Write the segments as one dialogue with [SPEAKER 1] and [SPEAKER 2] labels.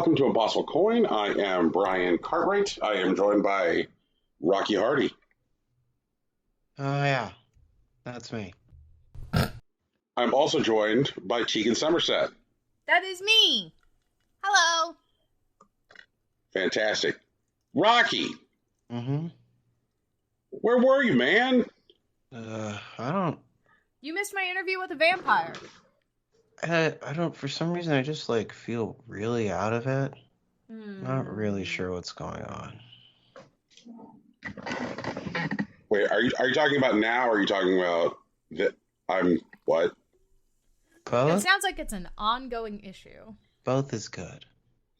[SPEAKER 1] welcome to Impossible Coin. I am Brian Cartwright. I am joined by Rocky Hardy.
[SPEAKER 2] Oh, yeah. That's me.
[SPEAKER 1] I'm also joined by Tegan Somerset.
[SPEAKER 3] That is me. Hello.
[SPEAKER 1] Fantastic. Rocky.
[SPEAKER 2] Mm-hmm.
[SPEAKER 1] Where were you, man?
[SPEAKER 2] I don't...
[SPEAKER 3] You missed my interview with a vampire.
[SPEAKER 2] I don't... For some reason, I just, feel really out of it. Not really sure what's going on.
[SPEAKER 1] Wait, are you talking about now, or are you talking about that I'm... What?
[SPEAKER 2] Both?
[SPEAKER 3] It sounds like it's an ongoing issue.
[SPEAKER 2] Both is good.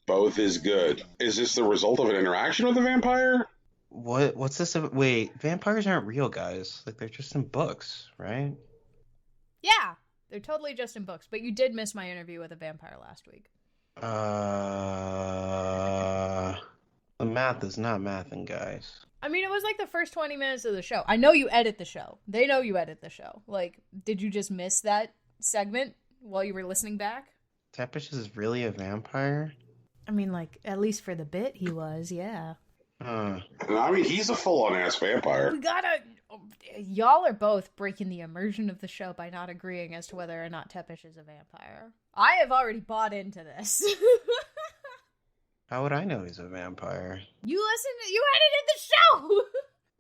[SPEAKER 1] Both is good. Is this the result of an interaction with a vampire?
[SPEAKER 2] What's this? Wait, vampires aren't real, guys. They're just in books, right?
[SPEAKER 3] Yeah, they're totally just in books, but you did miss my interview with a vampire last week.
[SPEAKER 2] The math is not mathing, guys.
[SPEAKER 3] I mean, it was the first 20 minutes of the show. I know you edit the show. They know you edit the show. Did you just miss that segment while you were listening back?
[SPEAKER 2] Tepesh is really a vampire?
[SPEAKER 3] I mean, at least for the bit he was, yeah.
[SPEAKER 1] I mean, he's a full-on ass vampire.
[SPEAKER 3] We gotta... Y'all are both breaking the immersion of the show by not agreeing as to whether or not Tepesh is a vampire. I have already bought into this.
[SPEAKER 2] How would I know he's a vampire?
[SPEAKER 3] You edited the show!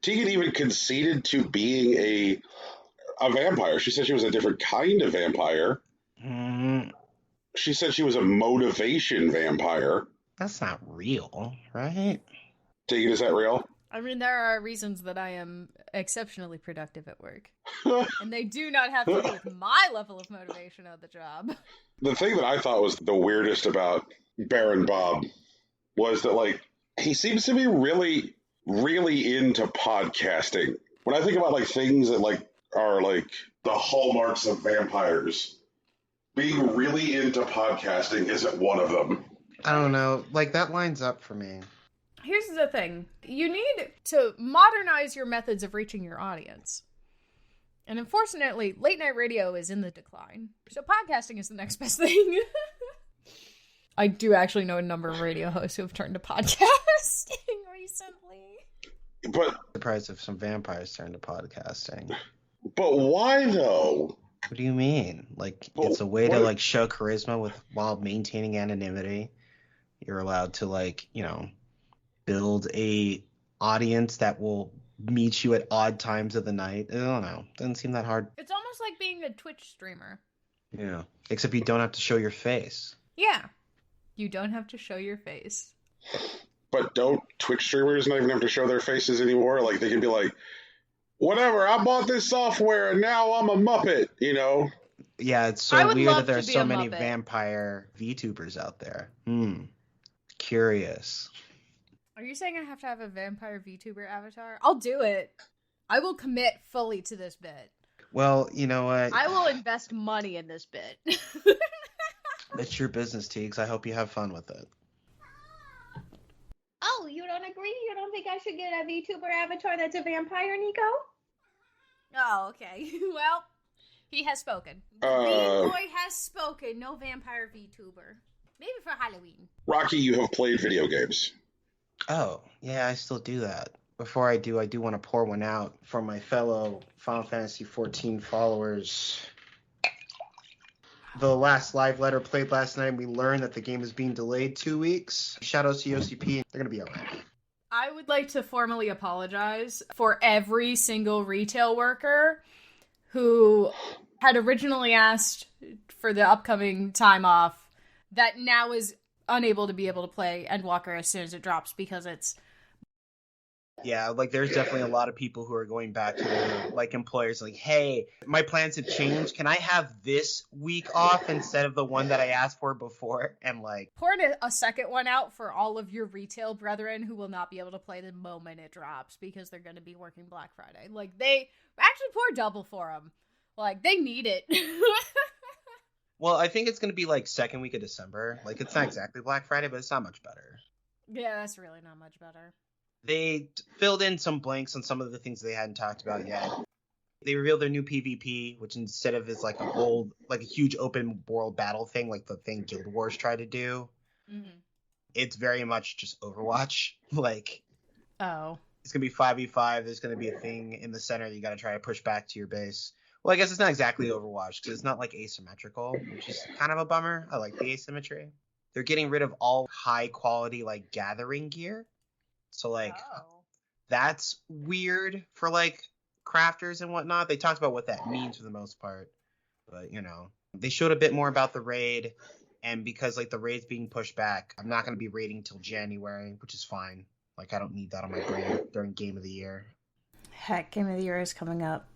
[SPEAKER 1] Tegan even conceded to being a vampire. She said she was a different kind of vampire.
[SPEAKER 2] Mm,
[SPEAKER 1] She said she was a motivation vampire.
[SPEAKER 2] that's not real, right?
[SPEAKER 1] Tegan, is that real?
[SPEAKER 3] I mean, there are reasons that I am exceptionally productive at work. And they do not have to do with my level of motivation on the job.
[SPEAKER 1] The thing that I thought was the weirdest about Baron Bob was that, he seems to be really, really into podcasting. When I think about, things that, are, the hallmarks of vampires, being really into podcasting isn't one of them.
[SPEAKER 2] I don't know. That lines up for me.
[SPEAKER 3] Here's the thing. You need to modernize your methods of reaching your audience. And unfortunately, late night radio is in the decline. So podcasting is the next best thing. I do actually know a number of radio hosts who have turned to podcasting recently.
[SPEAKER 1] But
[SPEAKER 2] Surprised if some vampires turn to podcasting.
[SPEAKER 1] But why, though?
[SPEAKER 2] What do you mean? It's a way to, show charisma while maintaining anonymity. You're allowed to, build a audience that will meet you at odd times of the night. I don't know. Doesn't seem that hard.
[SPEAKER 3] It's almost like being a Twitch streamer.
[SPEAKER 2] Yeah. Except you don't have to show your face.
[SPEAKER 3] Yeah. You don't have to show your face.
[SPEAKER 1] But don't Twitch streamers not even have to show their faces anymore? They can be like, whatever, I bought this software and now I'm a Muppet,
[SPEAKER 2] Yeah, it's so weird that there are so many
[SPEAKER 3] Muppet.
[SPEAKER 2] vampire VTubers out there. Curious.
[SPEAKER 3] Are you saying I have to have a vampire VTuber avatar? I'll do it. I will commit fully to this bit.
[SPEAKER 2] Well, you know what?
[SPEAKER 3] I will invest money in this bit.
[SPEAKER 2] It's your business, Teagues. I hope you have fun with it.
[SPEAKER 4] Oh, you don't agree? You don't think I should get a VTuber avatar that's a vampire, Nico?
[SPEAKER 3] Oh, okay. Well, he has spoken. The Bean Boy has spoken. No vampire VTuber. Maybe for Halloween.
[SPEAKER 1] Rocky, you have played video games.
[SPEAKER 2] Oh, yeah, I still do that. Before I do want to pour one out for my fellow Final Fantasy XIV followers. The last live letter played last night, we learned that the game is being delayed 2 weeks. Shoutouts to OCP. They're going to be alright.
[SPEAKER 3] I would like to formally apologize for every single retail worker who had originally asked for the upcoming time off that now is unable to be able to play Endwalker as soon as it drops because it's...
[SPEAKER 2] Yeah, there's definitely a lot of people who are going back to their, employers, hey, my plans have changed. Can I have this week off instead of the one that I asked for before? And,
[SPEAKER 3] poured a second one out for all of your retail brethren who will not be able to play the moment it drops because they're going to be working Black Friday. They actually pour double for them. They need it.
[SPEAKER 2] Well, I think it's going to be, second week of December. It's not exactly Black Friday, but it's not much better.
[SPEAKER 3] Yeah, that's really not much better.
[SPEAKER 2] They filled in some blanks on some of the things they hadn't talked about yet. They revealed their new PvP, which instead of is a huge open world battle thing, like the thing Guild Wars tried to do, it's very much just Overwatch. Like,
[SPEAKER 3] Oh.
[SPEAKER 2] it's going to be 5v5. There's going to be a thing in the center you got to try to push back to your base. Well, I guess it's not exactly Overwatch because it's not like asymmetrical, which is kind of a bummer. I like the asymmetry. They're getting rid of all high quality like gathering gear. So like that's weird for like crafters and whatnot. They talked about what that means for the most part. But, you know, they showed a bit more about the raid. And because like the raid's being pushed back, I'm not going to be raiding till January, which is fine. Like, I don't need that on my brain during Game of the Year.
[SPEAKER 3] Heck, Game of the Year is coming up.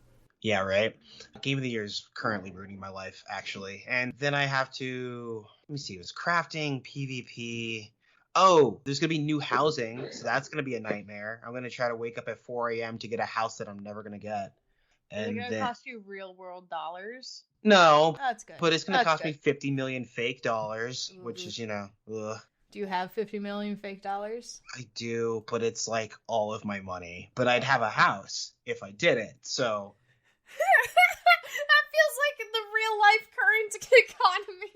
[SPEAKER 2] Yeah, right? Game of the Year is currently ruining my life, actually. And then I have to, let me see, it was crafting, PvP. Oh, there's going to be new housing, so that's going to be a nightmare. I'm going to try to wake up at 4 a.m. to get a house that I'm never going to get.
[SPEAKER 5] Is it going to cost you real world dollars?
[SPEAKER 2] No,
[SPEAKER 3] that's good.
[SPEAKER 2] But it's going to cost me 50 million fake dollars, which is, you know, ugh.
[SPEAKER 3] Do you have 50 million fake dollars?
[SPEAKER 2] I do, but it's like all of my money. But I'd have a house if I did it, so.
[SPEAKER 3] That feels like the real life current economy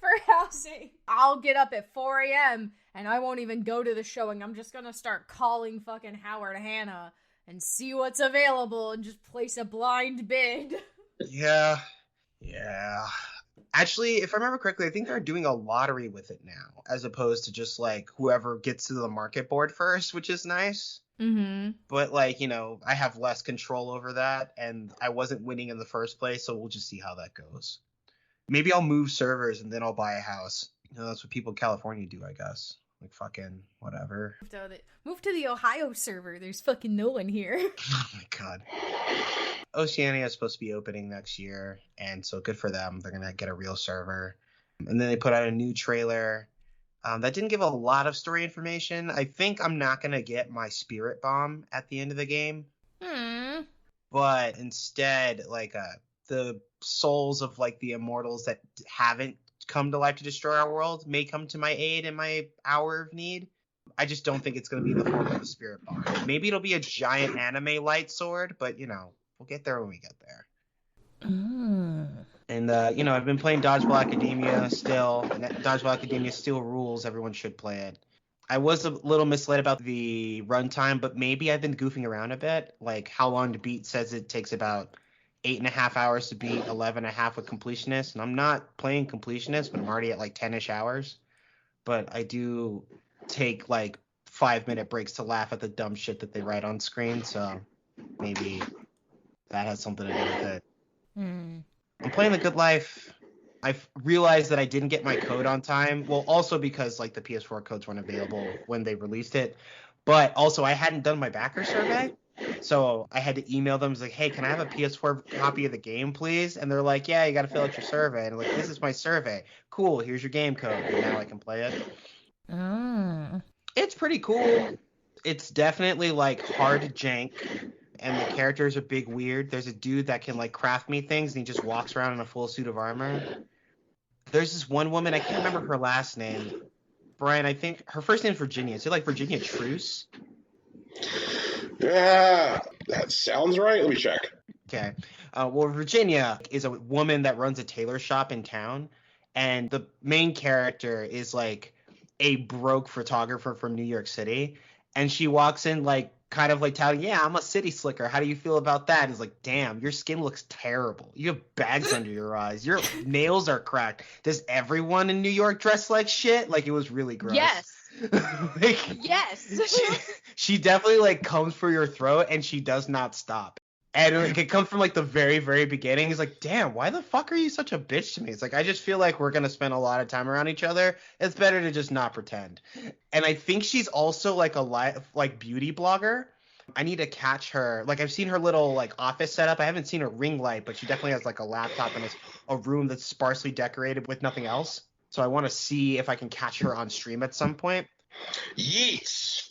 [SPEAKER 3] for housing. I'll get up at 4 a.m. and I won't even go to the showing. I'm just going to start calling fucking Howard Hanna and see what's available and just place a blind bid.
[SPEAKER 2] Yeah. Actually, if I remember correctly, I think they're doing a lottery with it now, as opposed to just like whoever gets to the market board first, which is nice.
[SPEAKER 3] Mm-hmm.
[SPEAKER 2] But like, you know, I have less control over that, and I wasn't winning in the first place, so we'll just see how that goes. Maybe I'll move servers and then I'll buy a house. You know, that's what people in California do, I guess. Like fucking whatever.
[SPEAKER 3] Move to the Ohio server. There's fucking no one here.
[SPEAKER 2] Oh my god. Oceania is supposed to be opening next year, and so good for them. They're gonna get a real server. And then they put out a new trailer that didn't give a lot of story information. I think I'm not gonna get my spirit bomb at the end of the game, but instead, like the souls of like the immortals that haven't come to life to destroy our world may come to my aid in my hour of need. I just don't think it's gonna be in the form of a spirit bomb. Maybe it'll be a giant anime light sword, but you know. We'll get there when we get there. And, you know, I've been playing Dodgeball Academia still. And Dodgeball Academia still rules. Everyone should play it. I was a little misled about the runtime, but maybe I've been goofing around a bit. Like, How Long to Beat says it takes about 8.5 hours to beat, 11.5 with Completionist. And I'm not playing Completionist, but I'm already at, like, 10-ish hours. But I do take, like, 5-minute breaks to laugh at the dumb shit that they write on screen. So maybe that has something to do with it. I'm playing The Good Life. I've realized that I didn't get my code on time. Well, also because like the PS4 codes weren't available when they released it. But also I hadn't done my backer survey. So I had to email them. I was like, hey, can I have a PS4 copy of the game, please? And they're like, yeah, you got to fill out your survey. And I'm like, this is my survey. Cool, here's your game code. And now I can play it. It's pretty cool. It's definitely like hard jank. And the characters are big weird. There's a dude that can like craft me things and he just walks around in a full suit of armor. There's this one woman, I can't remember her last name. Brian, I think her first name is Virginia. Is it like Virginia Truce?
[SPEAKER 1] Yeah, that sounds right. Let me check.
[SPEAKER 2] Okay. Well, Virginia is a woman that runs a tailor shop in town. And the main character is like a broke photographer from New York City. And she walks in like, kind of like touting, yeah, I'm a city slicker. How do you feel about that? It's like, damn, your skin looks terrible. You have bags under your eyes. Your nails are cracked. Does everyone in New York dress like shit? Like, it was really gross.
[SPEAKER 5] Yes.
[SPEAKER 2] Like,
[SPEAKER 5] yes.
[SPEAKER 2] She definitely like comes for your throat and she does not stop. And like, it comes from like the very, very beginning. It's like, damn, why the fuck are you such a bitch to me? It's like, I just feel like we're going to spend a lot of time around each other. It's better to just not pretend. And I think she's also like a beauty blogger. I need to catch her. Like, I've seen her little like office setup. I haven't seen her ring light, but she definitely has like a laptop and a room that's sparsely decorated with nothing else. So I want to see if I can catch her on stream at some point. Yeats.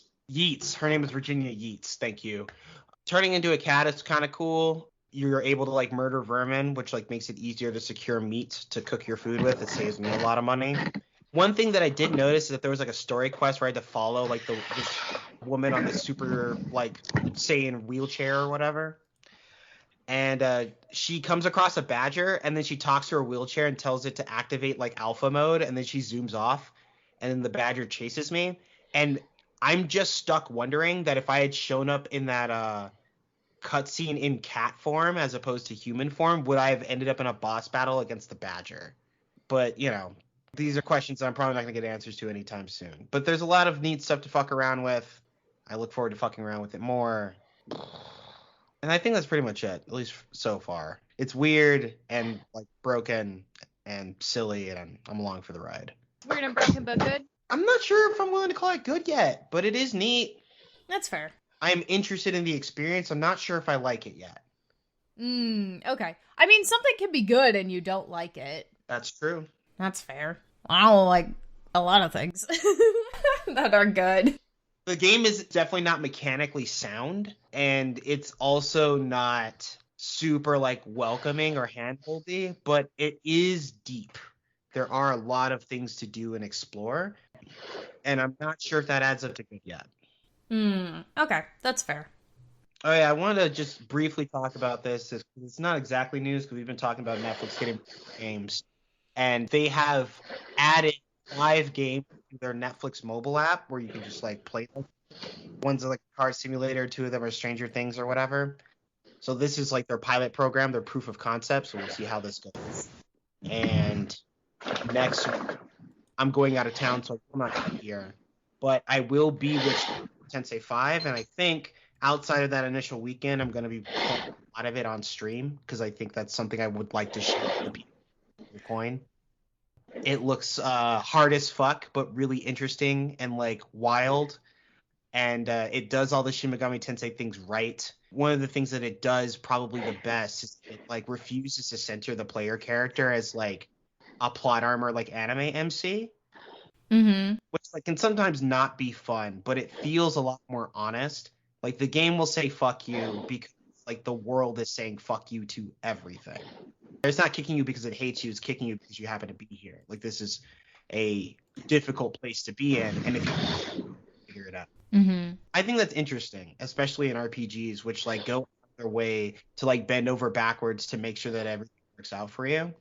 [SPEAKER 2] Her name is Virginia Yeats. Thank you. Turning into a cat is kind of cool. You're able to like murder vermin, which like makes it easier to secure meat to cook your food with. It saves me a lot of money. One thing that I did notice is that there was like a story quest where I had to follow like this woman on the super like Saiyan wheelchair or whatever. And she comes across a badger and then she talks to her wheelchair and tells it to activate like alpha mode and then she zooms off. and then the badger chases me, and I'm just stuck wondering that if I had shown up in that cutscene in cat form as opposed to human form, would I have ended up in a boss battle against the badger? But, you know, these are questions I'm probably not going to get answers to anytime soon. But there's a lot of neat stuff to fuck around with. I look forward to fucking around with it more. And I think that's pretty much it, at least so far. It's weird and, like, broken and silly, and I'm along for the ride.
[SPEAKER 5] Weird and broken, but good?
[SPEAKER 2] I'm not sure if I'm willing to call it good yet, but it is neat.
[SPEAKER 3] That's fair.
[SPEAKER 2] I'm interested in the experience. I'm not sure if I like it yet.
[SPEAKER 3] Okay. I mean, something can be good and you don't like it.
[SPEAKER 2] That's true.
[SPEAKER 3] That's fair. I don't like a lot of things that are good.
[SPEAKER 2] The game is definitely not mechanically sound, and it's also not super, like, welcoming or handholdy, but it is deep. There are a lot of things to do and explore, and I'm not sure if that adds up to good yet.
[SPEAKER 3] Okay, that's fair.
[SPEAKER 2] Oh yeah, I wanted to just briefly talk about this. It's not exactly news because we've been talking about Netflix getting games, and they have added 5 games to their Netflix mobile app where you can just like play them. One's like a car simulator, 2 of them are Stranger Things or whatever. So this is like their pilot program, their proof of concept. So we'll see how this goes. And next week, I'm going out of town, so I'm not here. But I will be with Tensei 5, and I think outside of that initial weekend, I'm going to be playing a lot of it on stream because I think that's something I would like to share with people. Coin. It looks hard as fuck, but really interesting and like wild. And it does all the Shin Megami Tensei things right. One of the things that it does probably the best is it like refuses to center the player character as like a plot armor like anime MC. Which like can sometimes not be fun, but it feels a lot more honest. Like the game will say fuck you because like the world is saying fuck you to everything. It's not kicking you because it hates you, it's kicking you because you happen to be here. Like this is a difficult place to be in, and if you figure it out. I think that's interesting, especially in RPGs, which like go their way to like bend over backwards to make sure that everything works out for you.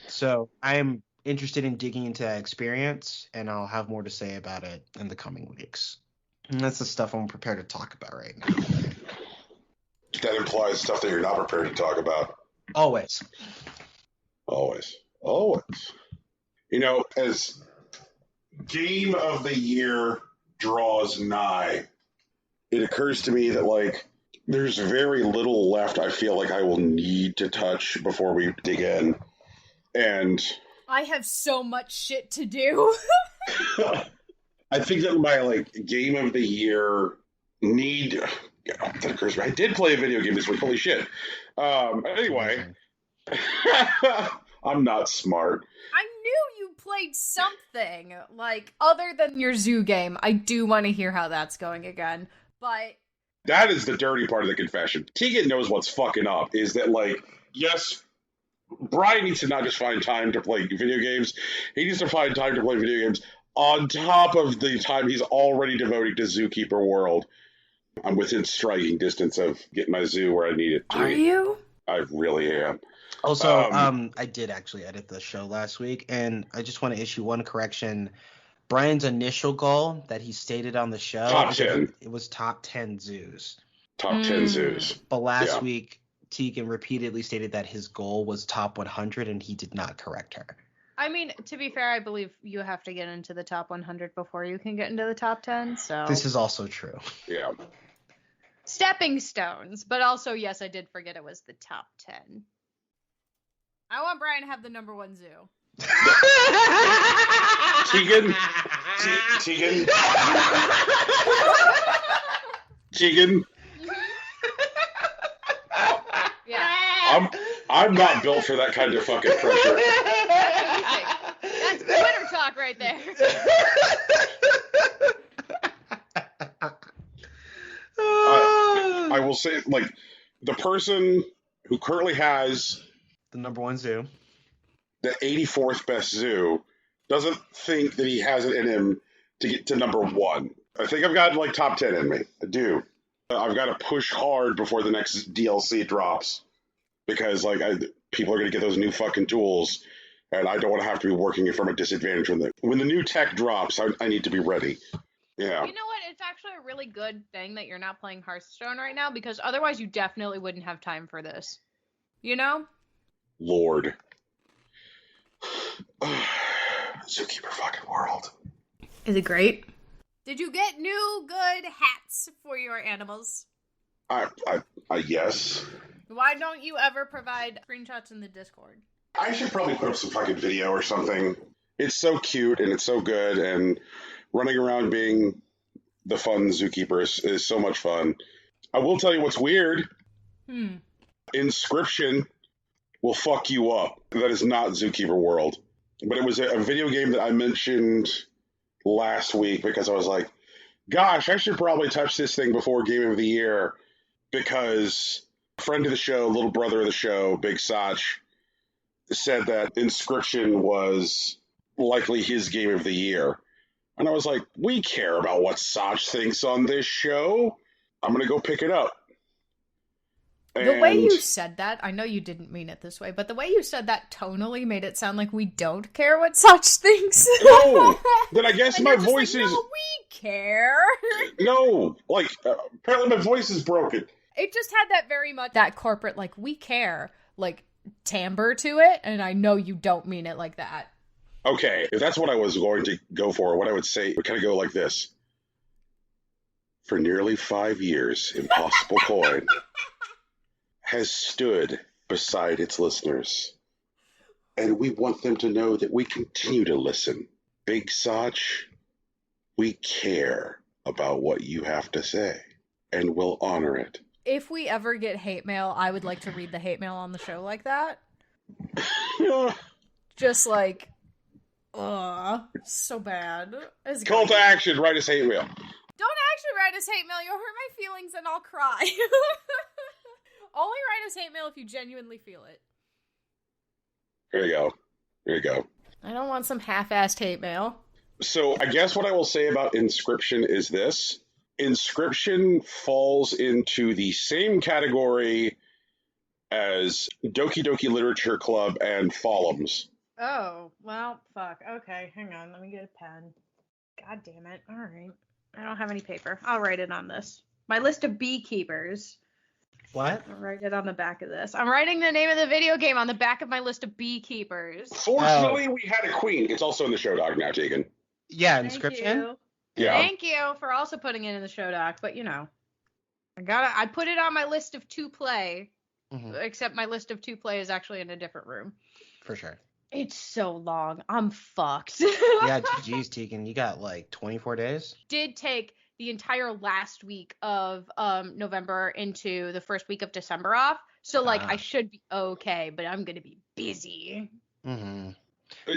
[SPEAKER 2] So I am interested in digging into that experience, and I'll have more to say about it in the coming weeks. And that's the stuff I'm prepared to talk about right now.
[SPEAKER 1] That implies stuff that you're not prepared to talk about.
[SPEAKER 2] Always.
[SPEAKER 1] You know, as Game of the Year draws nigh, it occurs to me that, like, there's very little left I feel like I will need to touch before we dig in. And
[SPEAKER 3] I have so much shit to do.
[SPEAKER 1] I think that my, like, Game of the Year need... that occurs to me. I did play a video game this week. Holy shit. Anyway. I'm not smart.
[SPEAKER 3] I knew you played something, like, other than your zoo game. I do want to hear how that's going again, but...
[SPEAKER 1] That is the dirty part of the confession. Tegan knows what's fucking up, is that, like, yes, Brian needs to not just find time to play video games, he needs to find time to play video games on top of the time he's already devoting to Zookeeper World. I'm within striking distance of getting my zoo where I need it to be.
[SPEAKER 3] Are you?
[SPEAKER 1] I really am.
[SPEAKER 2] Also, I did actually edit the show last week, and I just want to issue one correction. Brian's initial goal that he stated on the show,
[SPEAKER 1] top 10.
[SPEAKER 2] It was top 10 zoos.
[SPEAKER 1] Top 10 zoos.
[SPEAKER 2] But last week, Tegan repeatedly stated that his goal was top 100, and he did not correct her.
[SPEAKER 5] I mean, to be fair, I believe you have to get into the top 100 before you can get into the top 10, so...
[SPEAKER 2] This is also true.
[SPEAKER 1] Yeah.
[SPEAKER 5] Stepping stones, but also, yes, I did forget it was the top 10.
[SPEAKER 3] I want Brian to have the number 1 zoo.
[SPEAKER 1] Tegan?
[SPEAKER 5] Yeah.
[SPEAKER 1] I'm not built for that kind of fucking pressure.
[SPEAKER 5] That's Twitter talk right there.
[SPEAKER 1] I will say, like, the person who currently has
[SPEAKER 2] the number 1 zoo,
[SPEAKER 1] the 84th best zoo, doesn't think that he has it in him to get to number 1. I think I've got, like, top 10 in me. I do. I've got to push hard before the next DLC drops because, like, people are going to get those new fucking tools, and I don't want to have to be working from a disadvantage when the new tech drops. I need to be ready. Yeah.
[SPEAKER 5] You know what? It's actually a really good thing that you're not playing Hearthstone right now, because otherwise you definitely wouldn't have time for this. You know?
[SPEAKER 1] Lord. Zookeeper fucking world.
[SPEAKER 3] Is it great? Did you get new good hats for your animals?
[SPEAKER 1] Yes.
[SPEAKER 3] Why don't you ever provide screenshots in the Discord?
[SPEAKER 1] I should probably put up some fucking video or something. It's so cute and it's so good, and running around being the fun zookeeper is so much fun. I will tell you what's weird. Inscription will fuck you up. That is not Zookeeper World. But it was a video game that I mentioned last week because I was like, gosh, I should probably touch this thing before Game of the Year, because a friend of the show, little brother of the show, Big Sach, said that Inscription was likely his Game of the Year. And I was like, we care about what Sach thinks on this show. I'm going to go pick it up.
[SPEAKER 3] The way you said that, I know you didn't mean it this way, but the way you said that tonally made it sound like we don't care what Sach thinks.
[SPEAKER 1] No, then I guess my voice is...
[SPEAKER 3] No, we care.
[SPEAKER 1] No, apparently my voice is broken.
[SPEAKER 3] It just had that very much, that corporate, we care, timbre to it, and I know you don't mean it like that.
[SPEAKER 1] Okay, if that's what I was going to go for, what I would say would kind of go like this. For nearly 5 years, Impossible Coin has stood beside its listeners, and we want them to know that we continue to listen. Big Sach, we care about what you have to say, and we'll honor it.
[SPEAKER 3] If we ever get hate mail, I would like to read the hate mail on the show like that. Just so bad.
[SPEAKER 1] Call to action, write us hate mail.
[SPEAKER 3] Don't actually write us hate mail. You'll hurt my feelings and I'll cry. Only write us hate mail if you genuinely feel it.
[SPEAKER 1] Here you go.
[SPEAKER 3] I don't want some half-assed hate mail.
[SPEAKER 1] So I guess what I will say about Inscription is this. Inscription falls into the same category as Doki Doki Literature Club and Follums.
[SPEAKER 5] Oh, well, fuck. Okay, hang on. Let me get a pen. God damn it. All right. I don't have any paper. I'll write it on this. My list of beekeepers.
[SPEAKER 2] What?
[SPEAKER 5] I'll write it on the back of this. I'm writing the name of the video game on the back of my list of beekeepers.
[SPEAKER 1] Fortunately, we had a queen. It's also in the show doc now, Tegan.
[SPEAKER 2] Yeah, Inscription.
[SPEAKER 1] Yeah.
[SPEAKER 5] Thank you for also putting it in the show doc, but I put it on my list of to play, except my list of to play is actually in a different room.
[SPEAKER 2] For sure.
[SPEAKER 5] It's so long. I'm fucked.
[SPEAKER 2] Yeah, GG's, Tegan. You got 24 days?
[SPEAKER 5] Did take the entire last week of November into the first week of December off. So I should be okay, but I'm going to be busy.
[SPEAKER 2] Mm-hmm.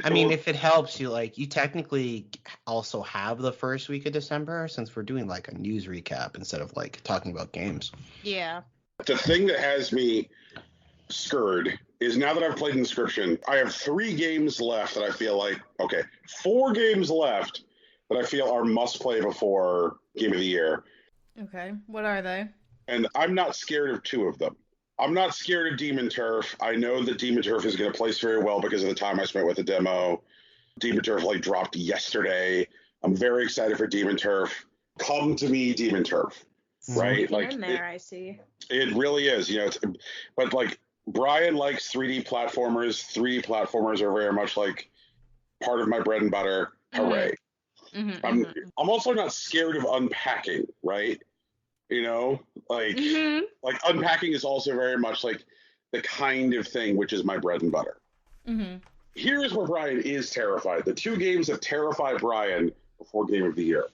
[SPEAKER 2] I mean, if it helps you, you technically also have the first week of December, since we're doing a news recap instead of talking about games.
[SPEAKER 5] Yeah.
[SPEAKER 1] The thing that has me scared is now that I've played Inscription, I have 3 games left that I feel 4 games left that I feel are must play before Game of the Year.
[SPEAKER 3] Okay, what are they?
[SPEAKER 1] And I'm not scared of 2 of them. I'm not scared of Demon Turf. I know that Demon Turf is going to place very well because of the time I spent with the demo. Demon Turf dropped yesterday. I'm very excited for Demon Turf. Come to me, Demon Turf. Right?
[SPEAKER 5] In there, I see.
[SPEAKER 1] It really is. But Brian likes 3D platformers. 3D platformers are very much part of my bread and butter. Hooray.
[SPEAKER 5] Mm-hmm,
[SPEAKER 1] I'm also not scared of unpacking, right? Unpacking is also very much the kind of thing which is my bread and butter.
[SPEAKER 3] Mm-hmm.
[SPEAKER 1] Here's where Brian is terrified. The 2 games that terrify Brian before Game of the Year.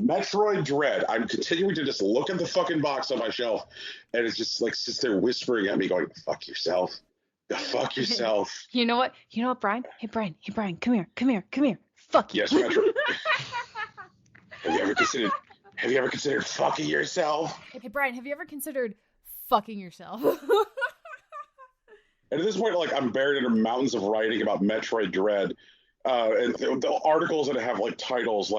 [SPEAKER 1] Metroid Dread. I'm continuing to just look at the fucking box on my shelf, and it's just sits there whispering at me going, fuck yourself. Fuck yourself.
[SPEAKER 5] You know what, Brian? Hey, Brian, come here. Fuck you.
[SPEAKER 1] Yes, Metroid. Have you ever considered fucking yourself?
[SPEAKER 3] Hey, Brian, have you ever considered fucking yourself?
[SPEAKER 1] And at this point, I'm buried under mountains of writing about Metroid Dread, and the articles that have titles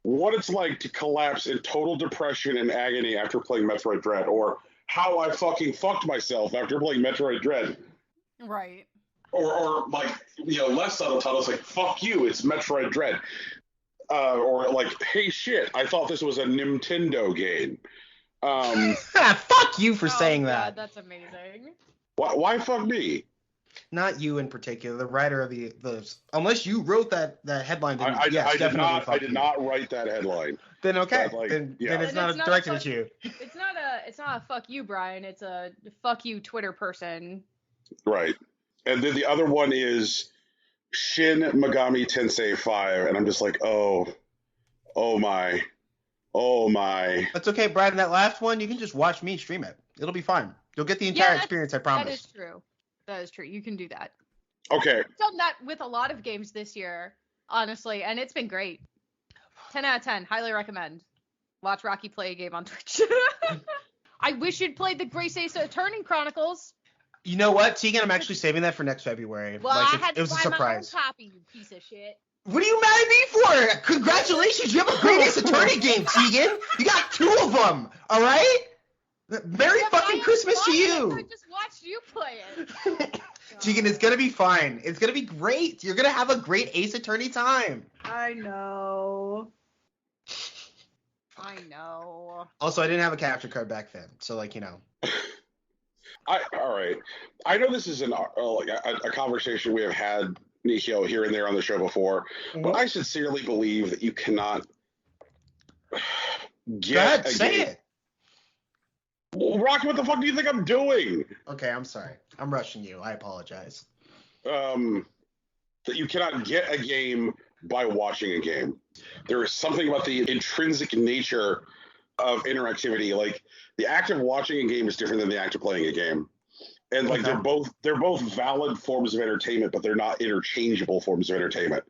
[SPEAKER 1] what it's like to collapse in total depression and agony after playing Metroid Dread, or how I fucking fucked myself after playing Metroid Dread.
[SPEAKER 3] Right.
[SPEAKER 1] or like, less subtle titles like "fuck you," it's Metroid Dread, or like, "hey shit, I thought this was a Nintendo game."
[SPEAKER 2] Fuck you for saying that.
[SPEAKER 5] That's amazing.
[SPEAKER 1] Why fuck me?
[SPEAKER 2] Not you in particular, the writer of the unless you wrote that headline. Then
[SPEAKER 1] I
[SPEAKER 2] definitely
[SPEAKER 1] I did not write that headline.
[SPEAKER 2] Then okay,
[SPEAKER 1] Like,
[SPEAKER 2] then
[SPEAKER 1] yeah.
[SPEAKER 2] it's not directed at you.
[SPEAKER 5] It's not a fuck you, Brian. It's a fuck you, Twitter person.
[SPEAKER 1] Right. And then the other one is Shin Megami Tensei 5, and I'm just like, oh my.
[SPEAKER 2] That's okay, Brian. That last one, you can just watch me stream it. It'll be fine. You'll get the entire experience, I promise.
[SPEAKER 5] That is true. That is true. You can do that.
[SPEAKER 1] Okay.
[SPEAKER 5] I've done that with a lot of games this year, honestly, and it's been great. 10 out of 10. Highly recommend. Watch Rocky play a game on Twitch. I wish you'd played the Grace Ace Attorney Chronicles.
[SPEAKER 2] You know what, Tegan? I'm actually saving that for next February.
[SPEAKER 5] Well, I had
[SPEAKER 2] it
[SPEAKER 5] to
[SPEAKER 2] was a
[SPEAKER 5] buy
[SPEAKER 2] surprise.
[SPEAKER 5] my own copy, you piece of shit.
[SPEAKER 2] What are you mad at me for? Congratulations, you have a great Ace Attorney game, Tegan. You got 2 of them, all right? Merry fucking Christmas to you.
[SPEAKER 5] I just watched you play it.
[SPEAKER 2] Tegan, it's gonna be fine. It's gonna be great. You're gonna have a great Ace Attorney time.
[SPEAKER 5] I know.
[SPEAKER 2] Also, I didn't have a capture card back then, so all
[SPEAKER 1] right. I know this is a conversation we have had, Nikio, here and there on the show before, but I sincerely believe that you cannot get.
[SPEAKER 2] Go ahead, say it.
[SPEAKER 1] Well, Rocky, what the fuck do you think I'm doing?
[SPEAKER 2] Okay, I'm sorry. I'm rushing you. I apologize.
[SPEAKER 1] That you cannot get a game by watching a game. There is something about the intrinsic nature of interactivity. Like, the act of watching a game is different than the act of playing a game. And like they're both valid forms of entertainment, but they're not interchangeable forms of entertainment.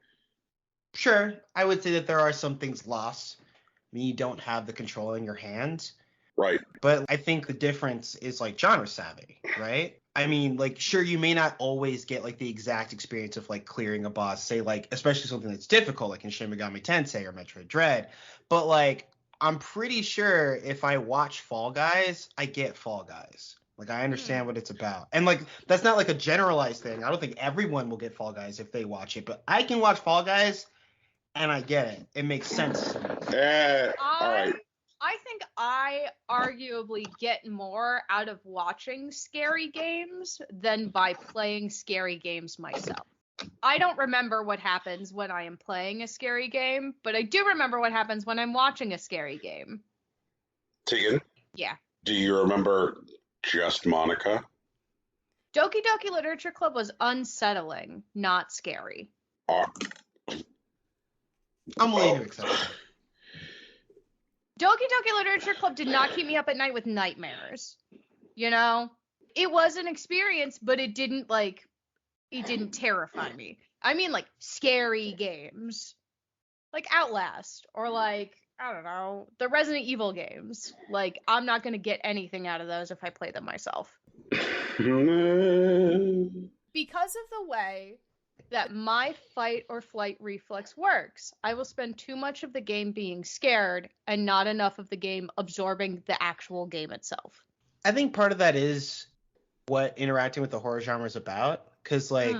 [SPEAKER 2] Sure, I would say that there are some things lost. I mean, you don't have the control in your hands.
[SPEAKER 1] Right.
[SPEAKER 2] But I think the difference is like genre savvy, right? I mean, like, sure, you may not always get like the exact experience of like clearing a boss, say like, especially something that's difficult like in Shin Megami Tensei or Metroid Dread. But like, I'm pretty sure if I watch Fall Guys, I get Fall Guys. Like, I understand what it's about. And like, that's not like a generalized thing. I don't think everyone will get Fall Guys if they watch it, but I can watch Fall Guys and I get it. It makes sense to me.
[SPEAKER 1] All right.
[SPEAKER 5] I think I arguably get more out of watching scary games than by playing scary games myself. I don't remember what happens when I am playing a scary game, but I do remember what happens when I'm watching a scary game.
[SPEAKER 1] Tegan?
[SPEAKER 5] Yeah.
[SPEAKER 1] Do you remember Just Monica?
[SPEAKER 5] Doki Doki Literature Club was unsettling, not scary.
[SPEAKER 2] I'm willing to accept that.
[SPEAKER 5] Doki Doki Literature Club did not keep me up at night with nightmares. You know? It was an experience, but it didn't terrify me. I mean, like, scary games. Like Outlast, or like, I don't know, the Resident Evil games. Like, I'm not going to get anything out of those if I play them myself. Because of the way that my fight or flight reflex works, I will spend too much of the game being scared and not enough of the game absorbing the actual game itself.
[SPEAKER 2] I think part of that is what interacting with the horror genre is about. Because, like,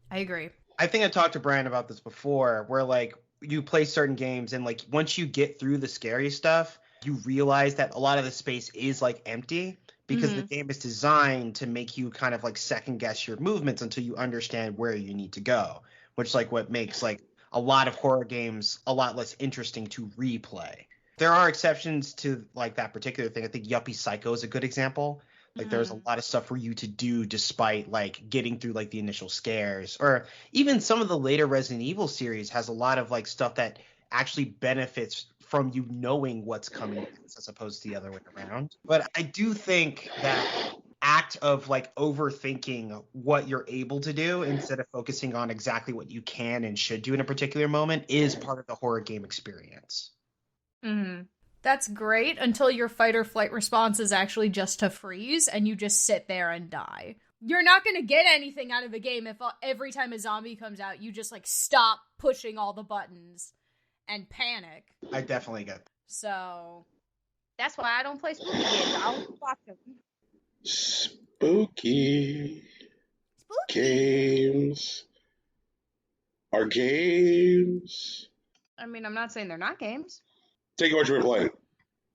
[SPEAKER 3] I agree.
[SPEAKER 2] I think I talked to Brian about this before, where, like, you play certain games and, like, once you get through the scary stuff, you realize that a lot of the space is, like, empty. Because the game is designed to make you kind of like second guess your movements until you understand where you need to go, which like what makes like a lot of horror games a lot less interesting to replay. There are exceptions to like that particular thing. I think Yuppie Psycho is a good example. Like there's a lot of stuff for you to do despite like getting through like the initial scares, or even some of the later Resident Evil series has a lot of like stuff that actually benefits from you knowing what's coming as opposed to the other way around. But I do think that act of like overthinking what you're able to do instead of focusing on exactly what you can and should do in a particular moment is part of the horror game experience.
[SPEAKER 3] That's great until your fight or flight response is actually just to freeze and you just sit there and die. You're not going to get anything out of a game if every time a zombie comes out, you just like stop pushing all the buttons and panic.
[SPEAKER 2] I definitely get that.
[SPEAKER 3] So
[SPEAKER 5] that's why I don't play spooky games. I don't watch them.
[SPEAKER 1] Spooky. Games are games.
[SPEAKER 5] I mean, I'm not saying they're not games.
[SPEAKER 1] Take what you were playing.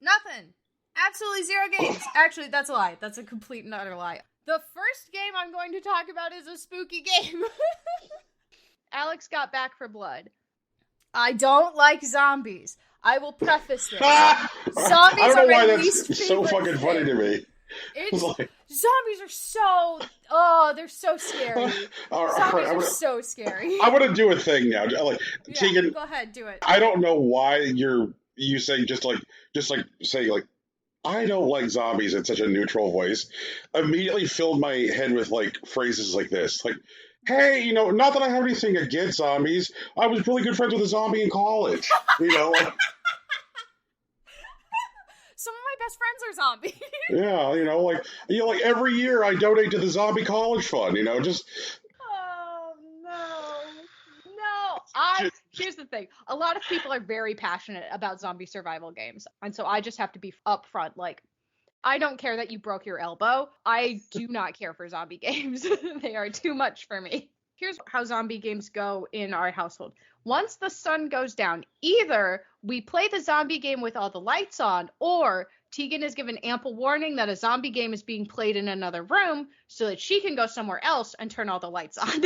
[SPEAKER 3] Nothing. Absolutely 0 games. Actually, that's a lie. That's a complete and utter lie. The first game I'm going to talk about is a spooky game.
[SPEAKER 5] Alex got Back for Blood.
[SPEAKER 3] I don't like zombies. I will preface this.
[SPEAKER 1] I
[SPEAKER 3] Zombies
[SPEAKER 1] don't know
[SPEAKER 3] are
[SPEAKER 1] why
[SPEAKER 3] my
[SPEAKER 1] that's
[SPEAKER 3] least
[SPEAKER 1] so
[SPEAKER 3] favorite
[SPEAKER 1] fucking funny to me.
[SPEAKER 3] It's,
[SPEAKER 1] Like-
[SPEAKER 3] zombies are so... Oh, they're so scary. Zombies are so scary.
[SPEAKER 1] I want to do a thing now. Like,
[SPEAKER 3] Yeah,
[SPEAKER 1] Tegan,
[SPEAKER 3] go ahead, do it.
[SPEAKER 1] I don't know why you saying just like saying like I don't like zombies in such a neutral voice immediately filled my head with like phrases like this. Like, hey, you know, not that I have anything against zombies. I was really good friends with a zombie in college. You know, like,
[SPEAKER 3] Some of my best friends are zombies.
[SPEAKER 1] yeah, like every year I donate to the zombie college fund, you know, just
[SPEAKER 5] Oh, here's the thing. A lot of people are very passionate about zombie survival games. And so I just have to be upfront. Like, I don't care that you broke your elbow. I do not care for zombie games. They are too much for me. Here's how zombie games go in our household. Once the sun goes down, either we play the zombie game with all the lights on, or Tegan is given ample warning that a zombie game is being played in another room so that she can go somewhere else and turn all the lights on.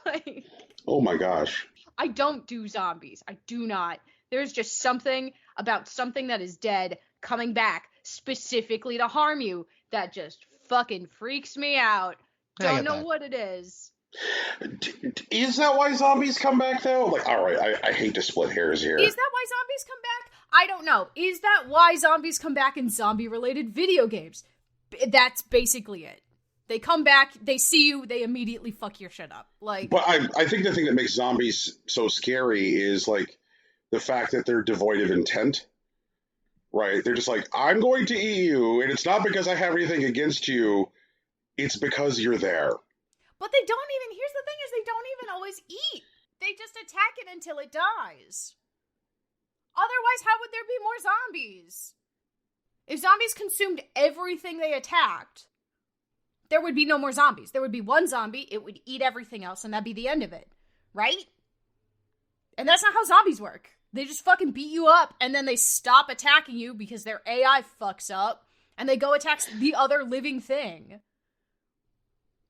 [SPEAKER 5] Like,
[SPEAKER 1] oh my gosh.
[SPEAKER 5] I don't do zombies. I do not. There's just something about something that is dead coming back specifically to harm you that just fucking freaks me out. Don't know what it is.
[SPEAKER 1] Is that why zombies come back though? Like, all right, I hate to split hairs here.
[SPEAKER 3] Is that why zombies come back? I don't know. Is that why zombies come back in zombie-related video games? That's basically it. They come back, they see you, they immediately fuck your shit up. Like,
[SPEAKER 1] But I think the thing that makes zombies so scary is like the fact that they're devoid of intent. Right? They're just like, I'm going to eat you, and it's not because I have anything against you, it's because you're there.
[SPEAKER 3] but they don't even, here's the thing is they don't even always eat. They just attack it until it dies. Otherwise, how would there be more zombies? If zombies consumed everything they attacked, there would be no more zombies. There would be one zombie, it would eat everything else, and that'd be the end of it. Right? And that's not how zombies work. They just fucking beat you up, and then they stop attacking you because their AI fucks up, and they go attack the other living thing.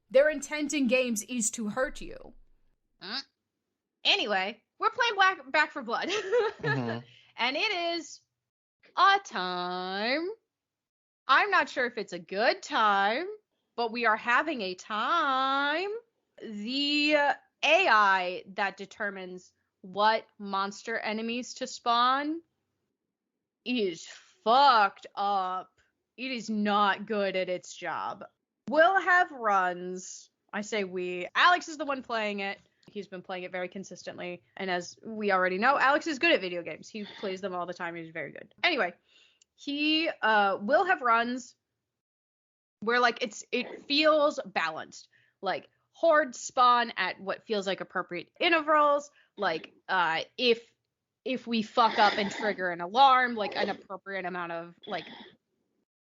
[SPEAKER 3] Their intent in games is to hurt you.
[SPEAKER 5] Anyway, we're playing Back for Blood.
[SPEAKER 2] Mm-hmm.
[SPEAKER 5] And it is a time. I'm not sure if it's a good time, but we are having a time. The AI that determines what monster enemies to spawn is fucked up. It is not good at its job. We'll have runs. I say we. Alex is the one playing it. He's been playing it very consistently. And as we already know, Alex is good at video games. He plays them all the time. He's very good. Anyway, he will have runs where like it feels balanced. Like hordes spawn at what feels like appropriate intervals. Like if we fuck up and trigger an alarm, like an appropriate amount of like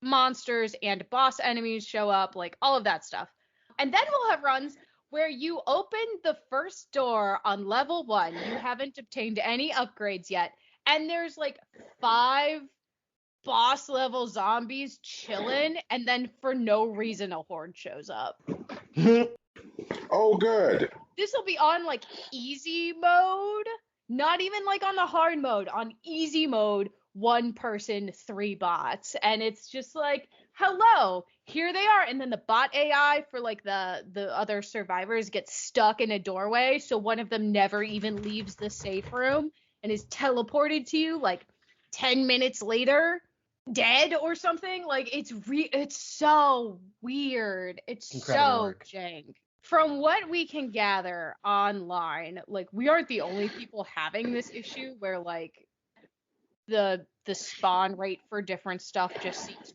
[SPEAKER 5] monsters and boss enemies show up, like all of that stuff. And then we'll have runs where you open the first door on level 1, you haven't obtained any upgrades yet, and there's like 5 boss level zombies chilling, and then for no reason a horde shows up.
[SPEAKER 1] Oh, good.
[SPEAKER 5] This will be on like easy mode, not even like on the hard mode, on easy mode, 1 person, 3 bots, and it's just like, hello, here they are. And then the bot AI for like the other survivors gets stuck in a doorway, so one of them never even leaves the safe room and is teleported to you like 10 minutes later, dead or something. Like it's so weird. It's
[SPEAKER 2] Incredible
[SPEAKER 5] so jank. From what we can gather online, like we aren't the only people having this issue where like the spawn rate for different stuff just seems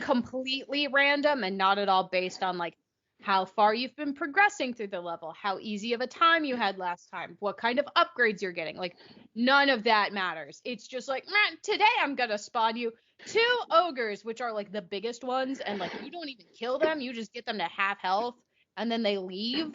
[SPEAKER 5] completely random and not at all based on like how far you've been progressing through the level, how easy of a time you had last time, what kind of upgrades you're getting. Like none of that matters. It's just like, today I'm gonna spawn you 2 ogres, which are like the biggest ones, and like you don't even kill them, you just get them to half health and then they leave.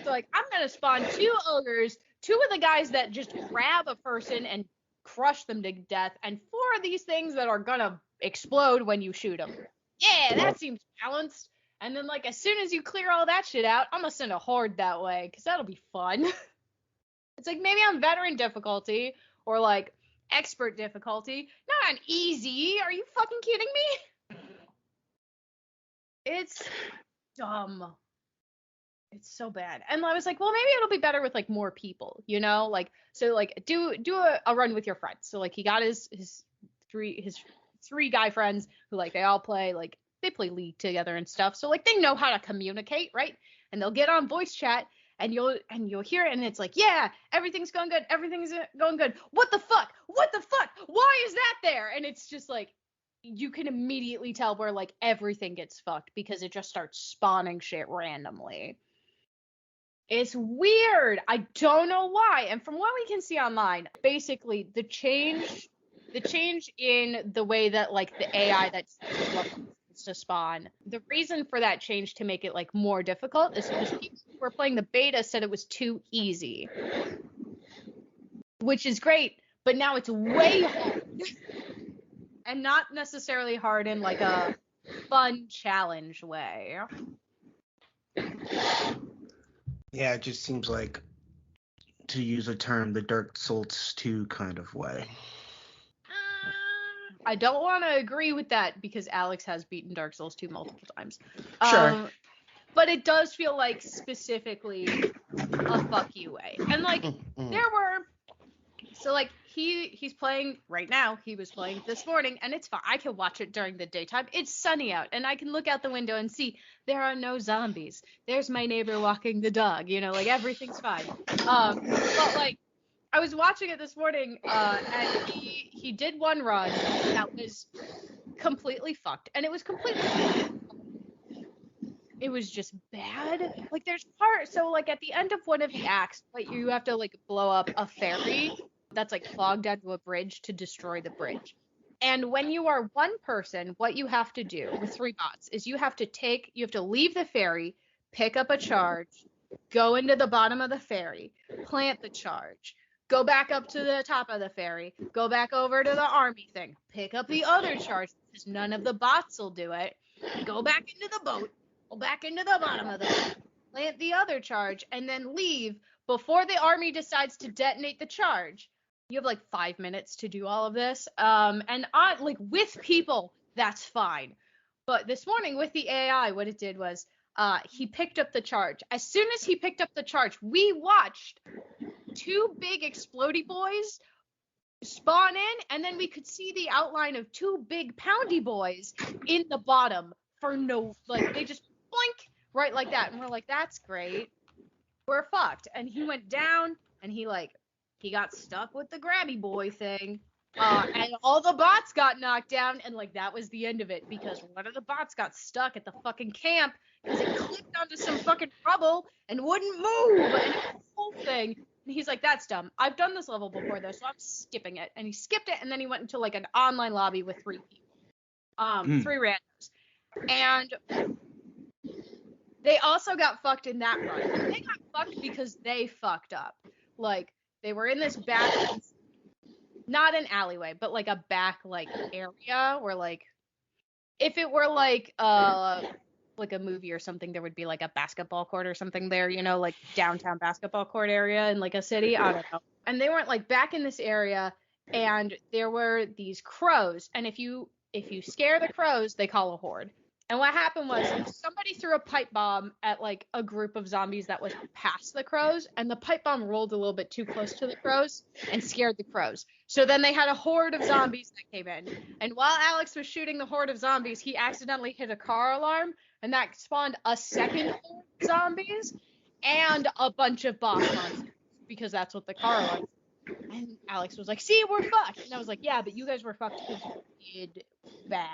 [SPEAKER 5] So, like, I'm going to spawn 2 ogres, 2 of the guys that just grab a person and crush them to death, and 4 of these things that are going to explode when you shoot them. Yeah, that seems balanced. And then, like, as soon as you clear all that shit out, I'm going to send a horde that way, because that'll be fun. It's like, maybe on veteran difficulty, or, like, expert difficulty. Not on easy. Are you fucking kidding me? It's dumb. It's so bad. And I was like, well, maybe it'll be better with, like, more people, you know? Like, so, like, do a run with your friends. So, like, he got his three guy friends who, like, they all play, like, they play League together and stuff. So, like, they know how to communicate, right? And they'll get on voice chat, and you'll hear it, and it's like, yeah, everything's going good. Everything's going good. What the fuck? What the fuck? Why is that there? And it's just, like, you can immediately tell where, like, everything gets fucked because it just starts spawning shit randomly. It's weird. I don't know why. And from what we can see online, basically the change in the way that, like, the AI that's to spawn, the reason for that change to make it, like, more difficult is because people who were playing the beta said it was too easy. Which is great, but now it's way hard. And not necessarily hard in, like, a fun challenge way.
[SPEAKER 2] Yeah, it just seems like, to use a term, the Dark Souls 2 kind of way.
[SPEAKER 5] I don't want to agree with that because Alex has beaten Dark Souls 2 multiple times.
[SPEAKER 2] Sure.
[SPEAKER 5] But it does feel like specifically a fuck you way. And, like, there were... So, like, he's playing right now. He was playing this morning, and it's fine. I can watch it during the daytime. It's sunny out, and I can look out the window and see there are no zombies. There's my neighbor walking the dog. You know, like, everything's fine. But, like, I was watching it this morning, and he did one run that was completely fucked, and it was completely fucked. It was just bad. Like, there's so, like, at the end of one of the acts, like, you have to, like, blow up a ferry that's, like, clogged onto a bridge to destroy the bridge. And when you are one person, what you have to do with 3 bots is you have to leave the ferry, pick up a charge, go into the bottom of the ferry, plant the charge, go back up to the top of the ferry, go back over to the army thing, pick up the other charge because none of the bots will do it, go back into the boat, go back into the bottom of the boat, plant the other charge, and then leave before the army decides to detonate the charge. You have, like, 5 minutes to do all of this. And like, with people, that's fine. But this morning with the AI, what it did was he picked up the charge. As soon as he picked up the charge, we watched 2 big explodey boys spawn in, and then we could see the outline of 2 big poundy boys in the bottom for no, like, they just blink right like that. And we're like, that's great. We're fucked. And he went down, and he got stuck with the grabby boy thing. And all the bots got knocked down, and, like, that was the end of it, because one of the bots got stuck at the fucking camp because it clicked onto some fucking rubble and wouldn't move, and it was a whole thing. And he's like, that's dumb. I've done this level before, though, so I'm skipping it. And he skipped it, and then he went into, like, an online lobby with 3 people. 3 randoms. And they also got fucked in that run. They got fucked because they fucked up. Like, they were in this back, not an alleyway, but, like, a back, like, area where, like, if it were, like a movie or something, there would be, like, a basketball court or something there, you know, like, downtown basketball court area in, like, a city. I don't know. And they weren't, like, back in this area, and there were these crows, and if you scare the crows, they call a horde. And what happened was somebody threw a pipe bomb at, like, a group of zombies that was past the crows, and the pipe bomb rolled a little bit too close to the crows and scared the crows. So then they had a horde of zombies that came in. And while Alex was shooting the horde of zombies, he accidentally hit a car alarm, and that spawned a second horde of zombies and a bunch of boss monsters, because that's what the car alarm. And Alex was like, see, we're fucked. And I was like, yeah, but you guys were fucked because you did bad.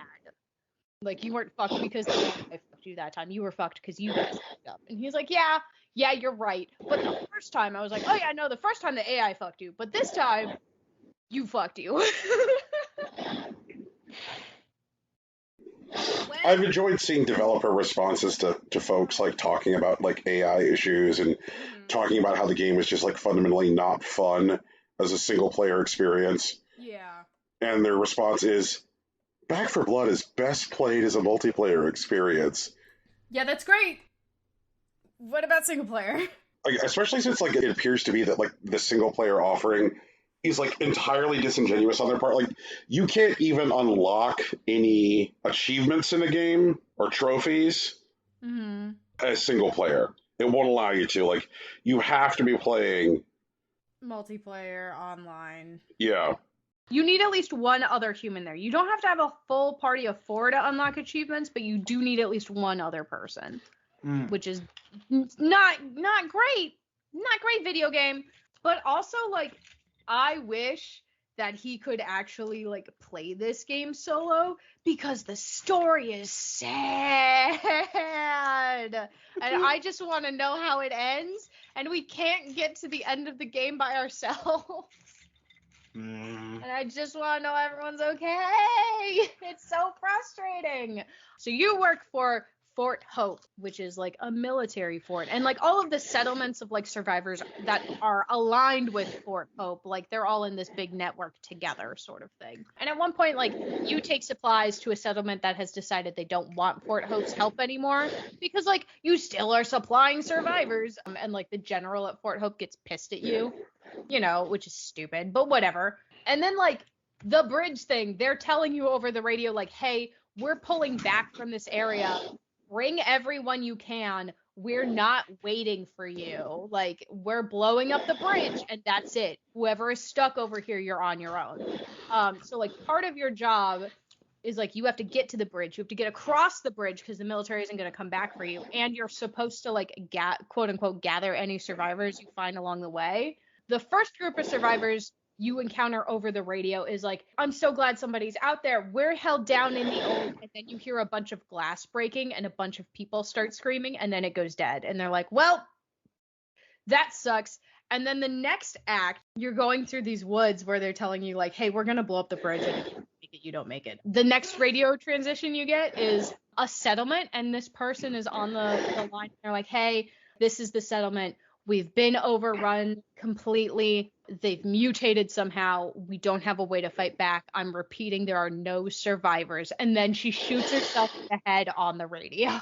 [SPEAKER 5] Like, you weren't fucked because the AI fucked you that time. You were fucked because you guys fucked up. And he's like, yeah, you're right. But the first time, I was like, oh, yeah, no, the first time the AI fucked you. But this time, you fucked you.
[SPEAKER 3] When
[SPEAKER 1] I've enjoyed seeing developer responses to folks like talking about like AI issues and talking about how the game is just like fundamentally not fun as a single player experience.
[SPEAKER 3] Yeah.
[SPEAKER 1] And their response is, Back 4 Blood is best played as a multiplayer experience.
[SPEAKER 3] Yeah, that's great. What about single player?
[SPEAKER 1] Like, especially since like it appears to be that like the single player offering is like entirely disingenuous on their part. Like you can't even unlock any achievements in the game or trophies as single player. It won't allow you to. Like you have to be playing
[SPEAKER 3] Multiplayer, online.
[SPEAKER 1] Yeah.
[SPEAKER 5] You need at least one other human there. You don't have to have a full party of 4 to unlock achievements, but you do need at least one other person, which is not great. Not great video game, but also like I wish that he could actually like play this game solo because the story is sad. And I just want to know how it ends, and we can't get to the end of the game by ourselves. And I just want to know everyone's okay. It's so frustrating. So you work for Fort Hope, which is like a military fort, and like all of the settlements of like survivors that are aligned with Fort Hope, like they're all in this big network together sort of thing. And at one point, like you take supplies to a settlement that has decided they don't want Fort Hope's help anymore because like you still are supplying survivors, and like the general at Fort Hope gets pissed at you, you know, which is stupid, but whatever. And then like the bridge thing, they're telling you over the radio like, hey, we're pulling back from this area. Bring everyone you can. We're not waiting for you. Like, we're blowing up the bridge, and that's it. Whoever is stuck over here, you're on your own. So, like, part of your job is, like, you have to get to the bridge. You have to get across the bridge because the military isn't going to come back for you. And you're supposed to, like, quote-unquote, gather any survivors you find along the way. The first group of survivors you encounter over the radio is like, I'm so glad somebody's out there. We're held down in the old, and then you hear a bunch of glass breaking and a bunch of people start screaming, and then it goes dead. And they're like, well, that sucks. And then the next act, you're going through these woods where they're telling you like, hey, we're going to blow up the bridge, and if you don't make it, you don't make it. The next radio transition you get is a settlement, and this person is on the line. They're like, hey, this is the settlement. We've been overrun completely. They've mutated somehow. We don't have a way to fight back. I'm repeating, there are no survivors. And then she shoots herself in the head on the radio.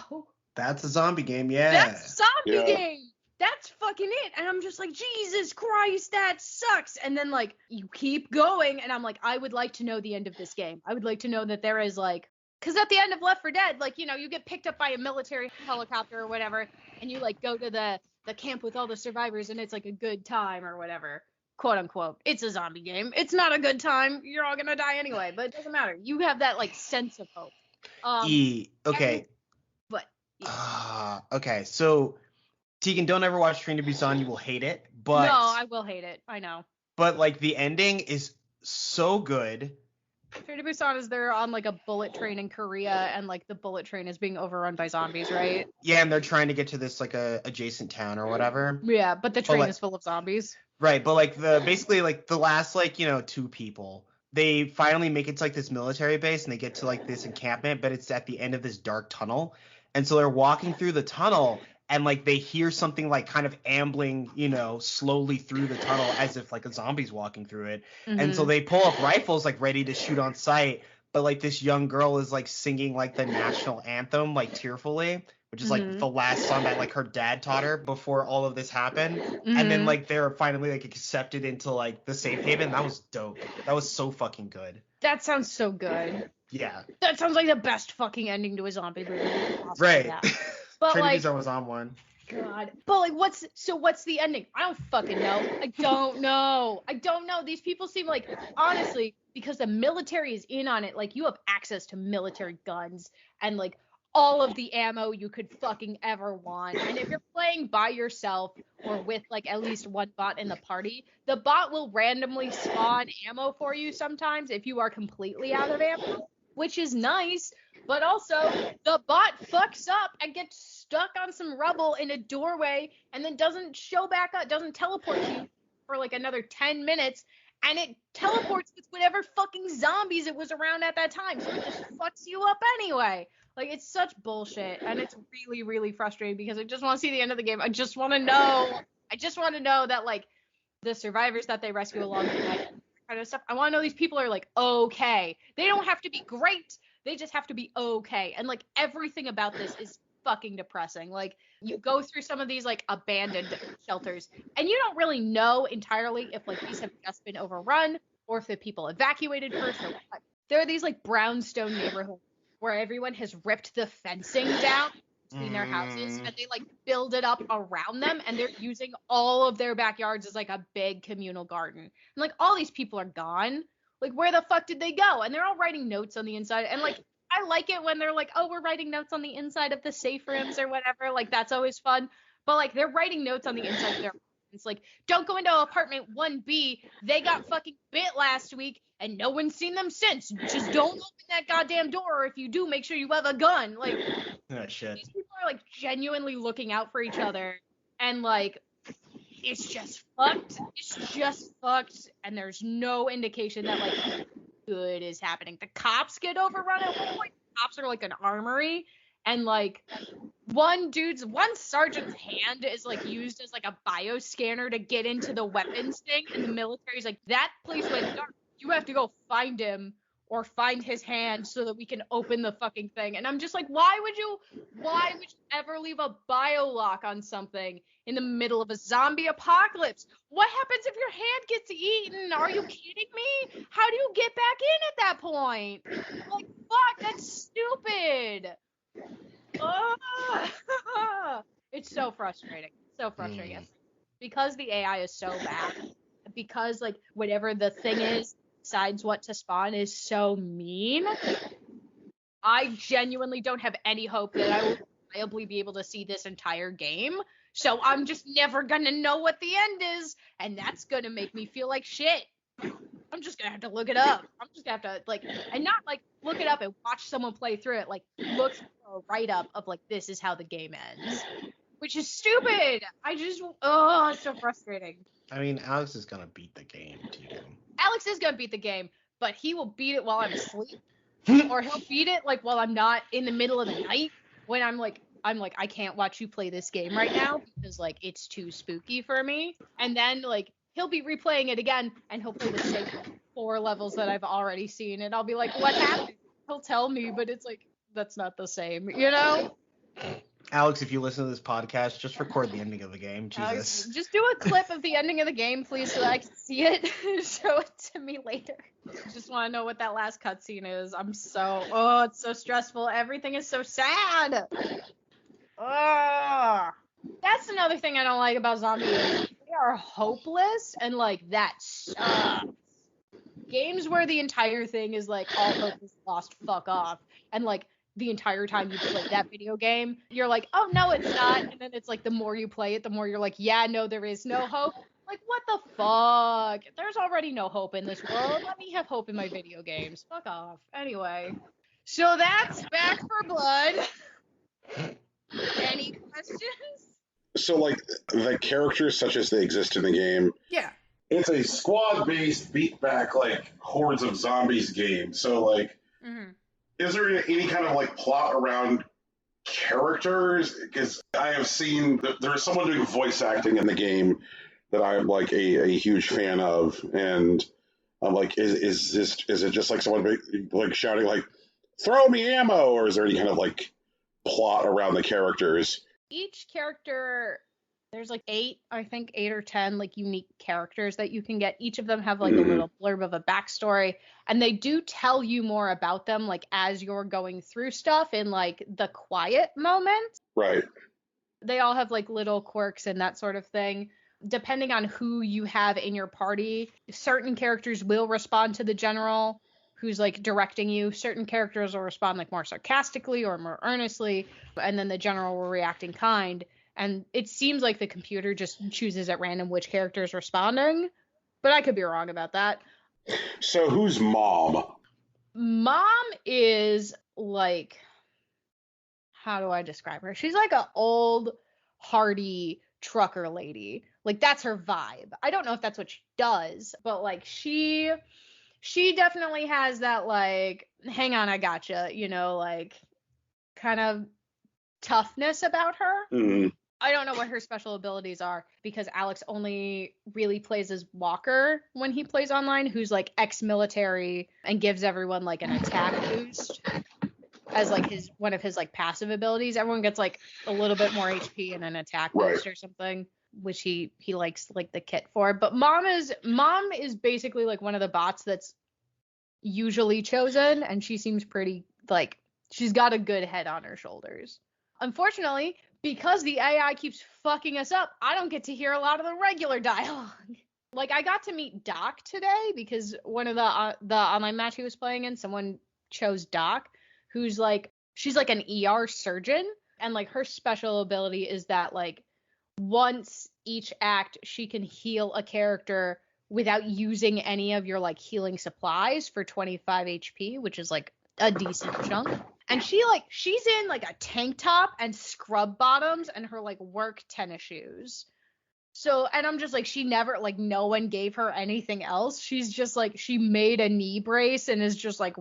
[SPEAKER 2] That's a zombie game, yeah.
[SPEAKER 5] That's a zombie game. That's fucking it. And I'm just like, Jesus Christ, that sucks. And then, like, you keep going. And I'm like, I would like to know the end of this game. I would like to know that there is, like, because at the end of Left 4 Dead, like, you know, you get picked up by a military helicopter or whatever, and you, like, go to the camp with all the survivors, and it's, like, a good time or whatever. Quote unquote. It's a zombie game. It's not a good time. You're all gonna die anyway, but it doesn't matter. You have that like sense of hope.
[SPEAKER 2] Okay. Okay, so Tegan, don't ever watch Train to Busan. You will hate it. But
[SPEAKER 5] no, I will hate it. I know.
[SPEAKER 2] But like the ending is so good.
[SPEAKER 5] Train to Busan is they're on like a bullet train in Korea, and like the bullet train is being overrun by zombies, right?
[SPEAKER 2] Yeah, and they're trying to get to this like a adjacent town or whatever.
[SPEAKER 5] Yeah, but the train is full of zombies.
[SPEAKER 2] Right, but like basically like the last like, you know, 2 people, they finally make it to like this military base, and they get to like this encampment, but it's at the end of this dark tunnel. And so they're walking through the tunnel, and like they hear something like kind of ambling, you know, slowly through the tunnel as if like a zombie's walking through it. And so they pull up rifles like ready to shoot on sight, but like this young girl is like singing like the national anthem like tearfully, which is like the last song that like her dad taught her before all of this happened. And then like they're finally like accepted into like the safe haven. That was dope. That was so fucking good.
[SPEAKER 5] That sounds so good.
[SPEAKER 2] Yeah.
[SPEAKER 5] That sounds like the best fucking ending to a zombie movie.
[SPEAKER 2] Right.
[SPEAKER 5] Yeah. But
[SPEAKER 2] Train to
[SPEAKER 5] like,
[SPEAKER 2] Busan was on one.
[SPEAKER 5] God. But like, what's the ending? I don't fucking know. I don't know. These people seem like, honestly, because the military is in on it, like you have access to military guns and like all of the ammo you could fucking ever want. And if you're playing by yourself or with like at least one bot in the party, the bot will randomly spawn ammo for you sometimes if you are completely out of ammo, which is nice. But also, the bot fucks up and gets stuck on some rubble in a doorway and then doesn't show back up, doesn't teleport to you for like another 10 minutes. and it teleports with whatever fucking zombies it was around at that time. So it just fucks you up anyway. Like, it's such bullshit, and it's really, really frustrating because I just want to see the end of the game. I just want to know that, like, the survivors that they rescue along the way, kind of stuff. I want to know these people are, like, okay. They don't have to be great. They just have to be okay. And, like, everything about this is fucking depressing. Like, you go through some of these, like, abandoned shelters, and you don't really know entirely if, like, these have just been overrun or if the people evacuated first or what. There are these, like, brownstone neighborhoods where everyone has ripped the fencing down between their houses, and they, like, build it up around them, and they're using all of their backyards as, like, a big communal garden. And, like, all these people are gone. Like, where the fuck did they go? And they're all writing notes on the inside, and, like, I like it when they're like, oh, we're writing notes on the inside of the safe rooms or whatever. Like, that's always fun. But, like, they're writing notes on the inside of their apartments. Like, don't go into apartment 1B. They got fucking bit last week, and no one's seen them since. Just don't open that goddamn door, or if you do, make sure you have a gun. Like,
[SPEAKER 2] oh, shit.
[SPEAKER 5] These people are, like, genuinely looking out for each other. And, like, it's just fucked. It's just fucked. And there's no indication that, like, good is happening. The cops get overrun at one point. The cops are like an armory, and like one sergeant's hand is like used as like a bioscanner to get into the weapons thing, and the military's like, that place went dark. You have to go find him or find his hand so that we can open the fucking thing. And I'm just like, why would you ever leave a biolock on something in the middle of a zombie apocalypse? What happens if your hand gets eaten? Are you kidding me? How do you get back in at that point? Like, fuck, that's stupid. It's so frustrating. So frustrating. Because the AI is so bad. Because, like, whatever the thing is, decides what to spawn is so mean. I genuinely don't have any hope that I will reliably be able to see this entire game. So I'm just never gonna know what the end is, and that's gonna make me feel like shit. I'm just gonna have to look it up. I'm just gonna have to, like, and not like look it up and watch someone play through it, like look for a write-up of like, this is how the game ends. Which is stupid. It's so frustrating.
[SPEAKER 2] I mean, Alex is gonna beat the game too.
[SPEAKER 5] Alex is gonna beat the game, but he will beat it while I'm asleep. Or he'll beat it like while I'm not in the middle of the night, when I'm like, I can't watch you play this game right now because like it's too spooky for me. And then like he'll be replaying it again, and he'll play the same 4 levels that I've already seen, and I'll be like, what happened? He'll tell me, but it's like, that's not the same, you know?
[SPEAKER 2] Alex, if you listen to this podcast, just record the ending of the game. Jesus.
[SPEAKER 5] Alex, just do a clip of the ending of the game, please, so that I can see it. Show it to me later. Just want to know what that last cutscene is. It's so stressful. Everything is so sad. That's another thing I don't like about zombies. They are hopeless, and like that sucks. Games where the entire thing is like, all hope is lost, fuck off, and like the entire time you play that video game, you're like, oh no, it's not, and then it's like the more you play it, the more you're like, yeah, no, there is no hope. Like, what the fuck? There's already no hope in this world. Let me have hope in my video games. Fuck off. Anyway, so that's Back for Blood. Any questions?
[SPEAKER 1] So, like, the characters such as they exist in the game,
[SPEAKER 3] Yeah.
[SPEAKER 1] it's a squad-based, beat-back, like, hordes of zombies game. So, like, is there any kind of, like, plot around characters? Because I have seen, there is someone doing voice acting in the game that I'm, like, a huge fan of. And I'm like, is it just, like, someone, like, shouting, like, throw me ammo? Or is there any kind of, like, plot around the characters?
[SPEAKER 5] Each character, there's like 8 or 10 like unique characters that you can get. Each of them have like a little blurb of a backstory, and they do tell you more about them like as you're going through stuff in like the quiet moments.
[SPEAKER 1] Right.
[SPEAKER 5] They all have like little quirks and that sort of thing. Depending on who you have in your party, certain characters will respond to the general who's like directing you. Certain characters will respond like more sarcastically or more earnestly, and then the general will react in kind. And it seems like the computer just chooses at random which character is responding, but I could be wrong about that.
[SPEAKER 1] So who's Mom?
[SPEAKER 5] Mom is like, how do I describe her? She's like an old, hardy trucker lady. Like, that's her vibe. I don't know if that's what she does, but like she definitely has that, like, hang on, I gotcha, you know, like, kind of toughness about her.
[SPEAKER 1] Mm-hmm.
[SPEAKER 5] I don't know what her special abilities are, because Alex only really plays as Walker when he plays online, who's like ex-military and gives everyone like an attack boost as like one of his like passive abilities. Everyone gets like a little bit more HP and an attack boost or something, which he likes like the kit for. But Mom is basically like one of the bots that's usually chosen, and she seems pretty, like, she's got a good head on her shoulders. Unfortunately, because the AI keeps fucking us up, I don't get to hear a lot of the regular dialogue. Like, I got to meet Doc today because one of the online match he was playing in, someone chose Doc, who's like, she's like an ER surgeon, and like her special ability is that like once each act she can heal a character without using any of your like healing supplies for 25 HP, which is like a decent chunk. And she's in like a tank top and scrub bottoms and her like work tennis shoes. So, and I'm just like, she never, like, no one gave her anything else. She's just like, she made a knee brace and is just like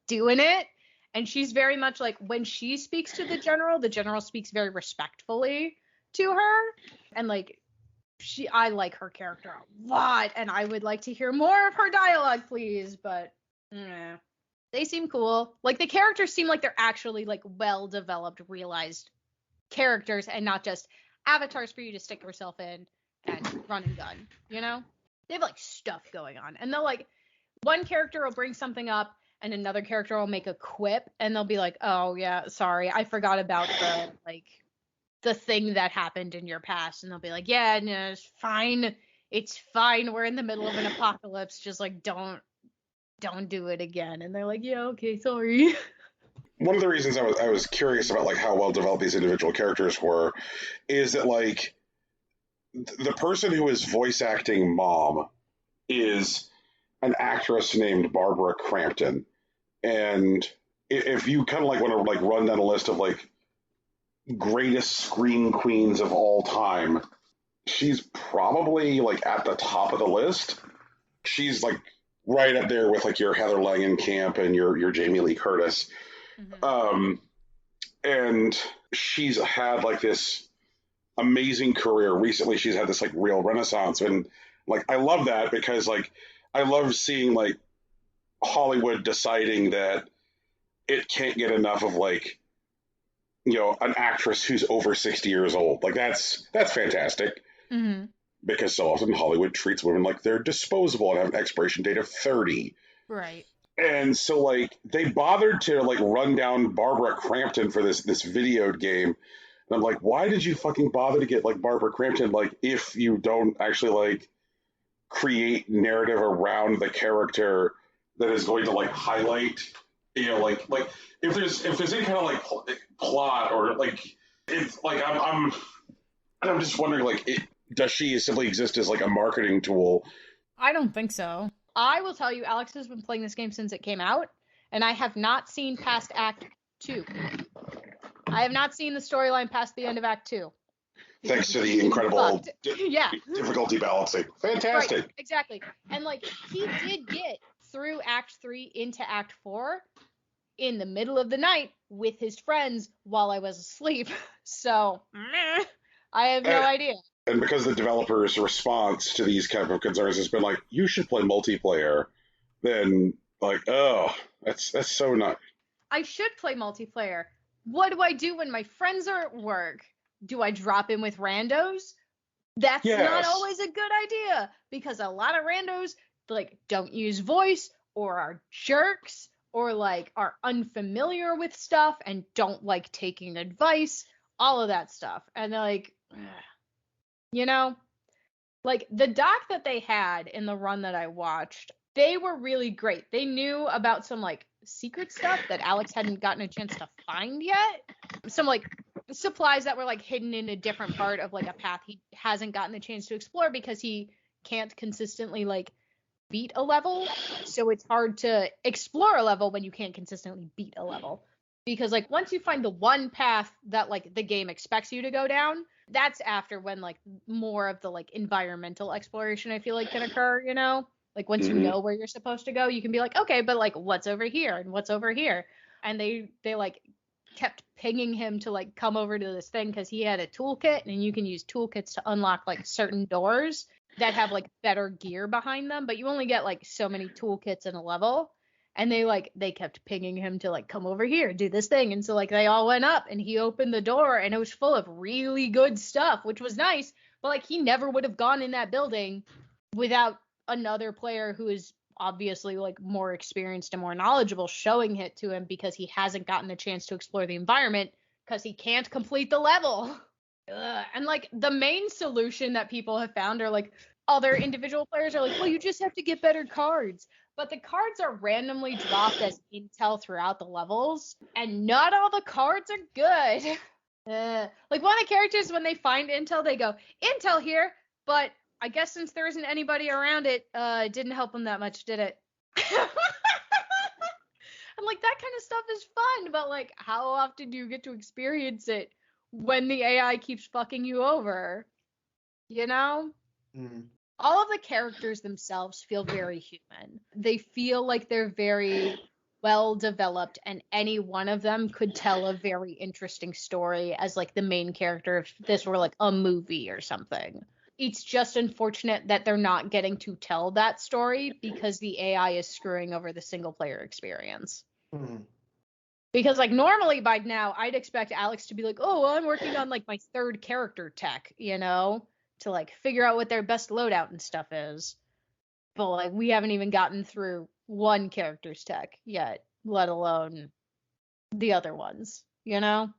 [SPEAKER 5] doing it. And she's very much like, when she speaks to the general speaks very respectfully to her. And like, I like her character a lot, and I would like to hear more of her dialogue, please. But they seem cool. Like, the characters seem like they're actually like well-developed, realized characters, and not just avatars for you to stick yourself in and run and gun, you know? They have like stuff going on, and they'll like, one character will bring something up and another character will make a quip, and they'll be like, oh yeah, sorry, I forgot about the thing that happened in your past. And they'll be like, yeah, no, it's fine, we're in the middle of an apocalypse, just like don't do it again. And they're like, yeah, okay, sorry.
[SPEAKER 1] One of the reasons I was curious about like how well developed these individual characters were is that like the person who is voice acting Mom is an actress named Barbara Crampton. And if you kind of like want to like run down a list of like greatest screen queens of all time, she's probably like at the top of the list. She's like right up there with like your Heather Langenkamp and your Jamie Lee Curtis. Mm-hmm. And she's had like this amazing career. Recently she's had this like real renaissance, and like I love that, because like I love seeing like Hollywood deciding that it can't get enough of like, you know, an actress who's over 60 years old. Like that's fantastic. Mm-hmm. Because so often Hollywood treats women like they're disposable and have an expiration date of 30.
[SPEAKER 3] Right.
[SPEAKER 1] And so like they bothered to like run down Barbara Crampton for this video game. And I'm like, why did you fucking bother to get like Barbara Crampton? Like, if you don't actually like create narrative around the character that is going to like highlight, you know, like if there's any kind of like plot or like, it's like I'm just wondering, like, does she simply exist as like a marketing tool?
[SPEAKER 3] I don't think so.
[SPEAKER 5] I will tell you, Alex has been playing this game since it came out, and I have not seen past Act 2. I have not seen the storyline past the end of Act 2.
[SPEAKER 1] Thanks to the incredible difficulty balancing. Fantastic.
[SPEAKER 5] Right, exactly. And like, he did get through Act 3 into Act 4 in the middle of the night with his friends while I was asleep. So, I have no idea.
[SPEAKER 1] And because the developers' response to these kind of concerns has been like, you should play multiplayer, then like, oh, that's so not.
[SPEAKER 5] I should play multiplayer. What do I do when my friends are at work? Do I drop in with randos? That's not always a good idea, because a lot of randos like don't use voice or are jerks or like are unfamiliar with stuff and don't like taking advice, all of that stuff. And they're like, you know, like the doc that they had in the run that I watched, they were really great. They knew about some like secret stuff that Alex hadn't gotten a chance to find yet. Some like supplies that were like hidden in a different part of like a path he hasn't gotten the chance to explore because he can't consistently like beat a level. So it's hard to explore a level when you can't consistently beat a level. Because like once you find the one path that like the game expects you to go down, that's after when like more of the like environmental exploration I feel like can occur, you know? Like once you know where you're supposed to go, you can be like, okay, but like what's over here and what's over here? And they like kept pinging him to like come over to this thing because he had a toolkit, and you can use toolkits to unlock like certain doors that have like better gear behind them, but you only get like so many toolkits in a level. And they kept pinging him to like come over here, do this thing. And so like they all went up and he opened the door and it was full of really good stuff, which was nice. But like he never would have gone in that building without another player who is obviously like more experienced and more knowledgeable showing it to him, because he hasn't gotten the chance to explore the environment because he can't complete the level. And like the main solution that people have found are like other individual players are like, well, you just have to get better cards. But the cards are randomly dropped as intel throughout the levels, and not all the cards are good. Like one of the characters, when they find intel, they go, intel here, but I guess since there isn't anybody around it, it didn't help them that much, did it? I'm like, that kind of stuff is fun, but like, how often do you get to experience it when the AI keeps fucking you over? You know? Mm. All of the characters themselves feel very human. They feel like they're very well developed, and any one of them could tell a very interesting story as like the main character if this were like a movie or something. It's just unfortunate that they're not getting to tell that story because the AI is screwing over the single player experience. Mm. Because like normally by now I'd expect Alex to be like, oh, well, I'm working on like my third character tech, you know, to like figure out what their best loadout and stuff is. But like we haven't even gotten through one character's tech yet, let alone the other ones, you know?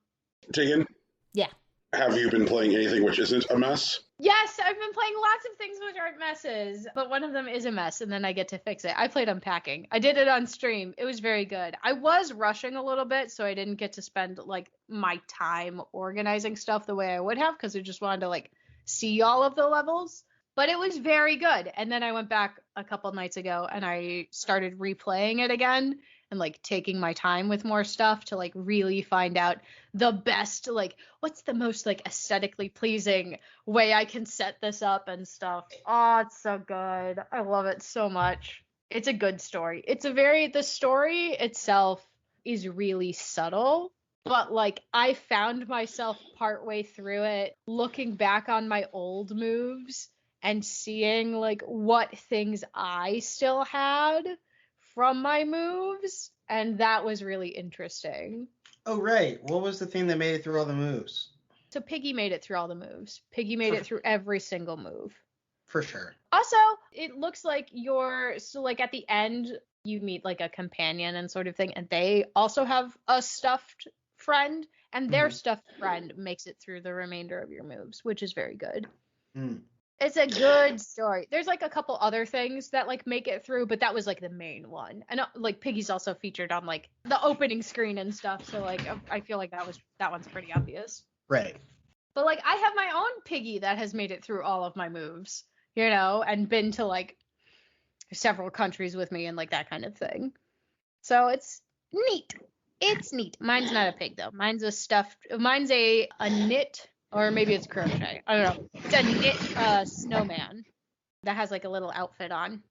[SPEAKER 1] Tegan?
[SPEAKER 5] Yeah.
[SPEAKER 1] Have you been playing anything which isn't a mess?
[SPEAKER 5] Yes, I've been playing lots of things which aren't messes, but one of them is a mess, and then I get to fix it. I played Unpacking. I did it on stream. It was very good. I was rushing a little bit, so I didn't get to spend like my time organizing stuff the way I would have, because I just wanted to like see all of the levels. But it was very good. And then I went back a couple nights ago and I started replaying it again and like taking my time with more stuff to like really find out the best, like what's the most like aesthetically pleasing way I can set this up and stuff. Oh, it's so good. I love it so much. It's a good story. The story itself is really subtle. But, like, I found myself partway through it looking back on my old moves and seeing, like, what things I still had from my moves. And that was really interesting.
[SPEAKER 2] Oh, right. What was the thing that made it through all the moves?
[SPEAKER 5] So Piggy made it through all the moves. Piggy made it through every single move.
[SPEAKER 2] For sure.
[SPEAKER 5] Also, it looks like like, at the end, you meet, like, a companion and sort of thing. And they also have a stuffed friend, and their stuffed friend makes it through the remainder of your moves, which is very good. It's a good story. There's like a couple other things that like make it through, but that was like the main one. And like Piggy's also featured on like the opening screen and stuff, so like I feel like that one's pretty obvious.
[SPEAKER 2] Right.
[SPEAKER 5] But like I have my own Piggy that has made it through all of my moves, you know, and been to like several countries with me and like that kind of thing. So it's neat. It's neat. Mine's not a pig though. Mine's a knit, or maybe it's crochet. I don't know. It's a knit snowman that has like a little outfit on.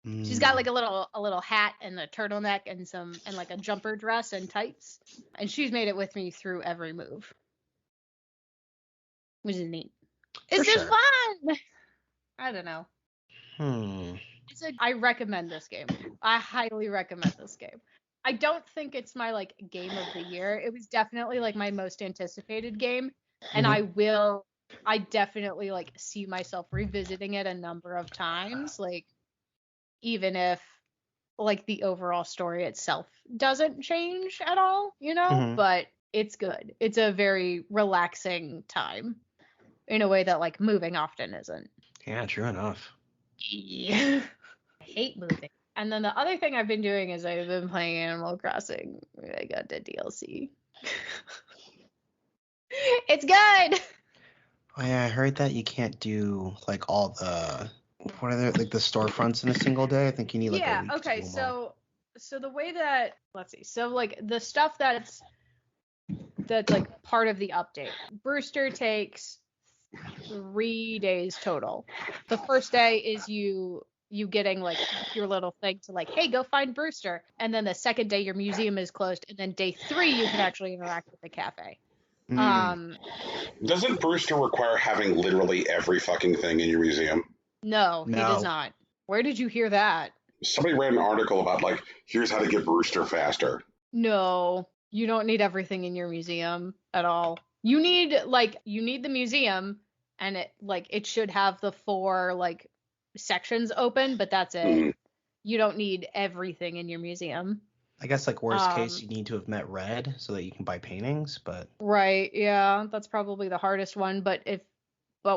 [SPEAKER 5] She's got like a little hat and a turtleneck and like a jumper dress and tights. And she's made it with me through every move. Which is neat. It's just fun. I don't know. I recommend this game. I highly recommend this game. I don't think it's my like game of the year. It was definitely like my most anticipated game, and I definitely like see myself revisiting it a number of times, like even if like the overall story itself doesn't change at all, you know, but it's good. It's a very relaxing time in a way that like moving often isn't.
[SPEAKER 2] Yeah, true enough.
[SPEAKER 5] Yeah. I hate moving. And then the other thing I've been doing is I've been playing Animal Crossing. I got the DLC. It's good.
[SPEAKER 2] Oh yeah, I heard that you can't do like all the like the storefronts in a single day. I think you need like a week to do them all.
[SPEAKER 5] So the way that, let's see, so like the stuff that's like part of the update. Brewster takes 3 days total. The first day is you getting like your little thing to like, hey, go find Brewster. And then the second day your museum is closed, and then day 3 you can actually interact with the cafe.
[SPEAKER 1] Doesn't Brewster require having literally every fucking thing in your museum?
[SPEAKER 5] No, he does not. Where did you hear that?
[SPEAKER 1] Somebody read an article about like, here's how to get Brewster faster.
[SPEAKER 5] No, you don't need everything in your museum at all. You need the museum, and it should have the 4 like sections open, but that's it.
[SPEAKER 1] Mm-hmm.
[SPEAKER 5] You don't need everything in your museum.
[SPEAKER 2] I guess like worst case, you need to have met Red so that you can buy paintings, but
[SPEAKER 5] Right, yeah, that's probably the hardest one. But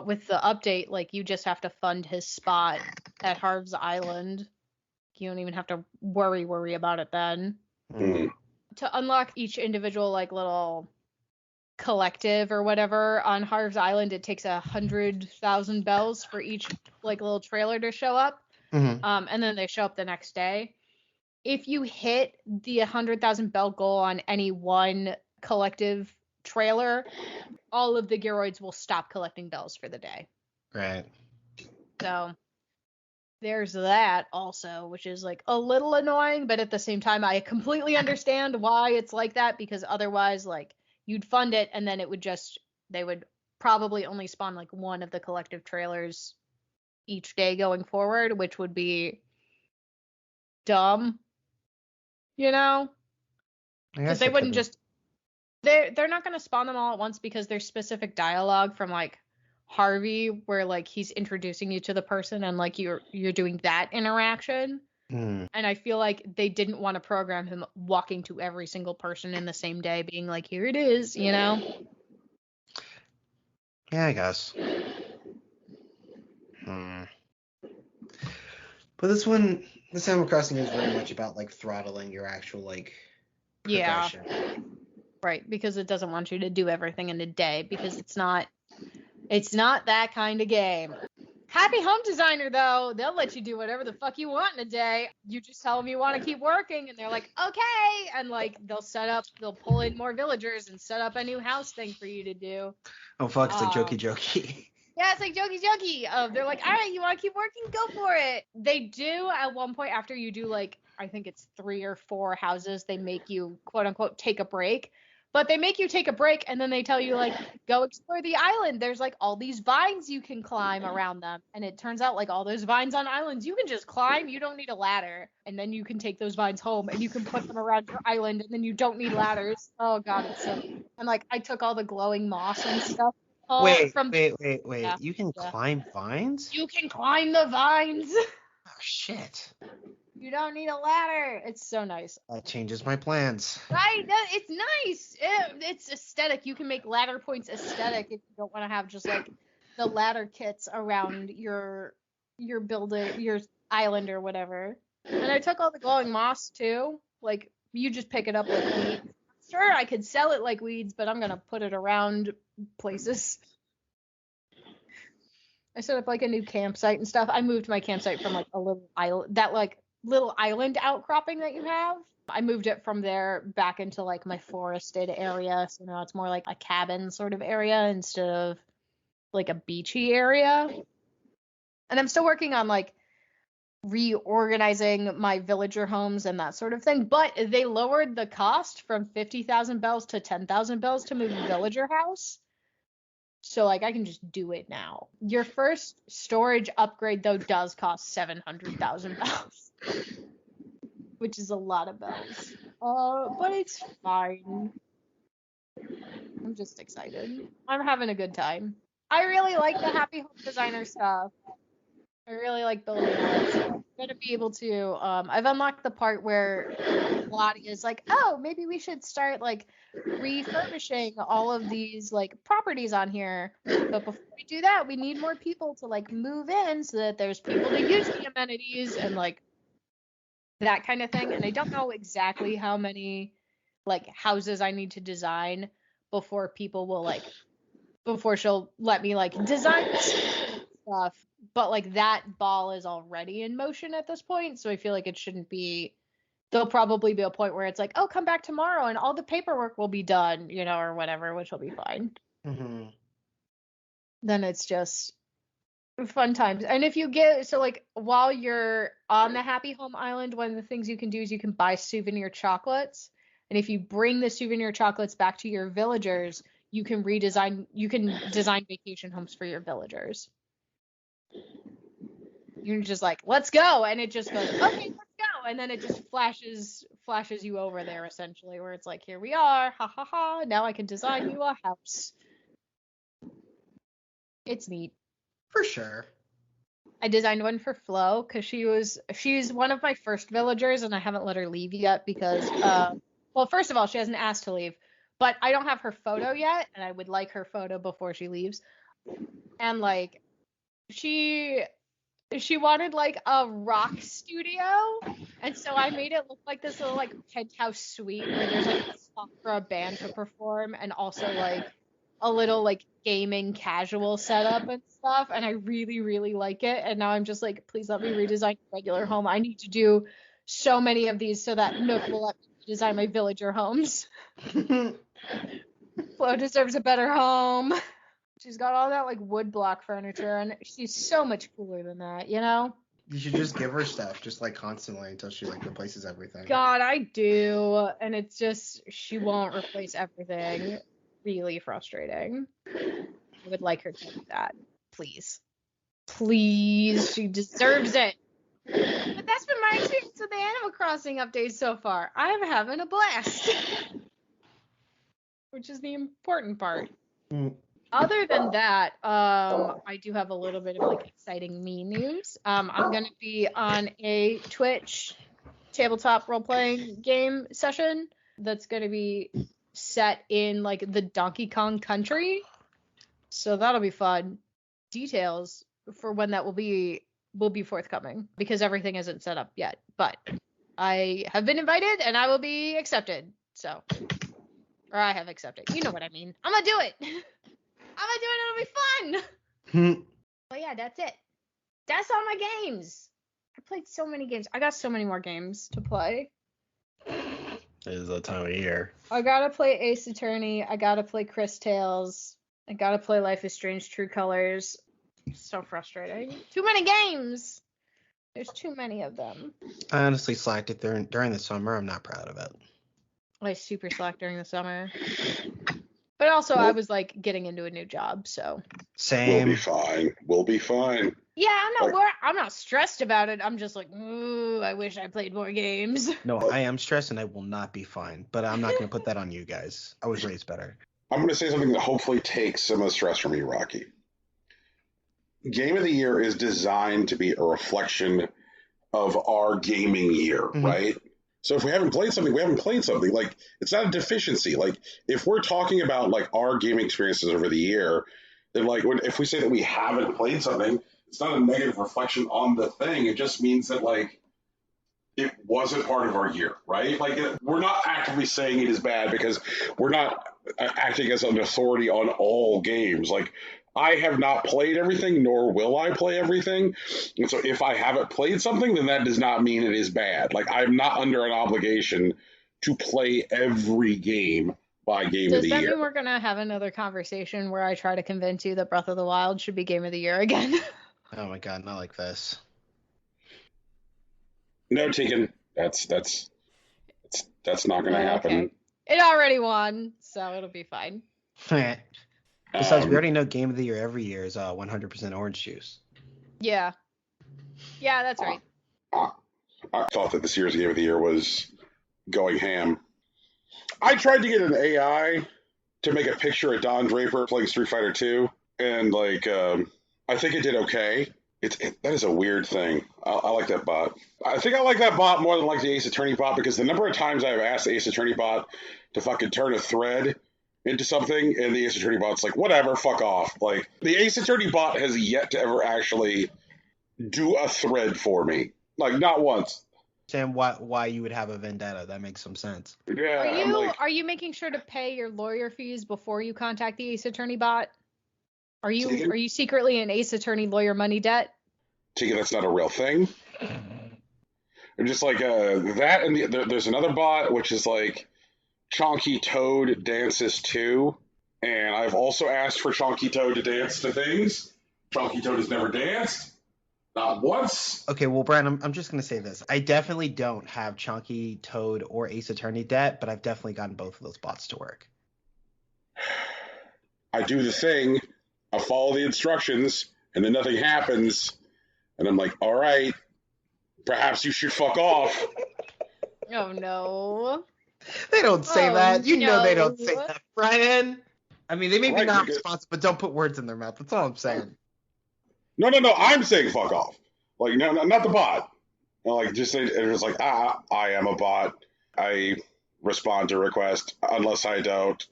[SPEAKER 5] with the update, like you just have to fund his spot at Harv's Island. You don't even have to worry about it then.
[SPEAKER 1] Mm-hmm.
[SPEAKER 5] To unlock each individual like little collective or whatever on Harv's Island, it takes 100,000 bells for each like little trailer to show up.
[SPEAKER 2] Mm-hmm.
[SPEAKER 5] And then they show up the next day. If you hit the 100,000 bell goal on any one collective trailer, all of the Geroids will stop collecting bells for the day.
[SPEAKER 2] Right.
[SPEAKER 5] So there's that also, which is like a little annoying, but at the same time, I completely understand why it's like that, because otherwise, like, you'd fund it and then they would probably only spawn like one of the collective trailers each day going forward, which would be dumb, you know? Because they wouldn't just, they're not going to spawn them all at once, because there's specific dialogue from like Harvey where like he's introducing you to the person and like you're doing that interaction. And I feel like they didn't want to program him walking to every single person in the same day being like, here it is, you know?
[SPEAKER 2] Yeah, I guess. But this Animal Crossing is very much about like throttling your actual like progression.
[SPEAKER 5] Yeah. Right, because it doesn't want you to do everything in a day, because it's not that kind of game. Happy Home Designer, though, they'll let you do whatever the fuck you want in a day. You just tell them you want to keep working, and they're like, okay, and like they'll pull in more villagers and set up a new house thing for you to do.
[SPEAKER 2] Oh fuck, it's like jokey.
[SPEAKER 5] Yeah, it's like jokey. They're like, all right, you want to keep working? Go for it. They do at one point, after you do like, I think it's 3 or 4 houses, they make you quote unquote take a break. But they make you take a break, and then they tell you, like, go explore the island. There's, like, all these vines you can climb around them. And it turns out, like, all those vines on islands, you can just climb. You don't need a ladder. And then you can take those vines home, and you can put them around your island, and then you don't need ladders. Oh, God, it's so... And, like, I took all the glowing moss and stuff.
[SPEAKER 2] Wait.
[SPEAKER 5] Yeah.
[SPEAKER 2] You can climb vines?
[SPEAKER 5] You can climb the vines.
[SPEAKER 2] Oh, shit.
[SPEAKER 5] You don't need a ladder. It's so nice.
[SPEAKER 2] That changes my plans.
[SPEAKER 5] Right? It's nice. It's aesthetic. You can make ladder points aesthetic if you don't want to have just like the ladder kits around your island or whatever. And I took all the glowing moss too. Like, you just pick it up like weeds. Sure, I could sell it like weeds, but I'm gonna put it around places. I set up like a new campsite and stuff. I moved my campsite from like a little island, that like little island outcropping that you have. I moved it from there back into like my forested area. So now it's more like a cabin sort of area instead of like a beachy area. And I'm still working on like reorganizing my villager homes and that sort of thing. But they lowered the cost from 50,000 bells to 10,000 bells to move a villager house. So, like, I can just do it now. Your first storage upgrade, though, does cost 700,000 bells. Which is a lot of bells. But it's fine. I'm just excited. I'm having a good time. I really like the Happy Home Designer stuff. I really like building it. I'm going to be able to... I've unlocked the part where Lottie is like, oh, maybe we should start, like, refurbishing all of these, like, properties on here. But before we do that, we need more people to, like, move in so that there's people to use the amenities and, like, that kind of thing. And I don't know exactly how many, like, houses I need to design before people will, like, before she'll let me, like, design stuff. But, like, that ball is already in motion at this point, so I feel like it shouldn't be there'll probably be a point where it's like, oh, come back tomorrow and all the paperwork will be done, or whatever, which will be fine.
[SPEAKER 2] Mm-hmm.
[SPEAKER 5] Then it's just fun times. And if you get, so like while you're on the Happy Home Island, one of the things you can do is you can buy souvenir chocolates. And if you bring the souvenir chocolates back to your villagers, you can design vacation homes for your villagers. You're just like, let's go. And it just goes, okay, let's go. And then it just flashes you over there essentially, where it's like, here we are. Ha ha ha. Now I can design you a house. It's neat.
[SPEAKER 2] For sure.
[SPEAKER 5] I designed one for Flo because she's one of my first villagers and I haven't let her leave yet because, well, first of all, she hasn't asked to leave, but I don't have her photo yet and I would like her photo before she leaves. And like, she wanted like a rock studio. And so I made it look like this little like penthouse suite where there's like a spot for a band to perform and also like a little like gaming casual setup and stuff, and I really, really like it. And now I'm just like, please let me redesign a regular home. I need to do so many of these so that Nook will let me design my villager homes. Flo deserves a better home. She's got all that like wood block furniture, and she's so much cooler than that,
[SPEAKER 2] You should just give her stuff, just like constantly until she like replaces everything.
[SPEAKER 5] God, I do, and it's just she won't replace everything. Really frustrating. I would like her to do that. Please. Please. She deserves it. But that's been my experience with the Animal Crossing updates so far. I'm having a blast. Which is the important part. Other than that, I do have a little bit of like exciting me news. I'm going to be on a Twitch tabletop role-playing game session that's going to be set in like the Donkey Kong country, so that'll be fun. Details for when that will be forthcoming because everything isn't set up yet, but I have been invited and I will be accepted. So, or I have accepted, you know what I mean. I'm gonna do it. It'll be fun. But yeah, that's it. That's all my games. I played so many games. I got so many more games to play.
[SPEAKER 2] It is that time of year.
[SPEAKER 5] I gotta play Ace Attorney. I gotta play Chris Tales. I gotta play Life is Strange True Colors. So frustrating. Too many games. There's too many of them.
[SPEAKER 2] I honestly slacked it during the summer. I'm not proud of it.
[SPEAKER 5] I super slacked during the summer. But also, I was like getting into a new job, so.
[SPEAKER 2] Same.
[SPEAKER 1] We'll be fine.
[SPEAKER 5] Yeah, I'm not stressed about it. I'm just like, ooh, I wish I played more games.
[SPEAKER 2] No, I am stressed and I will not be fine. But I'm not going to put that on you guys. I was raised better.
[SPEAKER 1] I'm going to say something that hopefully takes some of the stress from you, Rocky. Game of the Year is designed to be a reflection of our gaming year, right? So if we haven't played something, we haven't played something. Like, it's not a deficiency. Like, if we're talking about like our gaming experiences over the year, then like if we say that we haven't played something, it's not a negative reflection on the thing. It just means that like it wasn't part of our year, right? Like we're not actively saying it is bad because we're not acting as an authority on all games. Like I have not played everything, nor will I play everything. And so if I haven't played something, then that does not mean it is bad. Like I'm not under an obligation to play every game by game of the year.
[SPEAKER 5] Does that mean we're going to have another conversation where I try to convince you that Breath of the Wild should be game of the year again?
[SPEAKER 2] Oh my god, not like this.
[SPEAKER 1] No, Tegan, that's not going to happen.
[SPEAKER 5] Okay. It already won, so it'll be fine.
[SPEAKER 2] Besides, we already know game of the year every year is 100% orange juice.
[SPEAKER 5] Yeah. Yeah, that's right.
[SPEAKER 1] I thought that this year's game of the year was going ham. I tried to get an AI to make a picture of Don Draper playing Street Fighter 2, and like I think it did okay. That is a weird thing. I like that bot. I think I like that bot more than like the Ace Attorney bot because the number of times I've asked the Ace Attorney bot to fucking turn a thread into something, and the Ace Attorney bot's like, whatever, fuck off. Like, the Ace Attorney bot has yet to ever actually do a thread for me. Like, not once.
[SPEAKER 2] Sam, why you would have a vendetta? That makes some sense.
[SPEAKER 1] Yeah.
[SPEAKER 5] Are you making sure to pay your lawyer fees before you contact the Ace Attorney bot? Are you secretly in Ace Attorney lawyer money debt?
[SPEAKER 1] Tika, that's not a real thing. I'm just like that, and there's another bot which is like Chonky Toad Dances Too, and I've also asked for Chonky Toad to dance to things. Chonky Toad has never danced, not once.
[SPEAKER 2] Okay, well, Brian, I'm just gonna say this. I definitely don't have Chunky Toad or Ace Attorney debt, but I've definitely gotten both of those bots to work.
[SPEAKER 1] I do the thing, I follow the instructions, and then nothing happens, and I'm like, all right, perhaps you should fuck off.
[SPEAKER 5] Oh no.
[SPEAKER 2] They don't say that. You know they don't
[SPEAKER 5] no.
[SPEAKER 2] say that, Brian. I mean, they may be
[SPEAKER 1] Right,
[SPEAKER 2] not
[SPEAKER 1] because-
[SPEAKER 2] responsive, but don't put words in their mouth. That's all I'm saying.
[SPEAKER 1] No, I'm saying fuck off. Like, no, not the bot. Like, just say, it was like, I am a bot. I respond to request. Unless I don't,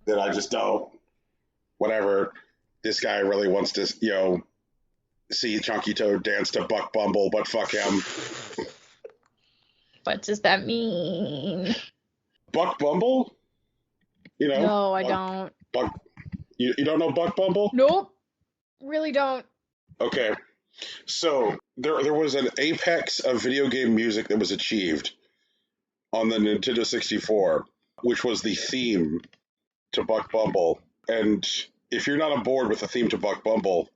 [SPEAKER 1] then I just don't. Whatever. This guy really wants to, see Chunky Toad dance to Buck Bumble, but fuck him.
[SPEAKER 5] What does that mean?
[SPEAKER 1] Buck Bumble?
[SPEAKER 5] No, I don't.
[SPEAKER 1] Buck. You don't know Buck Bumble?
[SPEAKER 5] Nope. Really don't.
[SPEAKER 1] Okay. So there was an apex of video game music that was achieved on the Nintendo 64, which was the theme to Buck Bumble. And if you're not on board with the theme to Buck Bumble,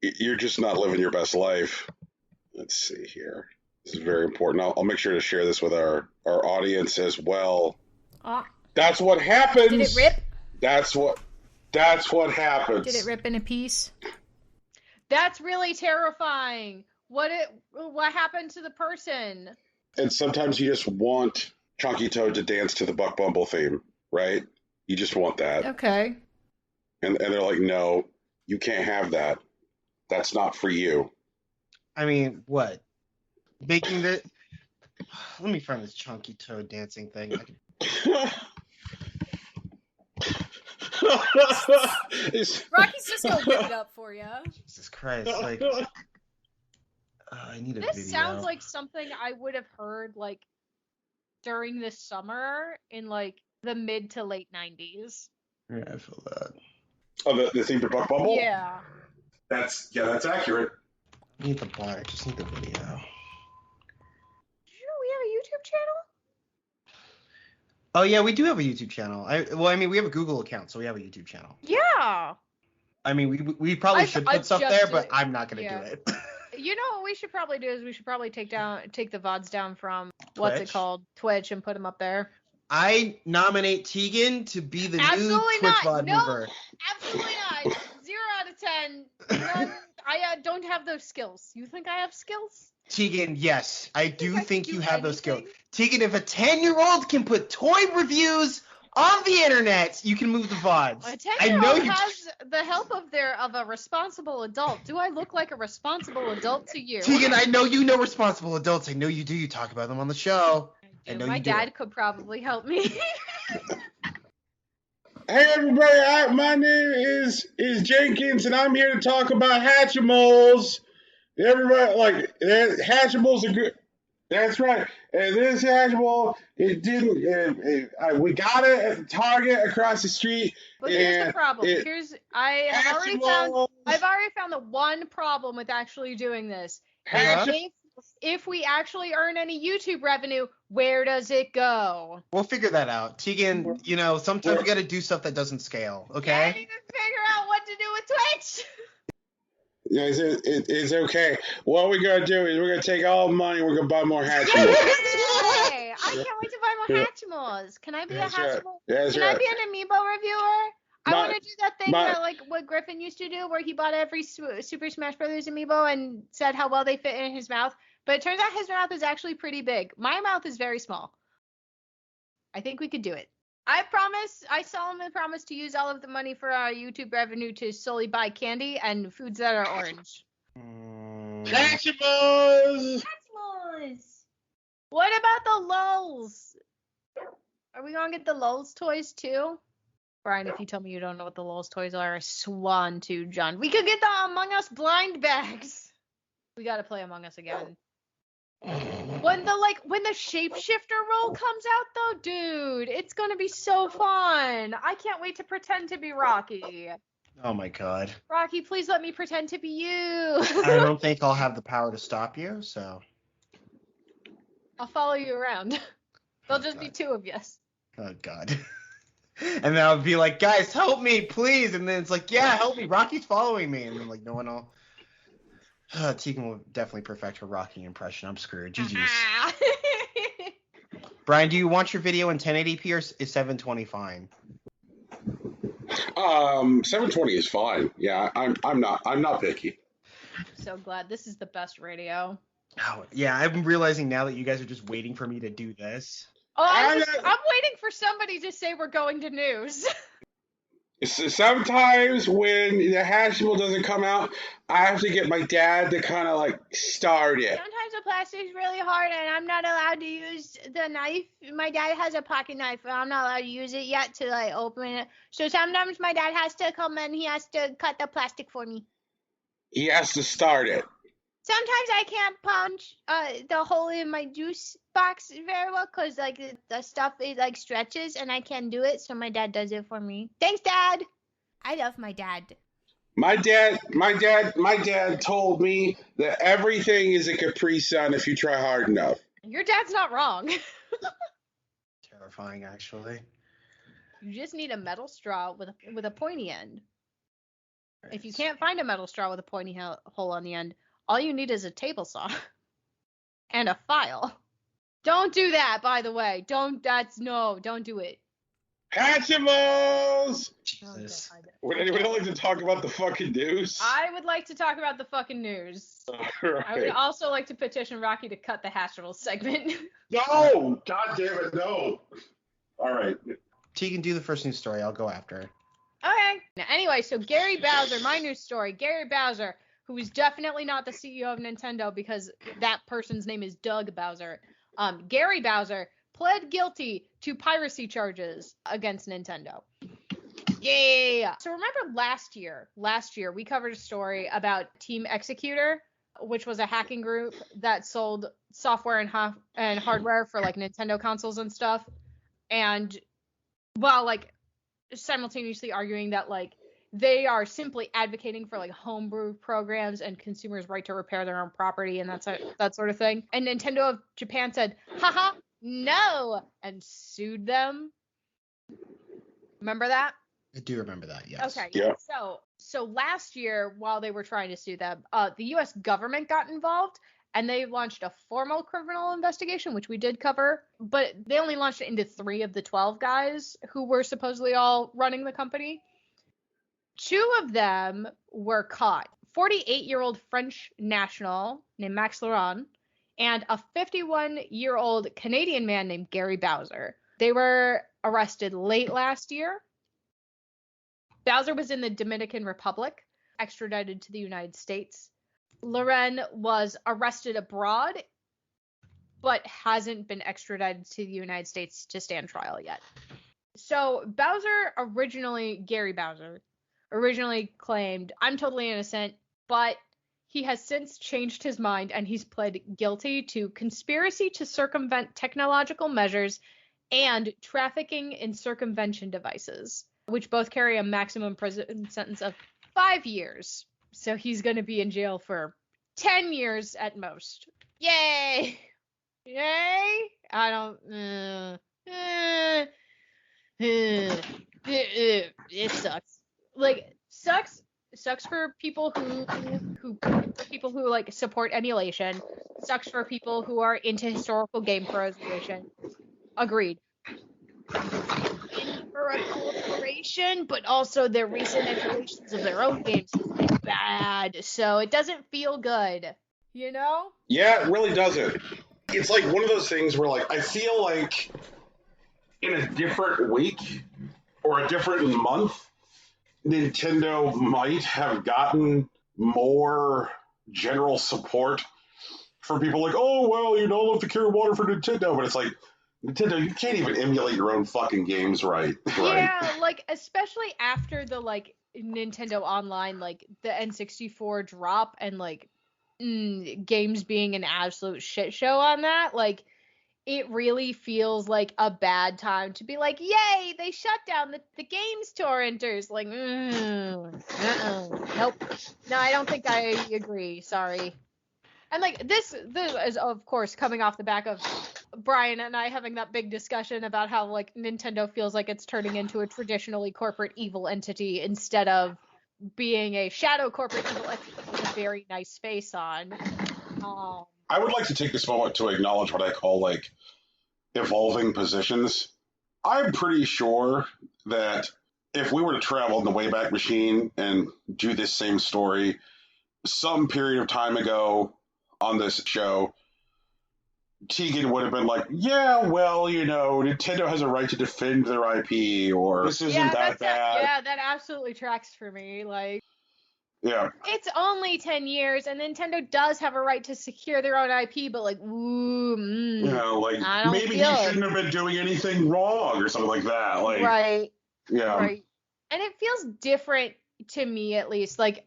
[SPEAKER 1] you're just not living your best life. Let's see here. This is very important. I'll make sure to share this with our audience as well. That's what happens.
[SPEAKER 3] Did it rip?
[SPEAKER 1] That's what happens.
[SPEAKER 3] Did it rip in a piece?
[SPEAKER 5] That's really terrifying. What happened to the person?
[SPEAKER 1] And sometimes you just want Chunky Toad to dance to the Buck Bumble theme, right? You just want that.
[SPEAKER 3] Okay.
[SPEAKER 1] And they're like, no, you can't have that. That's not for you.
[SPEAKER 2] I mean, what? Making the... Let me find this Chunky Toad dancing thing.
[SPEAKER 3] Rocky's just gonna whip it up for you.
[SPEAKER 2] Jesus Christ! Like, I need a
[SPEAKER 5] This
[SPEAKER 2] video.
[SPEAKER 5] sounds like something I would have heard like during this summer in like the mid to late 90s.
[SPEAKER 2] Yeah, I feel that.
[SPEAKER 1] Oh, the theme to Buck Bumble?
[SPEAKER 3] Yeah.
[SPEAKER 1] That's accurate.
[SPEAKER 2] I need the bar. I just need the video.
[SPEAKER 5] Did you know we have a YouTube channel?
[SPEAKER 2] Oh yeah, we do have a YouTube channel. I mean, we have a Google account, so we have a YouTube channel.
[SPEAKER 5] Yeah.
[SPEAKER 2] I mean, we probably should put stuff there, but I'm not gonna do it.
[SPEAKER 5] You know what we should probably do is we should probably take the VODs down from what's
[SPEAKER 2] Twitch?
[SPEAKER 5] it called, Twitch, and put them up there.
[SPEAKER 2] I nominate Tegan to be the
[SPEAKER 5] Absolutely
[SPEAKER 2] new Twitch
[SPEAKER 5] not.
[SPEAKER 2] VOD
[SPEAKER 5] No.
[SPEAKER 2] mover.
[SPEAKER 5] Absolutely not. 0 out of 10. None. I don't have those skills. You think I have skills?
[SPEAKER 2] Tegan, yes, I do
[SPEAKER 5] I
[SPEAKER 2] think
[SPEAKER 5] can
[SPEAKER 2] you
[SPEAKER 5] do
[SPEAKER 2] have those skills.
[SPEAKER 5] anything.
[SPEAKER 2] Tegan, if a 10-year-old can put toy reviews on the internet, you can move the VODs.
[SPEAKER 5] A
[SPEAKER 2] I know
[SPEAKER 5] 10-year-old
[SPEAKER 2] you.
[SPEAKER 5] has the help of a responsible adult. Do I look like a responsible adult to you?
[SPEAKER 2] Tegan, I know you know responsible adults. I know you do. You talk about them on the show. I know
[SPEAKER 5] My
[SPEAKER 2] you do.
[SPEAKER 5] dad could probably help me.
[SPEAKER 1] Hey everybody, my name is Jenkins, and I'm here to talk about Hatchimals. Everybody, like, Hatchimals are good. That's right. And this Hatchimal, it didn't. We got it at the Target across the street.
[SPEAKER 5] But here's the
[SPEAKER 1] and
[SPEAKER 5] problem. I've already found the one problem with actually doing this.
[SPEAKER 2] Huh?
[SPEAKER 5] If we actually earn any YouTube revenue, where does it go?
[SPEAKER 2] We'll figure that out. Tegan, sometimes you got to do stuff that doesn't scale,
[SPEAKER 5] I
[SPEAKER 2] okay?
[SPEAKER 5] need to figure out what to do with Twitch.
[SPEAKER 1] Yeah, it's okay. What we're gonna do is we're gonna take all the money. We're gonna buy more Hatchimals.
[SPEAKER 5] Yay! I can't wait to buy more Hatchimals. Can I be
[SPEAKER 1] That's
[SPEAKER 5] a
[SPEAKER 1] right.
[SPEAKER 5] Hatchimal?
[SPEAKER 1] That's
[SPEAKER 5] Can
[SPEAKER 1] right.
[SPEAKER 5] I be an amiibo reviewer? I
[SPEAKER 1] My-
[SPEAKER 5] want to do that thing
[SPEAKER 1] my-
[SPEAKER 5] that like what Griffin used to do, where he bought every Super Smash Brothers amiibo and said how well they fit in his mouth. But it turns out his mouth is actually pretty big. My mouth is very small. I think we could do it. I solemnly promise to use all of the money for our YouTube revenue to solely buy candy and foods that are orange.
[SPEAKER 1] Hatchimals.
[SPEAKER 5] What about the LOLs? Are we gonna get the LOLs toys too? Brian, if you tell me you don't know what the LOLs toys are, I swan to John. We could get the Among Us blind bags. We gotta play Among Us again. When the shapeshifter role comes out though, dude, it's gonna be so fun. I can't wait to pretend to be Rocky.
[SPEAKER 2] Oh my god.
[SPEAKER 5] Rocky, please let me pretend to be you.
[SPEAKER 2] I don't think I'll have the power to stop you, so.
[SPEAKER 5] I'll follow you around. There'll just
[SPEAKER 2] God.
[SPEAKER 5] be two of us.
[SPEAKER 2] Oh god. And then I'll be like, guys, help me, please. And then it's like, yeah, help me. Rocky's following me. And then like no one will. Tegan will definitely perfect her Rocky impression. I'm screwed. GG's. Brian, do you want your video in 1080p or is 720 fine?
[SPEAKER 1] 720 is fine. Yeah, I'm not picky.
[SPEAKER 5] So glad this is the best radio.
[SPEAKER 2] Oh, yeah, I'm realizing now that you guys are just waiting for me to do this.
[SPEAKER 5] Oh, I'm waiting for somebody to say we're going to news.
[SPEAKER 1] Sometimes when the Hatchable doesn't come out, I have to get my dad to kind of like start it.
[SPEAKER 4] Sometimes the plastic's really hard and I'm not allowed to use the knife. My dad has a pocket knife and I'm not allowed to use it yet to like open it. So sometimes my dad has to come and he has to cut the plastic for me.
[SPEAKER 1] He has to start it.
[SPEAKER 4] Sometimes I can't punch the hole in my juice box very well because like the stuff is like stretches and I can't do it, so my dad does it for me. Thanks, Dad. I love my dad.
[SPEAKER 1] My dad told me that everything is a Capri Sun if you try hard enough.
[SPEAKER 5] Your dad's not wrong.
[SPEAKER 2] Terrifying, actually.
[SPEAKER 5] You just need a metal straw with a pointy end. If you can't find a metal straw with a pointy hole on the end, all you need is a table saw and a file. Don't do that, by the way. Don't do it.
[SPEAKER 1] Hatchimals!
[SPEAKER 2] Jesus.
[SPEAKER 1] Would anybody like to talk about the fucking news?
[SPEAKER 5] I would like to talk about the fucking news.
[SPEAKER 1] Right.
[SPEAKER 5] I would also like to petition Rocky to cut the Hatchimals segment.
[SPEAKER 1] No! God damn it, no! All right.
[SPEAKER 2] Tegan, do the first news story. I'll go after.
[SPEAKER 5] Okay. Now, anyway, so Gary Bowser, my news story. Gary Bowser, who is definitely not the CEO of Nintendo because that person's name is Doug Bowser. Gary Bowser pled guilty to piracy charges against Nintendo. Yeah. So remember last year we covered a story about Team Executor, which was a hacking group that sold software and hardware for like Nintendo consoles and stuff. And well, like simultaneously arguing that like they are simply advocating for like homebrew programs and consumers' right to repair their own property and that sort of thing. And Nintendo of Japan said, haha, no, and sued them. Remember that?
[SPEAKER 2] I do remember that, yes.
[SPEAKER 5] Okay.
[SPEAKER 1] Yeah.
[SPEAKER 5] So last year, while they were trying to sue them, the U.S. government got involved and they launched a formal criminal investigation, which we did cover, but they only launched it into 3 of the 12 guys who were supposedly all running the company. 2 of them were caught. 48-year-old French national named Max Laurent and a 51-year-old Canadian man named Gary Bowser. They were arrested late last year. Bowser was in the Dominican Republic, extradited to the United States. Laurent was arrested abroad, but hasn't been extradited to the United States to stand trial yet. So Gary Bowser, originally claimed, I'm totally innocent, but he has since changed his mind and he's pled guilty to conspiracy to circumvent technological measures and trafficking in circumvention devices, which both carry a maximum prison sentence of 5 years. So he's going to be in jail for 10 years at most. Yay! Yay? I don't... it sucks. Like, sucks for people who like support emulation. Sucks for people who are into historical game preservation. Agreed. For a corporation, but also their recent emulations of their own games is bad, so it doesn't feel good. You know?
[SPEAKER 1] Yeah, it really doesn't. It's like one of those things where like I feel like in a different week or a different month, Nintendo might have gotten more general support for people like, oh, well, you don't have to carry water for Nintendo. But it's like, Nintendo, you can't even emulate your own fucking games right.
[SPEAKER 5] Yeah, like, especially after the, like, Nintendo Online, like, the N64 drop and, like, games being an absolute shit show on that, like, it really feels like a bad time to be like, yay, they shut down the games torrenters. Like, nope. No, I don't think I agree. Sorry. And like this is of course coming off the back of Brian and I having that big discussion about how like Nintendo feels like it's turning into a traditionally corporate evil entity instead of being a shadow corporate evil entity with a very nice face on.
[SPEAKER 1] I would like to take this moment to acknowledge what I call like evolving positions. I'm pretty sure that if we were to travel in the Wayback Machine and do this same story some period of time ago on this show, Tegan would have been like, yeah, well, you know, Nintendo has a right to defend their IP, or this isn't that bad.
[SPEAKER 5] Yeah, that absolutely tracks for me. Like,
[SPEAKER 1] yeah,
[SPEAKER 5] it's only 10 years, and Nintendo does have a right to secure their own IP, but like,
[SPEAKER 1] you know, like maybe he shouldn't have been doing anything wrong or something like that. Like,
[SPEAKER 5] right.
[SPEAKER 1] Yeah.
[SPEAKER 5] Right. And it feels different to me, at least, like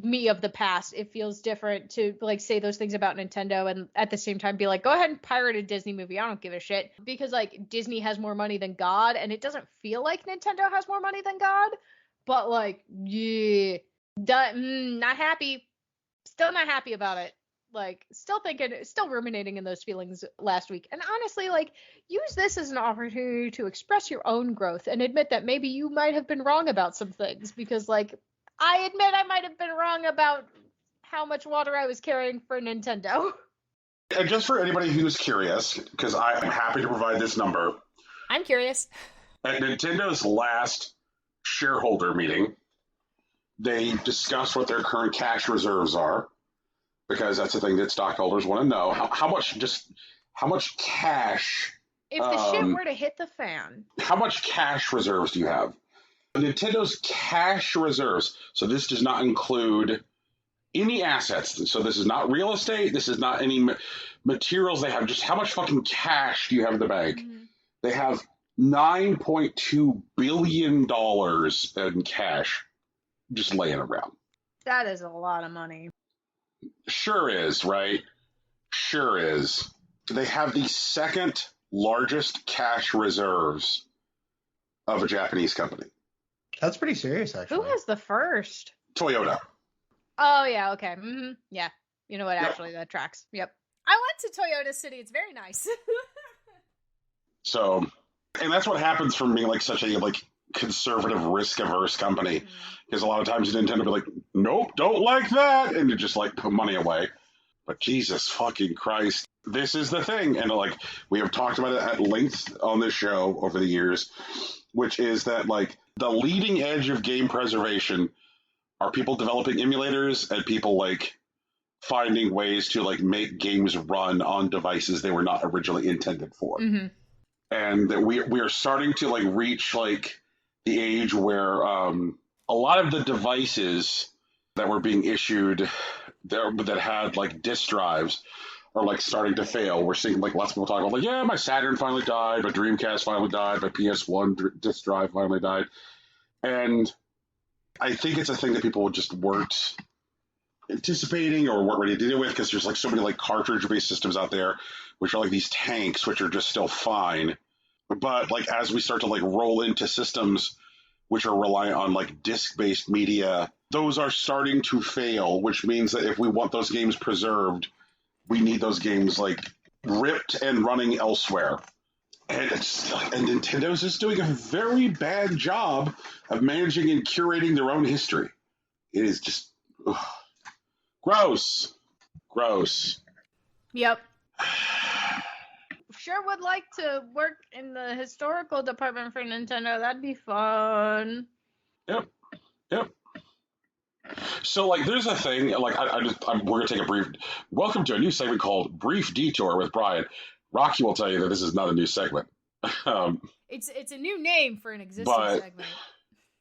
[SPEAKER 5] me of the past. It feels different to like say those things about Nintendo and at the same time be like, go ahead and pirate a Disney movie. I don't give a shit, because like Disney has more money than God, and it doesn't feel like Nintendo has more money than God. But like, yeah, not happy. Still not happy about it. Like, still ruminating in those feelings last week. And honestly, like, use this as an opportunity to express your own growth and admit that maybe you might have been wrong about some things, because like, I admit I might have been wrong about how much water I was carrying for Nintendo.
[SPEAKER 1] And just for anybody who's curious, because I'm happy to provide this number.
[SPEAKER 3] I'm curious.
[SPEAKER 1] At Nintendo's last shareholder meeting, they discussed what their current cash reserves are, because that's the thing that stockholders want to know. How much cash...
[SPEAKER 5] If the shit were to hit the fan.
[SPEAKER 1] How much cash reserves do you have? Nintendo's cash reserves, so this does not include any assets. So this is not real estate. This is not any materials they have. Just how much fucking cash do you have in the bank? Mm-hmm. They have $9.2 billion in cash just laying around.
[SPEAKER 5] That is a lot of money.
[SPEAKER 1] Sure is, right? Sure is. They have the second largest cash reserves of a Japanese company.
[SPEAKER 2] That's pretty serious, actually.
[SPEAKER 5] Who has the first?
[SPEAKER 1] Toyota.
[SPEAKER 5] Oh, yeah, okay. Mm-hmm. Yeah. You know what, actually, that tracks. Yep.
[SPEAKER 3] I went to Toyota City. It's very nice.
[SPEAKER 1] So, and that's what happens from being like such a like conservative, risk-averse company. Because a lot of times Nintendo will be like, nope, don't like that, and you just like put money away. But Jesus fucking Christ, this is the thing. And like, we have talked about it at length on this show over the years, which is that like the leading edge of game preservation are people developing emulators and people like finding ways to like make games run on devices they were not originally intended for. Mm-hmm. And that we are starting to like reach like the age where a lot of the devices that were being issued that had like disk drives are like starting to fail. We're seeing like lots of people talking about like, yeah, my Saturn finally died, my Dreamcast finally died, my PS1 disk drive finally died. And I think it's a thing that people just weren't anticipating or weren't ready to deal with, because there's like so many like cartridge-based systems out there, which are like these tanks, which are just still fine. But like as we start to like roll into systems which are reliant on like disk-based media, those are starting to fail, which means that if we want those games preserved, we need those games like ripped and running elsewhere. And Nintendo's just doing a very bad job of managing and curating their own history. It is just gross.
[SPEAKER 3] Yep.
[SPEAKER 5] Sure would like to work in the historical department for Nintendo. That'd be fun.
[SPEAKER 1] Yep. So, like, there's a thing, like, we're going to take a brief, welcome to a new segment called Brief Detour with Brian. Rocky will tell you that this is not a new segment.
[SPEAKER 3] It's a new name for an existing segment.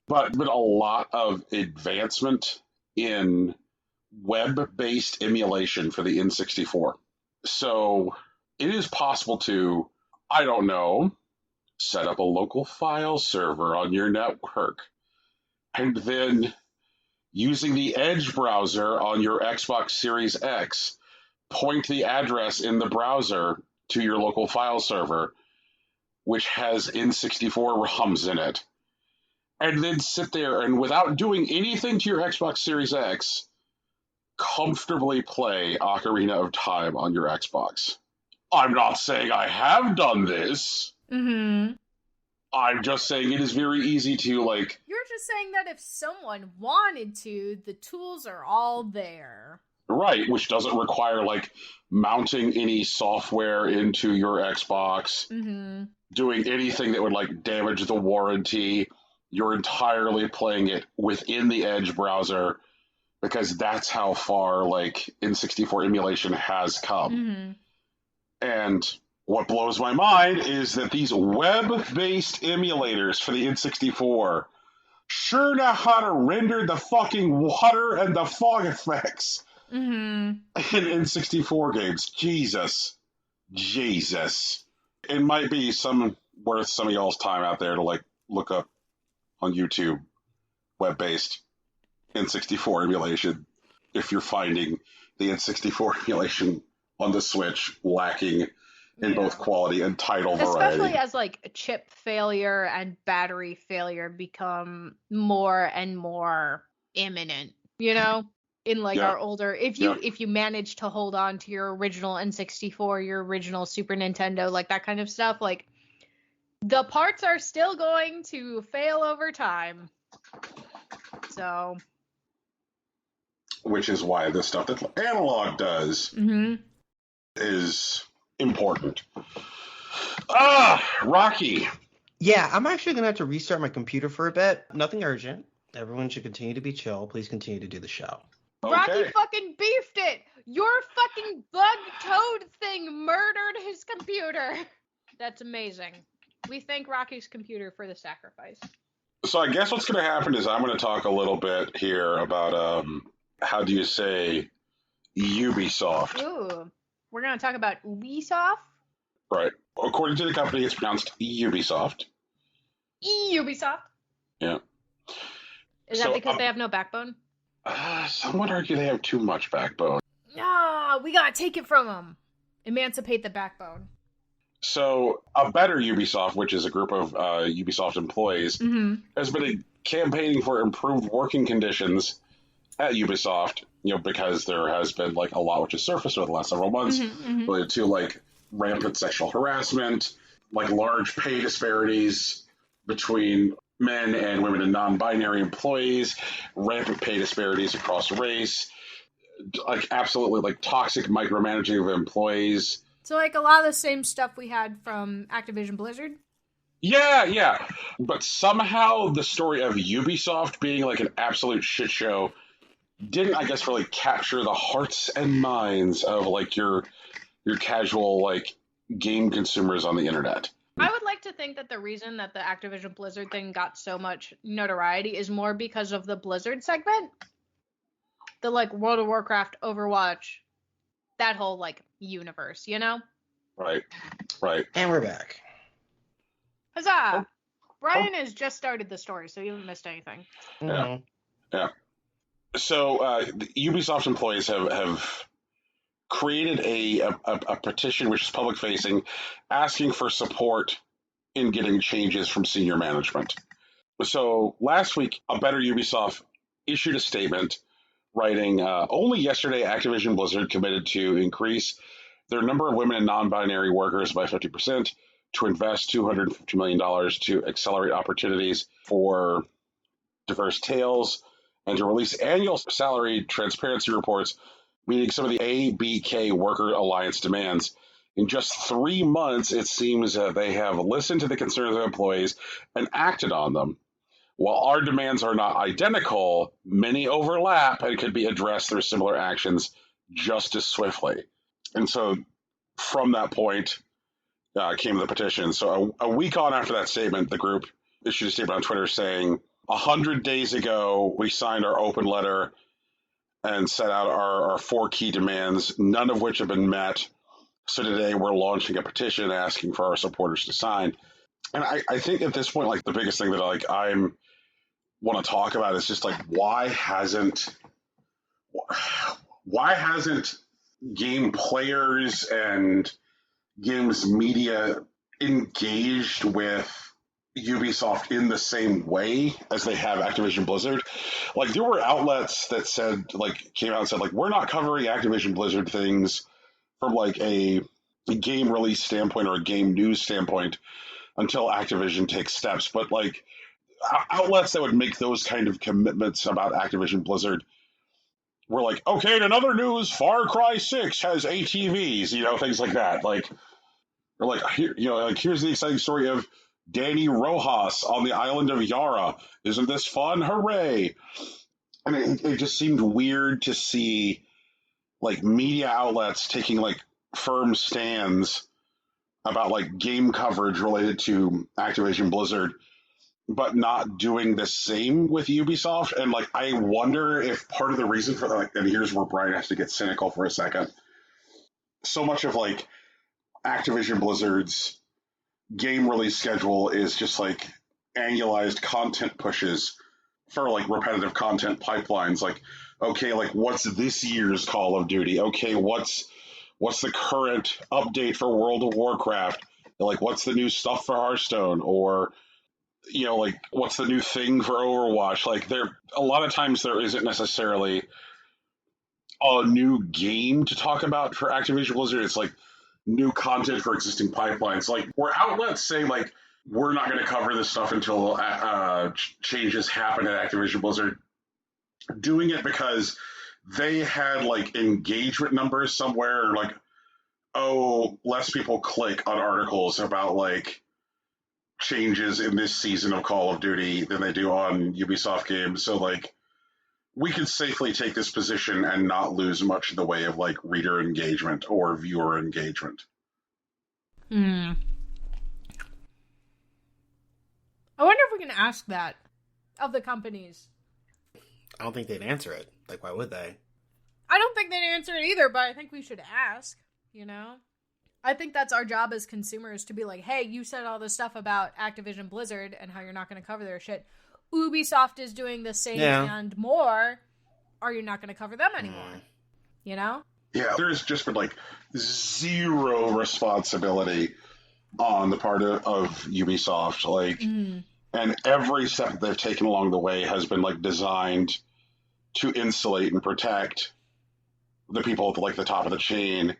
[SPEAKER 1] But a lot of advancement in web-based emulation for the N64. So, it is possible to, I don't know, set up a local file server on your network, and then using the Edge browser on your Xbox Series X, point the address in the browser to your local file server, which has N64 ROMs in it, and then sit there and, without doing anything to your Xbox Series X, comfortably play Ocarina of Time on your Xbox. I'm not saying I have done this.
[SPEAKER 3] Mm-hmm.
[SPEAKER 1] I'm just saying it is very easy to, like...
[SPEAKER 3] You're just saying that if someone wanted to, the tools are all there.
[SPEAKER 1] Right, which doesn't require, like, mounting any software into your Xbox, doing anything that would, like, damage the warranty. You're entirely playing it within the Edge browser, because that's how far, like, N64 emulation has come. And what blows my mind is that these web-based emulators for the N64 sure know how to render the fucking water and the fog effects in N64 games. Jesus. It might be worth some of y'all's time out there to, like, look up on YouTube web-based N64 emulation if you're finding the N64 emulation on the Switch lacking in both quality and title variety.
[SPEAKER 5] Especially as, like, chip failure and battery failure become more and more imminent, you know? In, like, our older... If you manage to hold on to your original N64, your original Super Nintendo, like, that kind of stuff, like, the parts are still going to fail over time. So...
[SPEAKER 1] Which is why the stuff that Analog does is important. Rocky.
[SPEAKER 2] Yeah, I'm actually going to have to restart my computer for a bit. Nothing urgent. Everyone should continue to be chill. Please continue to do the show.
[SPEAKER 1] Okay.
[SPEAKER 5] Rocky fucking beefed it! Your fucking bug toad thing murdered his computer! That's amazing. We thank Rocky's computer for the sacrifice.
[SPEAKER 1] So I guess what's going to happen is I'm going to talk a little bit here about... how do you say Ubisoft?
[SPEAKER 5] Ooh. We're going to talk about Ubisoft?
[SPEAKER 1] Right. According to the company, it's pronounced Ubisoft.
[SPEAKER 5] Ubisoft?
[SPEAKER 1] Yeah.
[SPEAKER 5] Is that because they have no backbone?
[SPEAKER 1] Some would argue they have too much backbone.
[SPEAKER 3] We got to take it from them. Emancipate the backbone.
[SPEAKER 1] So a better Ubisoft, which is a group of Ubisoft employees, has been campaigning for improved working conditions at Ubisoft, because there has been, like, a lot which has surfaced over the last several months related to, like, rampant sexual harassment, like, large pay disparities between men and women and non-binary employees, rampant pay disparities across race, like, absolutely, like, toxic micromanaging of employees.
[SPEAKER 3] So, like, a lot of the same stuff we had from Activision Blizzard?
[SPEAKER 1] Yeah. But somehow the story of Ubisoft being, like, an absolute shit show didn't, I guess, really capture the hearts and minds of, like, your casual, like, game consumers on the internet.
[SPEAKER 5] I would like to think that the reason that the Activision Blizzard thing got so much notoriety is more because of the Blizzard segment. The, like, World of Warcraft, Overwatch, that whole, like, universe, you know?
[SPEAKER 1] Right.
[SPEAKER 2] And we're back.
[SPEAKER 5] Huzzah! Brian has just started the story, so you haven't missed anything.
[SPEAKER 1] Yeah. So the Ubisoft employees have created a petition, which is public facing, asking for support in getting changes from senior management. So last week, a better Ubisoft issued a statement writing, only yesterday Activision Blizzard committed to increase their number of women and non-binary workers by 50%, to invest $250 million to accelerate opportunities for diverse tales, and to release annual salary transparency reports meeting some of the ABK Worker Alliance demands. In just 3 months, it seems they have listened to the concerns of employees and acted on them. While our demands are not identical, many overlap and could be addressed through similar actions just as swiftly. And so from that point came the petition. So a week on after that statement, the group issued a statement on Twitter saying, 100 days ago, we signed our open letter and set out our 4 key demands, none of which have been met. So today we're launching a petition asking for our supporters to sign. And I think at this point, like, the biggest thing that I want to talk about is just, like, why hasn't game players and games media engaged with Ubisoft in the same way as they have Activision Blizzard. Like, there were outlets that said, like, came out and said, like, we're not covering Activision Blizzard things from, like, a game release standpoint or a game news standpoint until Activision takes steps. But, like, outlets that would make those kind of commitments about Activision Blizzard were like, okay, in another news, Far Cry 6 has ATVs, you know, things like that. Like, or like, here, you know, like, here's the exciting story of Danny Rojas on the island of Yara. Isn't this fun? Hooray! And it just seemed weird to see, like, media outlets taking, like, firm stands about, like, game coverage related to Activision Blizzard, but not doing the same with Ubisoft. And, like, I wonder if part of the reason for that, like, and here's where Brian has to get cynical for a second. So much of, like, Activision Blizzard's game release schedule is just, like, annualized content pushes for, like, repetitive content pipelines. Like, okay, like, what's this year's Call of Duty? Okay, what's the current update for World of Warcraft? Like, what's the new stuff for Hearthstone? Or, you know, like, what's the new thing for Overwatch? Like, a lot of times there isn't necessarily a new game to talk about for Activision Blizzard. It's, like, new content for existing pipelines. Like, where outlets say, like, we're not going to cover this stuff until changes happen at Activision Blizzard, doing it because they had, like, engagement numbers somewhere, or, like, oh, less people click on articles about, like, changes in this season of Call of Duty than they do on Ubisoft games. So, like, we can safely take this position and not lose much in the way of, like, reader engagement or viewer engagement.
[SPEAKER 3] I wonder if we can ask that of the companies.
[SPEAKER 2] I don't think they'd answer it. Like, why would they?
[SPEAKER 3] I don't think they'd answer it either, but I think we should ask, you know? I think that's our job as consumers, to be like, hey, you said all this stuff about Activision Blizzard and how you're not going to cover their shit. Ubisoft is doing the same and more. Are you not going to cover them anymore? You know?
[SPEAKER 1] Yeah, there's just been, like, zero responsibility on the part of Ubisoft. Like, and every step that they've taken along the way has been, like, designed to insulate and protect the people at, like, the top of the chain.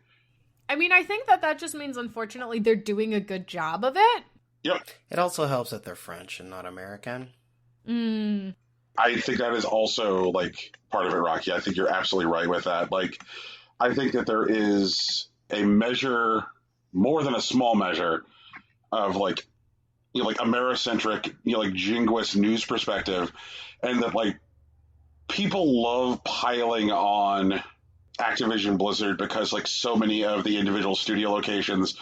[SPEAKER 3] I mean, I think that just means, unfortunately, they're doing a good job of it.
[SPEAKER 1] Yep.
[SPEAKER 2] It also helps that they're French and not American.
[SPEAKER 1] I think that is also, like, part of it, Rocky. I think you're absolutely right with that. Like, I think that there is a measure, more than a small measure, of, like, you know, like, Americentric, you know, like, jingoist news perspective, and that, like, people love piling on Activision Blizzard because, like, so many of the individual studio locations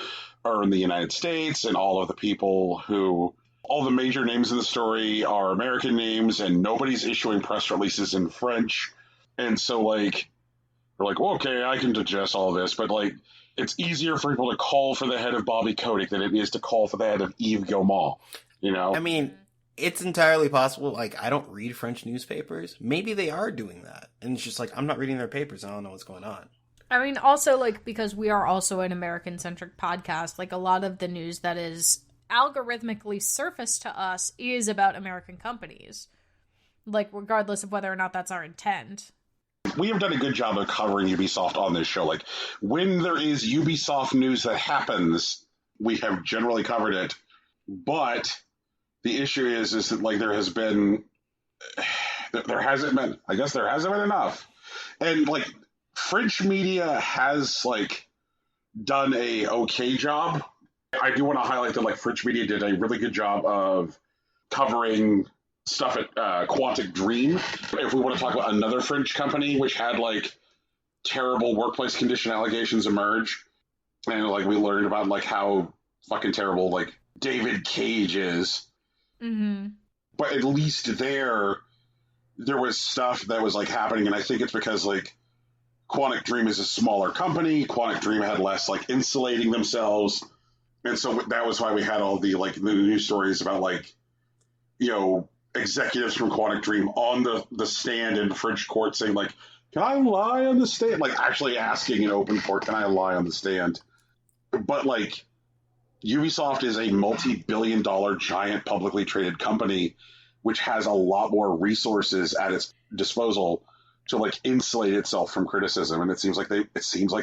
[SPEAKER 1] are in the United States, and all the major names in the story are American names, and nobody's issuing press releases in French. And so, like, we're like, well, okay, I can digest all this, but, like, it's easier for people to call for the head of Bobby Kotick than it is to call for the head of Yves Guillemot, you know?
[SPEAKER 2] I mean, it's entirely possible. Like, I don't read French newspapers. Maybe they are doing that. And it's just like, I'm not reading their papers. I don't know what's going on.
[SPEAKER 3] I mean, also, like, because we are also an American-centric podcast, like, a lot of the news that is algorithmically surfaced to us is about American companies. Like, regardless of whether or not that's our intent.
[SPEAKER 1] We have done a good job of covering Ubisoft on this show. Like, when there is Ubisoft news that happens, we have generally covered it. But the issue is that, like, there hasn't been enough. And, like, French media has, like, done a okay job. I do want to highlight that, like, French media did a really good job of covering stuff at Quantic Dream. If we want to talk about another French company which had, like, terrible workplace condition allegations emerge, and, like, we learned about, like, how fucking terrible, like, David Cage is. But at least there was stuff that was, like, happening, and I think it's because, like, Quantic Dream is a smaller company. Quantic Dream had less, like, insulating themselves, and so that was why we had all the, like, the news stories about, like, you know, executives from Quantic Dream on the stand in French court saying, like, can I lie on the stand? Like, actually asking in open court, can I lie on the stand? But like, Ubisoft is a multi-billion-dollar giant publicly traded company, which has a lot more resources at its disposal to like insulate itself from criticism, and it seems like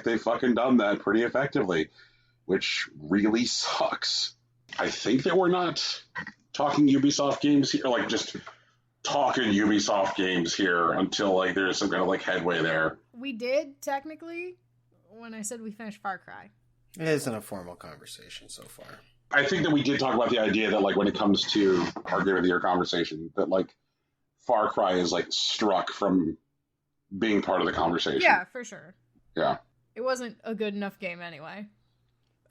[SPEAKER 1] they've fucking done that pretty effectively, which really sucks. I think that we're not talking Ubisoft games here, like just talking Ubisoft games here until like there's some kind of like headway there.
[SPEAKER 3] We did technically when I said we finished Far Cry.
[SPEAKER 2] It isn't a formal conversation so far.
[SPEAKER 1] I think that we did talk about the idea that like when it comes to our Game of the Year conversation, that like Far Cry is like struck from being part of the conversation.
[SPEAKER 3] Yeah, for sure.
[SPEAKER 1] Yeah.
[SPEAKER 3] It wasn't a good enough game anyway.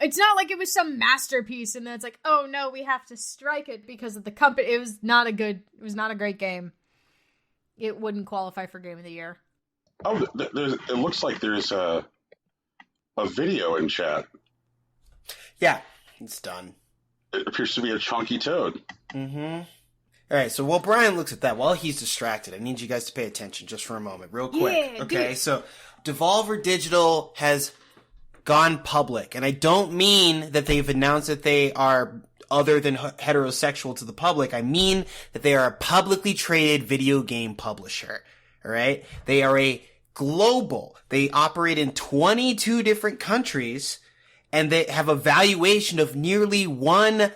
[SPEAKER 3] It's not like it was some masterpiece and then it's like, oh no, we have to strike it because of the company. It was not a great game. It wouldn't qualify for Game of the Year.
[SPEAKER 1] Oh, it looks like there's a video in chat.
[SPEAKER 2] Yeah, it's done.
[SPEAKER 1] It appears to be a chunky toad.
[SPEAKER 2] Mm-hmm. All right, so while Brian looks at that, while he's distracted, I need you guys to pay attention just for a moment, real quick.
[SPEAKER 3] Yeah,
[SPEAKER 2] okay, so Devolver Digital has gone public, and I don't mean that they've announced that they are other than heterosexual to the public. I mean that they are a publicly traded video game publisher. All right, they are a global. They operate in 22 different countries, and they have a valuation of nearly $1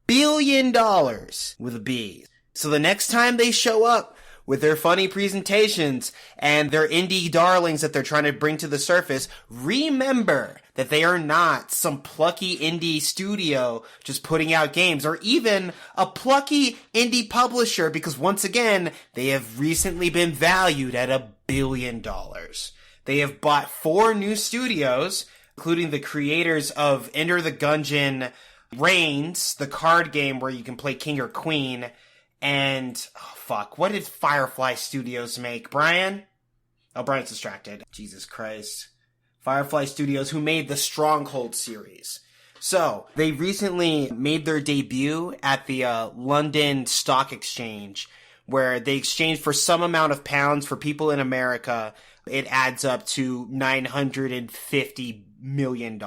[SPEAKER 2] billion with a B. So the next time they show up with their funny presentations and their indie darlings that they're trying to bring to the surface, remember that they are not some plucky indie studio just putting out games, or even a plucky indie publisher, because once again, they have recently been valued at $1 billion. They have bought 4 new studios, including the creators of Enter the Gungeon, Reigns, the card game where you can play king or queen, and, oh fuck, what did Firefly Studios make? Brian? Oh, Brian's distracted. Jesus Christ. Firefly Studios, who made the Stronghold series. So, they recently made their debut at the London Stock Exchange, where they exchanged for some amount of pounds for people in America. It adds up to $950 million.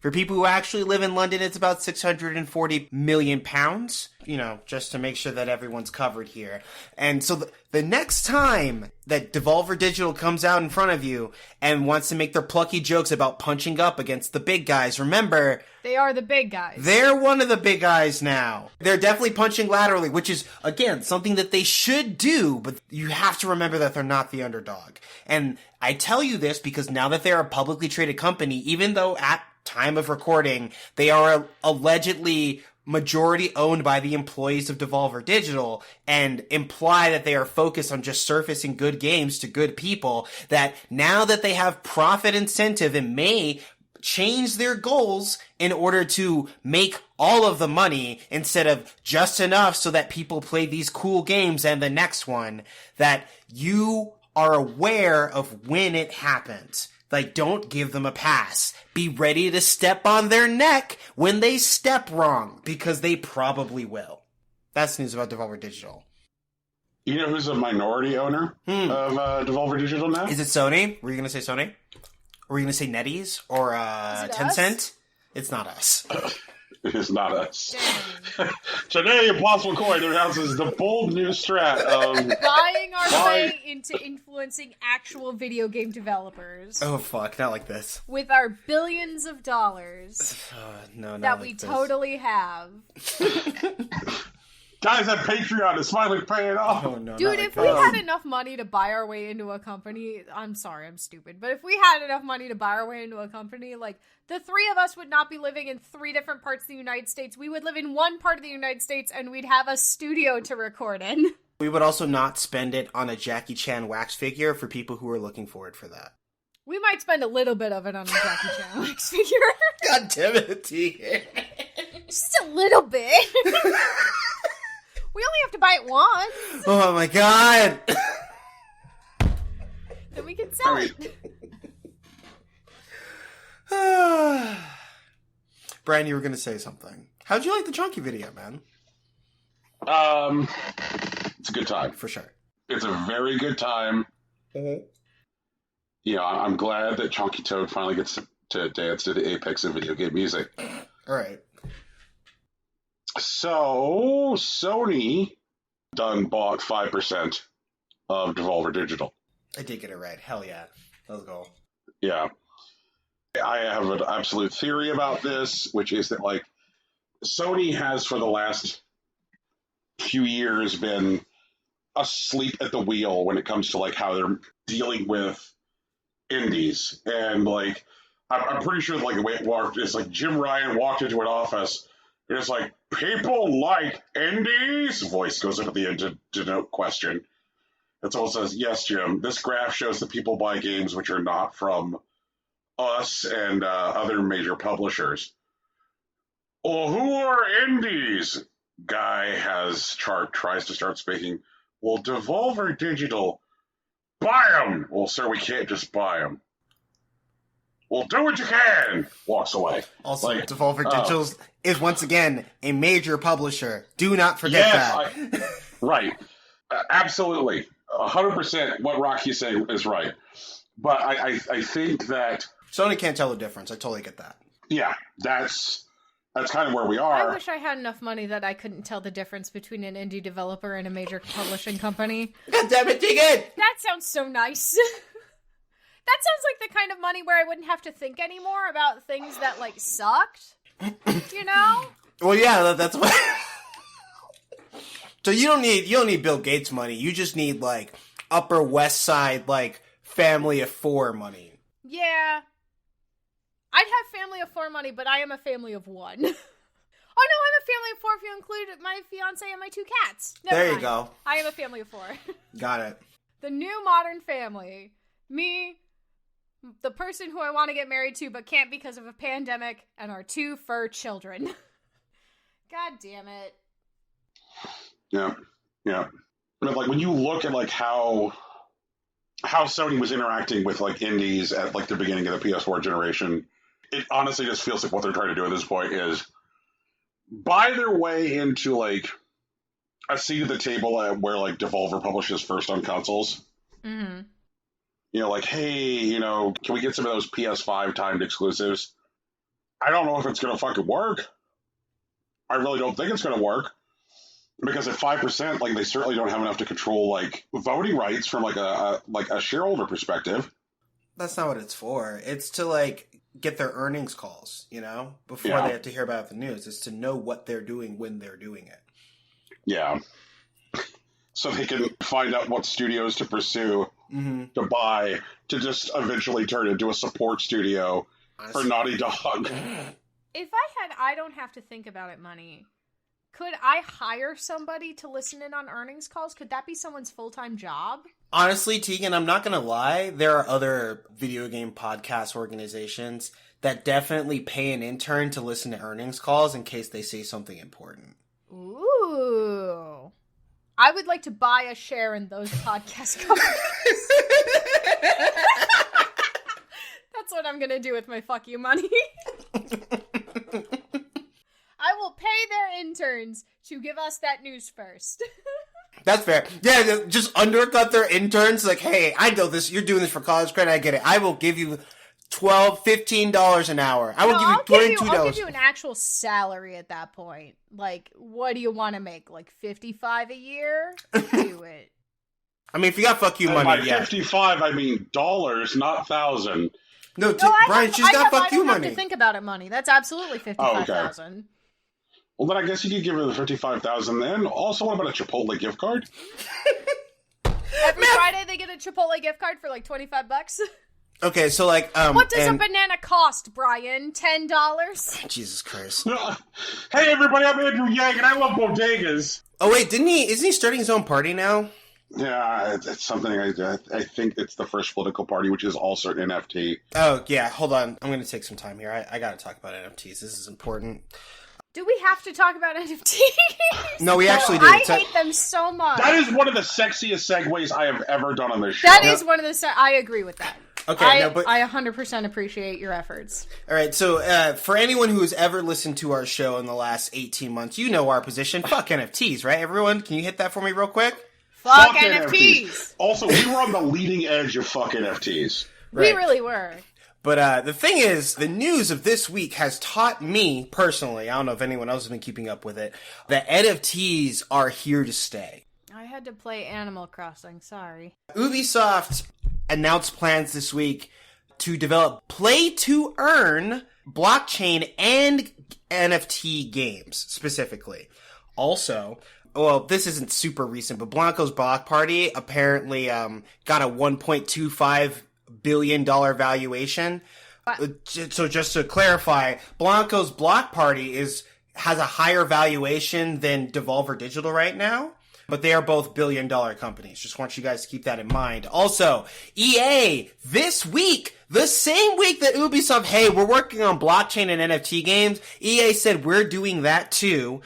[SPEAKER 2] For people who actually live in London, it's about 640 million pounds, you know, just to make sure that everyone's covered here. And so the next time that Devolver Digital comes out in front of you and wants to make their plucky jokes about punching up against the big guys, remember,
[SPEAKER 3] they are the big guys.
[SPEAKER 2] They're one of the big guys now. They're definitely punching laterally, which is, again, something that they should do, but you have to remember that they're not the underdog. And I tell you this because now that they're a publicly traded company, even though at time of recording, they are allegedly majority owned by the employees of Devolver Digital and imply that they are focused on just surfacing good games to good people, that now that they have profit incentive and may change their goals in order to make all of the money instead of just enough so that people play these cool games and the next one, that you are aware of when it happens. Like, don't give them a pass. Be ready to step on their neck when they step wrong, because they probably will. That's news about Devolver Digital.
[SPEAKER 1] You know who's a minority owner of Devolver Digital now?
[SPEAKER 2] Is it Sony? Were you going to say Sony? Were you going to say NetEase? Or Tencent?
[SPEAKER 3] Us?
[SPEAKER 2] It's not us.
[SPEAKER 1] It is not us. Today, Impossible Coin announces the bold new strat of
[SPEAKER 3] buying our way into influencing actual video game developers.
[SPEAKER 2] Oh fuck, not like this.
[SPEAKER 3] With our billions of dollars
[SPEAKER 2] no,
[SPEAKER 3] that
[SPEAKER 2] like
[SPEAKER 3] we
[SPEAKER 2] this.
[SPEAKER 3] Totally have.
[SPEAKER 1] Guys, that Patreon is finally paying off.
[SPEAKER 2] Oh, no,
[SPEAKER 3] dude,
[SPEAKER 2] like
[SPEAKER 3] if we had enough money to buy our way into a company, I'm sorry, I'm stupid, but if we had enough money to buy our way into a company, like, the 3 of us would not be living in 3 different parts of the United States. We would live in one part of the United States, and we'd have a studio to record in.
[SPEAKER 2] We would also not spend it on a Jackie Chan wax figure for people who are looking forward for that.
[SPEAKER 3] We might spend a little bit of it on a Jackie Chan wax figure.
[SPEAKER 2] God damn it, T.
[SPEAKER 3] Just a little bit. We only have to buy it once.
[SPEAKER 2] Oh my god.
[SPEAKER 3] Then we can sell it.
[SPEAKER 2] Brian, you were going to say something. How'd you like the Chunky video, man?
[SPEAKER 1] It's a good time.
[SPEAKER 2] For sure.
[SPEAKER 1] It's a very good time.
[SPEAKER 2] Mm-hmm.
[SPEAKER 1] You know, I'm glad that Chunky Toad finally gets to to dance to the apex of video game music.
[SPEAKER 2] All right.
[SPEAKER 1] So Sony done bought 5% of Devolver Digital.
[SPEAKER 2] I did get it right. Hell yeah. Let's go.
[SPEAKER 1] Yeah. I have an absolute theory about this, which is that, like, Sony has for the last few years been asleep at the wheel when it comes to, like, how they're dealing with indies. And, like, I'm pretty sure, like, the way it worked is, like, Jim Ryan walked into an office and it's like, people like indies? Voice goes up at the end to denote question. And someone says, yes, Jim, this graph shows that people buy games which are not from us and other major publishers. Well, who are indies? Guy tries to start speaking. Well, Devolver Digital, buy them. Well, sir, we can't just buy them. Well, do what you can. Walks away.
[SPEAKER 2] Also, like, Devolver Digital is once again a major publisher. Do not forget that.
[SPEAKER 1] Right. Absolutely. 100% what Rocky's saying is right. But I think that
[SPEAKER 2] Sony can't tell the difference. I totally get that.
[SPEAKER 1] Yeah, that's kind of where we are.
[SPEAKER 3] I wish I had enough money that I couldn't tell the difference between an indie developer and a major publishing company.
[SPEAKER 2] God damn it, Tegan!
[SPEAKER 3] That sounds so nice. That sounds like the kind of money where I wouldn't have to think anymore about things that, like, sucked. You know?
[SPEAKER 2] Well, yeah, that's what. So you don't need Bill Gates money. You just need, like, Upper West Side, like, family of four money.
[SPEAKER 3] Yeah. I'd have family of four money, but I am a family of one. Oh no, I'm a family of four if you include my fiance and my 2 cats.
[SPEAKER 2] There you go.
[SPEAKER 3] I am a family of 4.
[SPEAKER 2] Got it.
[SPEAKER 3] The new modern family. Me, the person who I want to get married to but can't because of a pandemic, and our 2 fur children. God damn it.
[SPEAKER 1] Yeah. But, like, when you look at, like, how Sony was interacting with, like, indies at, like, the beginning of the PS4 generation, it honestly just feels like what they're trying to do at this point is buy their way into, like, a seat at the table where, like, Devolver publishes first on consoles.
[SPEAKER 3] Mm-hmm.
[SPEAKER 1] You know, like, hey, you know, can we get some of those PS5 timed exclusives? I don't know if it's going to fucking work. I really don't think it's going to work. Because at 5%, like, they certainly don't have enough to control, like, voting rights from, like, a shareholder perspective.
[SPEAKER 2] That's not what it's for. It's to, like, get their earnings calls, you know, before they have to hear about the news. It's to know what they're doing when they're doing it.
[SPEAKER 1] Yeah. So they can find out what studios to pursue, to buy, to just eventually turn into a support studio for Naughty Dog.
[SPEAKER 3] If I don't have to think about it money, could I hire somebody to listen in on earnings calls? Could that be someone's full-time job?
[SPEAKER 2] Honestly, Tegan, I'm not going to lie. There are other video game podcast organizations that definitely pay an intern to listen to earnings calls in case they say something important.
[SPEAKER 3] Ooh. I would like to buy a share in those podcast companies. That's what I'm going to do with my fuck you money. I will pay their interns to give us that news first.
[SPEAKER 2] That's fair. Yeah, just undercut their interns. Like, hey, I know this. You're doing this for college credit. I get it. I will give you $12, $15 an hour. I will give you $22.
[SPEAKER 3] I'll give you an actual salary at that point. Like, what do you want to make? Like $55 a year? Do it.
[SPEAKER 2] I mean, if you got fuck you money,
[SPEAKER 1] by 55, I mean dollars, not thousand.
[SPEAKER 2] No, Brian, she's got fuck you money.
[SPEAKER 3] I don't have to think about it money. That's absolutely $55,000.
[SPEAKER 1] Okay. Well, then I guess you could give her the $55,000 then. Also, what about a Chipotle gift card?
[SPEAKER 3] Every Friday they get a Chipotle gift card for like $25.
[SPEAKER 2] Okay, so like,
[SPEAKER 3] what does a banana cost, Brian? $10?
[SPEAKER 2] Jesus Christ.
[SPEAKER 1] Hey everybody, I'm Andrew Yang and I love bodegas.
[SPEAKER 2] Oh wait, isn't he starting his own party now?
[SPEAKER 1] Yeah, it's something I think it's the first political party, which is also an NFT.
[SPEAKER 2] Oh yeah, hold on. I'm going to take some time here. I got to talk about NFTs. This is important.
[SPEAKER 3] Do we have to talk about NFTs?
[SPEAKER 2] No, we actually do.
[SPEAKER 3] I hate them so much.
[SPEAKER 1] That is one of the sexiest segues I have ever done on this show.
[SPEAKER 3] That is one of the... I agree with that.
[SPEAKER 2] Okay,
[SPEAKER 3] I 100% appreciate your efforts.
[SPEAKER 2] All right, so for anyone who has ever listened to our show in the last 18 months, you know our position. Fuck NFTs, right, everyone? Can you hit that for me real quick?
[SPEAKER 3] Fuck NFTs!
[SPEAKER 1] Also, we were on the leading edge of fuck NFTs.
[SPEAKER 3] Right. We really were.
[SPEAKER 6] But the thing is, the news of this week has taught me, personally, I don't know if anyone else has been keeping up with it, that NFTs are here to stay.
[SPEAKER 3] I had to play Animal Crossing, sorry.
[SPEAKER 6] Ubisoft announced plans this week to develop play-to-earn blockchain and NFT games, specifically. Also, well, this isn't super recent, but Blanco's Block Party apparently got a $1.25 billion valuation. So just to clarify, Blanco's Block Party has a higher valuation than Devolver Digital right now, but they are both billion-dollar companies. Just want you guys to keep that in mind. Also, EA, this week, the same week that Ubisoft, hey, we're working on blockchain and NFT games, EA said we're doing that too.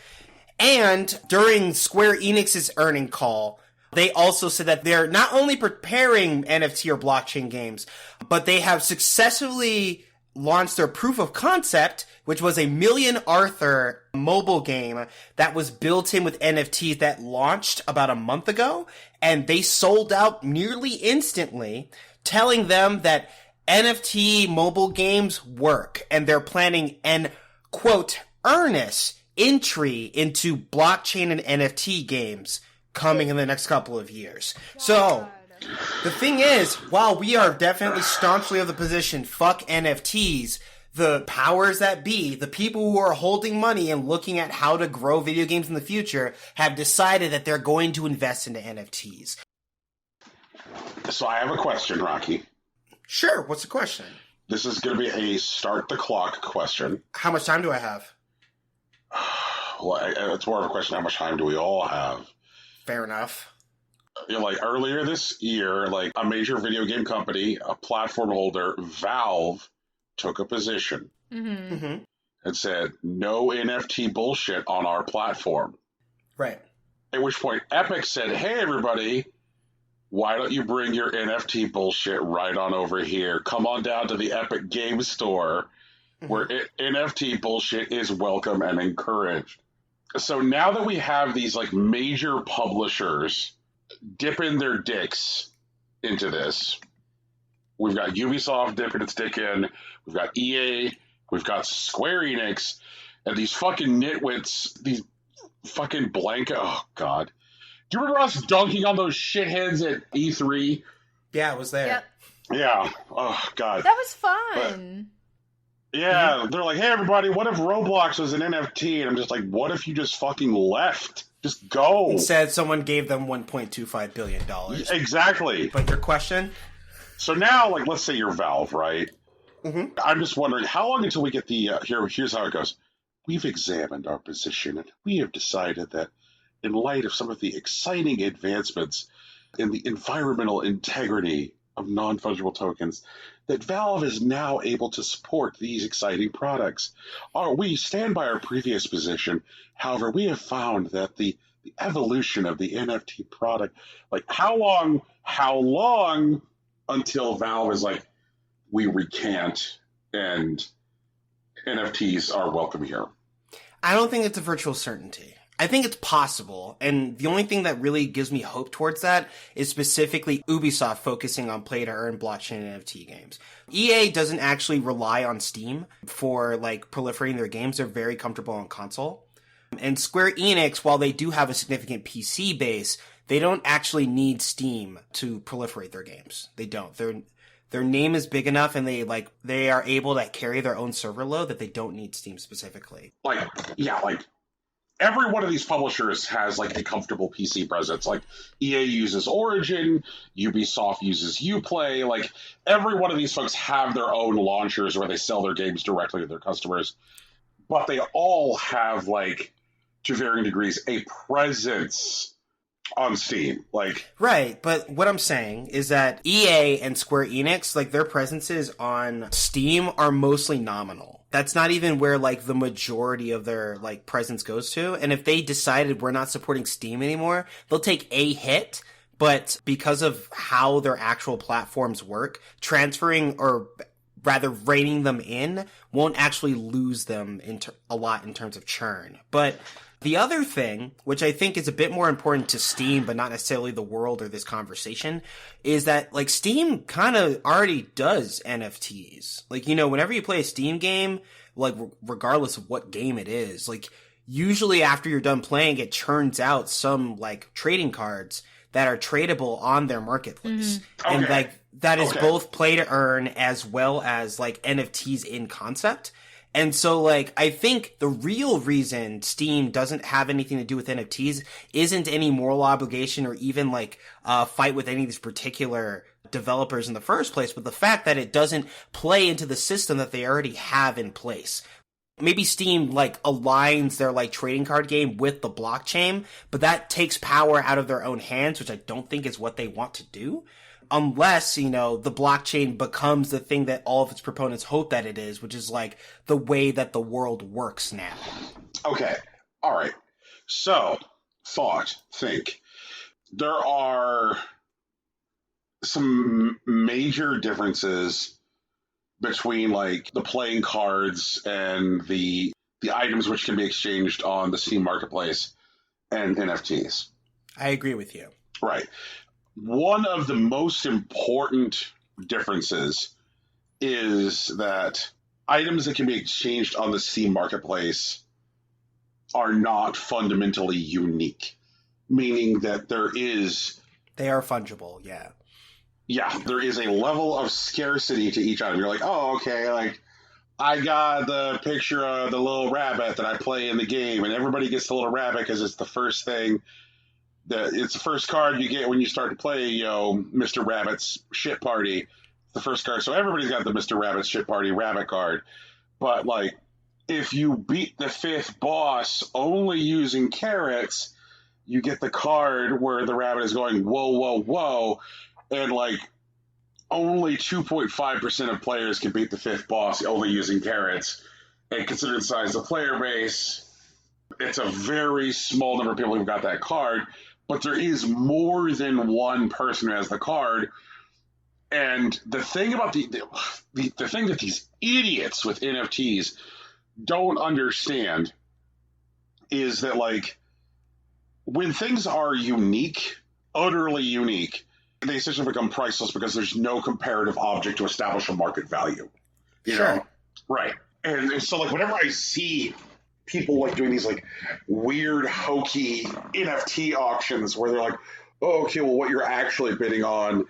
[SPEAKER 6] And during Square Enix's earning call, they also said that they're not only preparing NFT or blockchain games, but they have successfully launched their proof of concept, which was a Million Arthur mobile game that was built in with NFTs that launched about a month ago, and they sold out nearly instantly, telling them that NFT mobile games work, and they're planning an, quote, earnest entry into blockchain and NFT games coming in the next couple of years. So, the thing is, while we are definitely staunchly of the position, fuck NFTs, the powers that be, the people who are holding money and looking at how to grow video games in the future, have decided that they're going to invest into NFTs.
[SPEAKER 1] So I have a question, Rocky.
[SPEAKER 6] Sure, what's the question?
[SPEAKER 1] This is going to be a start the clock question.
[SPEAKER 6] How much time do I have?
[SPEAKER 1] Well, it's more of a question, how much time do we all have?
[SPEAKER 6] Fair enough.
[SPEAKER 1] Like earlier this year, like a major video game company, a platform holder, Valve, took a position and said, no NFT bullshit on our platform.
[SPEAKER 6] Right.
[SPEAKER 1] At which point Epic said, hey, everybody, why don't you bring your NFT bullshit right on over here? Come on down to the Epic Game Store where NFT bullshit is welcome and encouraged. So now that we have these like major publishers dipping their dicks into this, we've got Ubisoft dipping its dick in, we've got EA, we've got Square Enix, and these fucking nitwits, these fucking blank. Oh God, do you remember us dunking on those shitheads at E3?
[SPEAKER 6] Yeah, I was there.
[SPEAKER 3] Yep.
[SPEAKER 1] Yeah. Oh God.
[SPEAKER 3] That was fun.
[SPEAKER 1] Yeah, they're like, hey, everybody, what if Roblox was an NFT? And I'm just like, what if you just fucking left? Just go.
[SPEAKER 6] Instead, someone gave them $1.25 billion.
[SPEAKER 1] Exactly.
[SPEAKER 6] But your question?
[SPEAKER 1] So now, like, let's say you're Valve, right? I'm just wondering, how long until we get the, here's how it goes. We've examined our position, and we have decided that in light of some of the exciting advancements in the environmental integrity of non-fungible tokens, that Valve is now able to support these exciting products. We stand by our previous position. However, we have found that the evolution of the NFT product, like how long until Valve is like, we recant and NFTs are welcome here?
[SPEAKER 6] I don't think it's a virtual certainty. I think it's possible, and the only thing that really gives me hope towards that is specifically Ubisoft focusing on play-to-earn blockchain and NFT games. EA doesn't actually rely on Steam for, like, proliferating their games. They're very comfortable on console. And Square Enix, while they do have a significant PC base, they don't actually need Steam to proliferate their games. They don't. Their name is big enough, and they are able to carry their own server load that they don't need Steam specifically.
[SPEAKER 1] Every one of these publishers has like a comfortable PC presence. Like EA uses Origin, Ubisoft uses Uplay. Like every one of these folks have their own launchers where they sell their games directly to their customers. But they all have, like, to varying degrees, a presence on Steam.
[SPEAKER 6] Right, but what I'm saying is that EA and Square Enix, like, their presences on Steam are mostly nominal. That's not even where, like, the majority of their, like, presence goes to. And if they decided we're not supporting Steam anymore, they'll take a hit. But because of how their actual platforms work, transferring or rather reining them in won't actually lose them a lot in terms of churn. But The other thing, which I think is a bit more important to Steam, but not necessarily the world or this conversation, is that, like, Steam kind of already does NFTs. Like, you know, whenever you play a Steam game, like, regardless of what game it is, like, usually after you're done playing, it churns out some, like, trading cards that are tradable on their marketplace.
[SPEAKER 1] Mm-hmm.
[SPEAKER 6] And,
[SPEAKER 1] okay.
[SPEAKER 6] like, that is both play to earn as well as, like, NFTs in concept. And so, like, I think the real reason Steam doesn't have anything to do with NFTs isn't any moral obligation or even, like, fight with any of these particular developers in the first place, but the fact that it doesn't play into the system that they already have in place. Maybe Steam, like, aligns their, like, trading card game with the blockchain, but that takes power out of their own hands, which I don't think is what they want to do. Unless, you know, the blockchain becomes the thing that all of its proponents hope that it is, which is, like, the way that the world works now.
[SPEAKER 1] Okay. All right. So, think. There are some major differences between, like, the playing cards and the items which can be exchanged on the Steam Marketplace and NFTs.
[SPEAKER 6] I agree with you.
[SPEAKER 1] Right. One of the most important differences is that items that can be exchanged on the Steam Marketplace are not fundamentally unique, meaning that
[SPEAKER 6] they are fungible, yeah.
[SPEAKER 1] Yeah, there is a level of scarcity to each item. You're like, oh, okay, like, I got the picture of the little rabbit that I play in the game, and everybody gets the little rabbit because it's the first thing. It's the first card you get when you start to play, you know, Mr. Rabbit's Shit Party. The first card. So everybody's got the Mr. Rabbit's Shit Party rabbit card. But, like, if you beat the 5th boss only using carrots, you get the card where the rabbit is going, whoa, whoa, whoa. And, like, only 2.5% of players can beat the 5th boss only using carrots. And considering the size of the player base, it's a very small number of people who've got that card. But there is more than one person who has the card. And the thing about the thing that these idiots with NFTs don't understand is that, like, when things are unique, utterly unique, they essentially become priceless because there's no comparative object to establish a market value. You know? Right. And so, like, whenever I see people, like, doing these, like, weird, hokey NFT auctions where they're like, oh, okay, well, what you're actually bidding on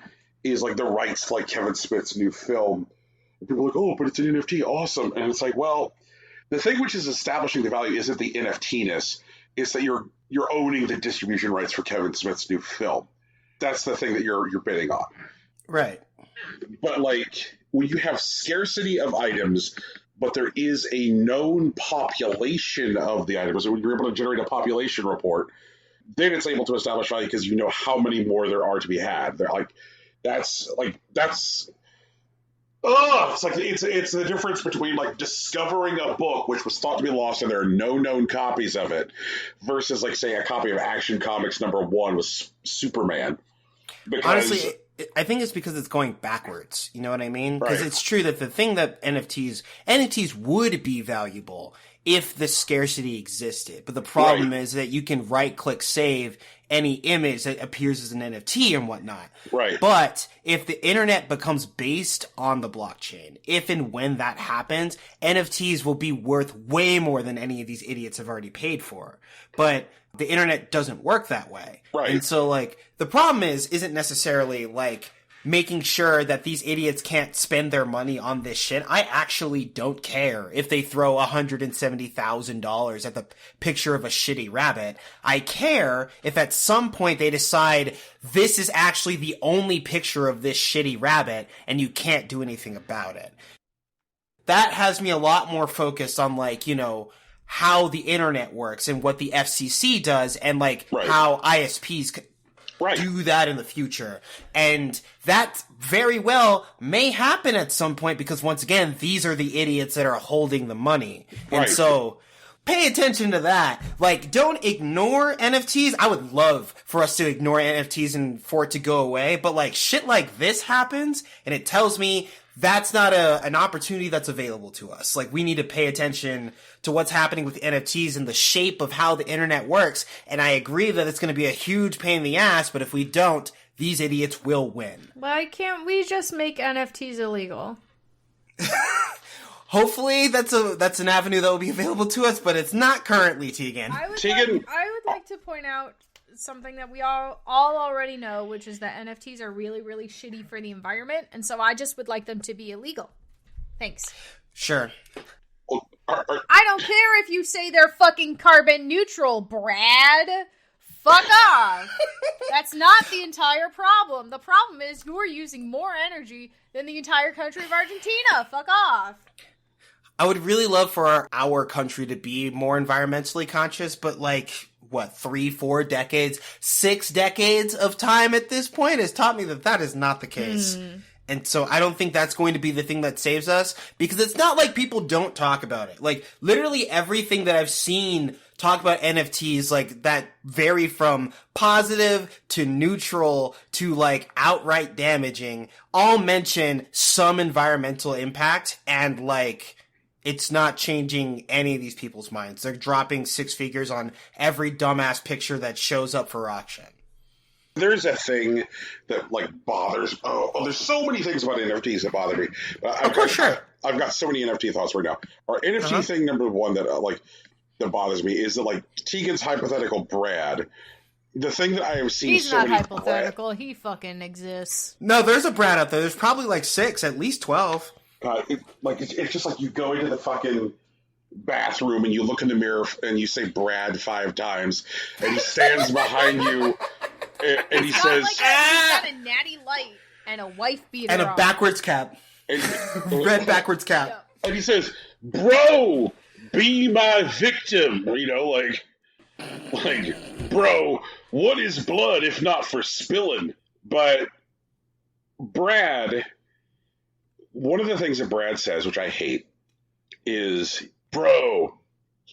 [SPEAKER 1] is, like, the rights to, like, Kevin Smith's new film. And people are like, oh, but it's an NFT, awesome. And it's like, well, the thing which is establishing the value isn't the NFT-ness, it's that you're owning the distribution rights for Kevin Smith's new film. That's the thing that you're bidding on.
[SPEAKER 6] Right.
[SPEAKER 1] But, like, when you have scarcity of items, but there is a known population of the items, so when you're able to generate a population report, then it's able to establish value because you know how many more there are to be had. They're like, it's like it's the difference between, like, discovering a book which was thought to be lost and there are no known copies of it versus, like, say, a copy of Action Comics #1 with Superman. Because,
[SPEAKER 6] honestly, I think it's because it's going backwards. You know what I mean? Because it's true that the thing that NFTs would be valuable if the scarcity existed. But the problem is that you can right-click save any image that appears as an NFT and whatnot.
[SPEAKER 1] Right.
[SPEAKER 6] But if the internet becomes based on the blockchain, if and when that happens, NFTs will be worth way more than any of these idiots have already paid for. But the internet doesn't work that way.
[SPEAKER 1] Right.
[SPEAKER 6] And so, like, the problem isn't necessarily, like, making sure that these idiots can't spend their money on this shit. I actually don't care if they throw $170,000 at the picture of a shitty rabbit. I care if at some point they decide this is actually the only picture of this shitty rabbit and you can't do anything about it. That has me a lot more focused on, like, you know, how the internet works and what the FCC does and, like, how ISPs do that in the future. And that very well may happen at some point because, once again, these are the idiots that are holding the money. And so pay attention to that. Like, don't ignore NFTs. I would love for us to ignore NFTs and for it to go away, but like shit like this happens and it tells me that's not an opportunity that's available to us. Like, we need to pay attention to what's happening with NFTs and the shape of how the internet works. And I agree that it's going to be a huge pain in the ass, but if we don't, these idiots will win.
[SPEAKER 3] Why can't we just make NFTs illegal?
[SPEAKER 6] Hopefully that's an avenue that will be available to us, but it's not currently, Tegan.
[SPEAKER 3] I would like to point out something that we all already know, which is that NFTs are really, really shitty for the environment, and so I just would like them to be illegal. Thanks.
[SPEAKER 6] Sure.
[SPEAKER 3] I don't care if you say they're fucking carbon neutral, Brad. Fuck off. That's not the entire problem. The problem is you're using more energy than the entire country of Argentina. Fuck off.
[SPEAKER 6] I would really love for our country to be more environmentally conscious, but like, 3, 4 decades, 6 decades of time at this point has taught me that is not the case. And so I don't think that's going to be the thing that saves us, because it's not like people don't talk about it. Like, literally everything that I've seen talk about NFTs, like, that vary from positive to neutral to, like, outright damaging, all mention some environmental impact, and, like, it's not changing any of these people's minds. They're dropping 6 figures on every dumbass picture that shows up for auction.
[SPEAKER 1] There's a thing that, like, bothers... Oh, there's so many things about NFTs that bother me.
[SPEAKER 6] Of course, sure.
[SPEAKER 1] I've got so many NFT thoughts right now. Our NFT thing, number one, that, that bothers me is that, like, Tegan's hypothetical Brad... The thing that I have seen
[SPEAKER 3] He's not hypothetical. He fucking exists.
[SPEAKER 6] No, there's a Brad out there. There's probably, like, 6, at least 12.
[SPEAKER 1] It's just like you go into the fucking bathroom and you look in the mirror and you say Brad 5 times, and he stands behind you and he says,
[SPEAKER 3] he's got a natty light and a wife beater
[SPEAKER 6] and a backwards cap, red backwards cap,
[SPEAKER 1] and he says, "Bro, be my victim." You know, like, bro, what is blood if not for spilling? But Brad. One of the things that Brad says, which I hate, is, bro,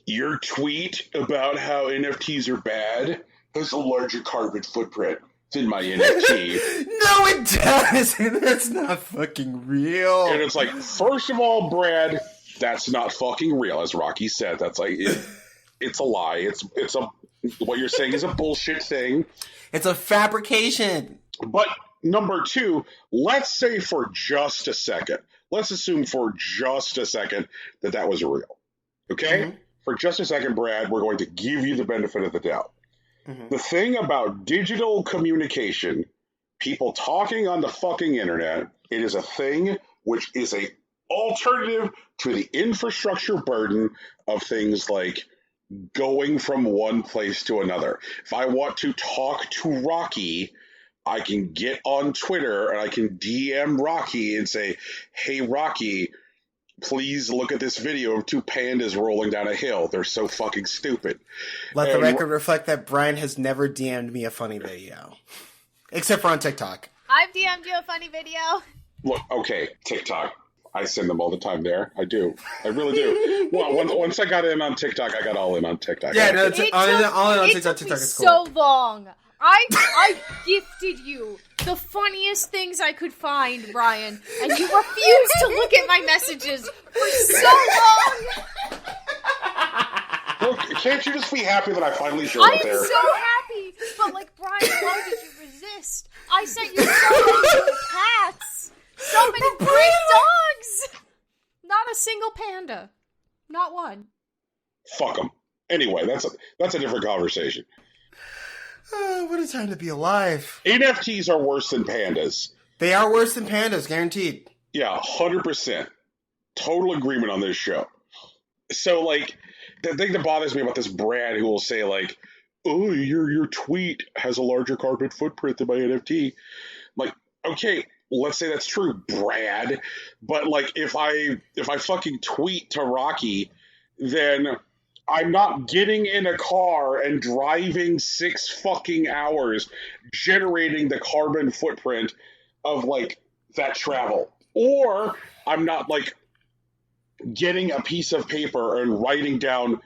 [SPEAKER 1] your tweet about how NFTs are bad has a larger carbon footprint than my NFT.
[SPEAKER 6] No, it doesn't. That's not fucking real.
[SPEAKER 1] And it's like, first of all, Brad, that's not fucking real. As Rocky said, that's like, it's a lie. What you're saying is a bullshit thing.
[SPEAKER 6] It's a fabrication.
[SPEAKER 1] But... Number 2, let's say for just a second, let's assume for just a second that was real. Okay? Mm-hmm. For just a second, Brad, we're going to give you the benefit of the doubt. Mm-hmm. The thing about digital communication, people talking on the fucking internet, it is a thing which is a alternative to the infrastructure burden of things like going from one place to another. If I want to talk to Rocky, I can get on Twitter and I can DM Rocky and say, "Hey, Rocky, please look at this video of 2 pandas rolling down a hill. They're so fucking stupid."
[SPEAKER 6] Let the record reflect that Brian has never DM'd me a funny video. Except for on TikTok.
[SPEAKER 3] I've DM'd you a funny video.
[SPEAKER 1] Look, okay, TikTok. I send them all the time there. I do. I really do. Well, once I got in on TikTok, I got all in on TikTok.
[SPEAKER 6] Yeah, no, all in on TikTok. TikTok is cool.
[SPEAKER 3] So long. I gifted you the funniest things I could find, Brian, and you refused to look at my messages for so long.
[SPEAKER 1] Look, can't you just be happy that I finally showed up there?
[SPEAKER 3] I am so happy, but like, Brian, why did you resist? I sent you so many cats, so many great dogs, not a single panda, not one.
[SPEAKER 1] Fuck them. Anyway, that's a different conversation.
[SPEAKER 6] What a time to be alive.
[SPEAKER 1] NFTs are worse than pandas.
[SPEAKER 6] They are worse than pandas, guaranteed.
[SPEAKER 1] Yeah, 100%. Total agreement on this show. So, like, the thing that bothers me about this Brad who will say, like, "Oh, your tweet has a larger carbon footprint than my NFT." Like, okay, let's say that's true, Brad. But, like, if I fucking tweet to Rocky, then I'm not getting in a car and driving 6 fucking hours generating the carbon footprint of, like, that travel. Or I'm not, like, getting a piece of paper and writing down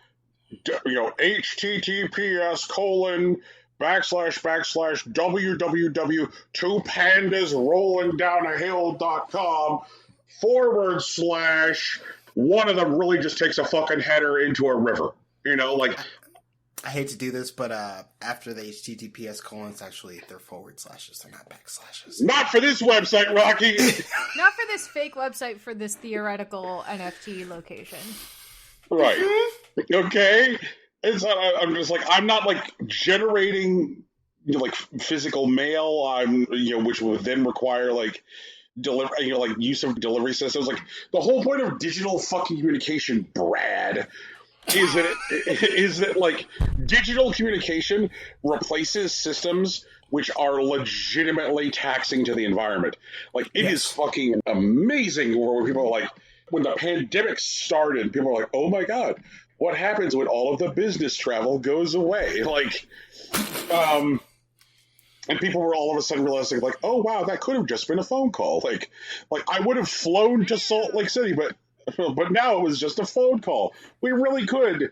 [SPEAKER 1] https://www.2pandasrollingdownahill.com/ one of them really just takes a fucking header into a river. Like,
[SPEAKER 6] I hate to do this, but after the HTTPS colons, actually, they're forward slashes. They're not backslashes.
[SPEAKER 1] Not for this website, Rocky.
[SPEAKER 3] Not for this fake website for this theoretical NFT location.
[SPEAKER 1] Right. Okay. I'm just like, I'm not like generating like physical mail. Which would then require like delivery, like use of delivery systems. Like the whole point of digital fucking communication, Brad, is that like digital communication replaces systems which are legitimately taxing to the environment. Like it is fucking amazing where people are like, when the pandemic started, people were like, oh my God, what happens when all of the business travel goes away? Like, and people were all of a sudden realizing, like, oh wow, that could have just been a phone call. Like I would have flown to Salt Lake City, but now it was just a phone call. We really could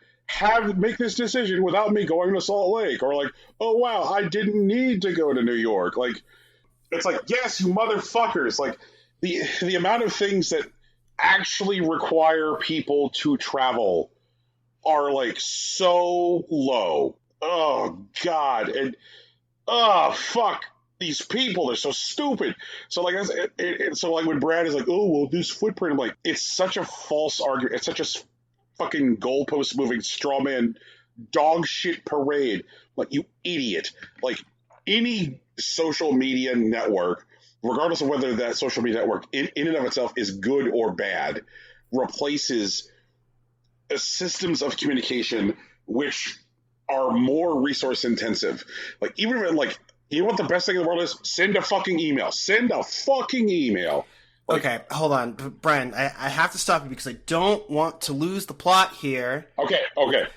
[SPEAKER 1] make this decision without me going to Salt Lake, or like, oh wow, I didn't need to go to New York. Like, it's like, yes, you motherfuckers. Like the amount of things that actually require people to travel are like so low. Oh God. And fuck, these people are so stupid. So like, so like when Brad is like, oh well, this footprint, I'm like, it's such a false argument. It's such a fucking goalpost moving straw man dog shit parade. Like, you idiot. Like, any social media network, regardless of whether that social media network in and of itself is good or bad, replaces systems of communication which are more resource intensive. Like, even if, like, you know what the best thing in the world is? Send a fucking email. Send a fucking email. Like,
[SPEAKER 6] okay, hold on. Brian, I have to stop you because I don't want to lose the plot here.
[SPEAKER 1] Okay.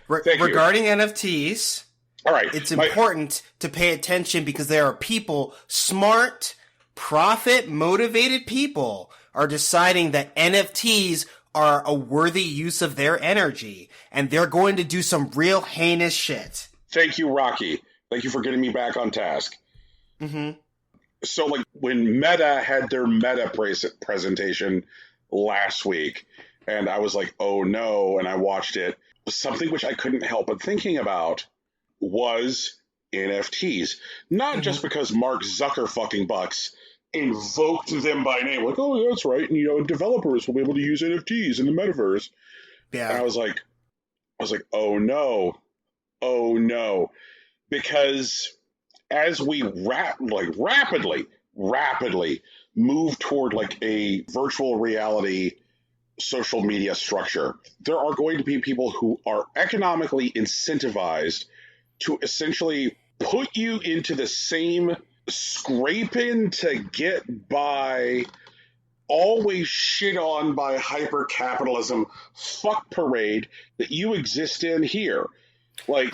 [SPEAKER 6] Regarding NFTs,
[SPEAKER 1] all right,
[SPEAKER 6] it's important to pay attention because there are people, smart, profit-motivated people, are deciding that NFTs are a worthy use of their energy, and they're going to do some real heinous shit.
[SPEAKER 1] Thank you, Rocky. Thank you for getting me back on task.
[SPEAKER 6] Mm-hmm.
[SPEAKER 1] So, like, when Meta had their Meta presentation last week, and I was like, oh no, and I watched it, something which I couldn't help but thinking about was NFTs. Not just because Mark Zuckerfucking-Bucks invoked them by name, like, oh, that's right, and, developers will be able to use NFTs in the metaverse.
[SPEAKER 6] Yeah.
[SPEAKER 1] And I was like, oh no, because as we rapidly move toward like a virtual reality social media structure, there are going to be people who are economically incentivized to essentially put you into the same scraping to get by, always shit on by hyper-capitalism fuck parade that you exist in here. Like,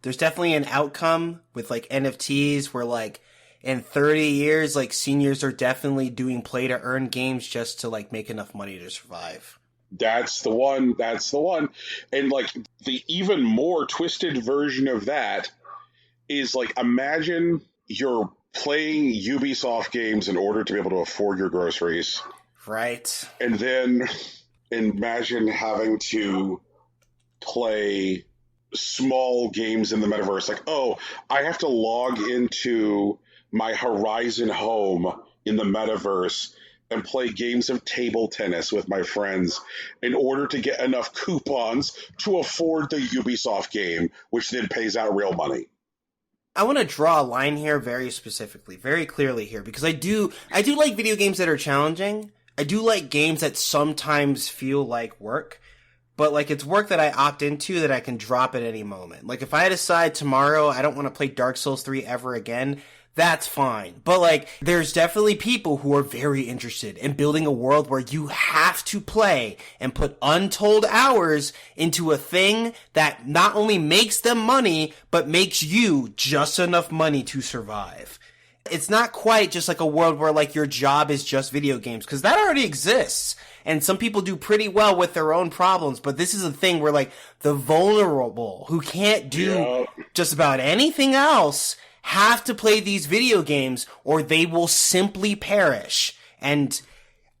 [SPEAKER 6] there's definitely an outcome with like NFTs where like in 30 years, like seniors are definitely doing play to earn games just to like make enough money to survive.
[SPEAKER 1] That's the one. And like the even more twisted version of that is like, imagine you're playing Ubisoft games in order to be able to afford your groceries.
[SPEAKER 6] Right.
[SPEAKER 1] And then imagine having to play small games in the metaverse. Like, oh, I have to log into my Horizon home in the metaverse and play games of table tennis with my friends in order to get enough coupons to afford the Ubisoft game, which then pays out real money.
[SPEAKER 6] I want to draw a line here very specifically, very clearly here, because I do like video games that are challenging. I do like games that sometimes feel like work. But, like, it's work that I opt into that I can drop at any moment. Like, if I decide tomorrow I don't want to play Dark Souls 3 ever again, that's fine. But, like, there's definitely people who are very interested in building a world where you have to play and put untold hours into a thing that not only makes them money, but makes you just enough money to survive. It's not quite just like a world where like your job is just video games, because that already exists. And some people do pretty well with their own problems, but this is a thing where like the vulnerable who can't do just about anything else have to play these video games or they will simply perish. And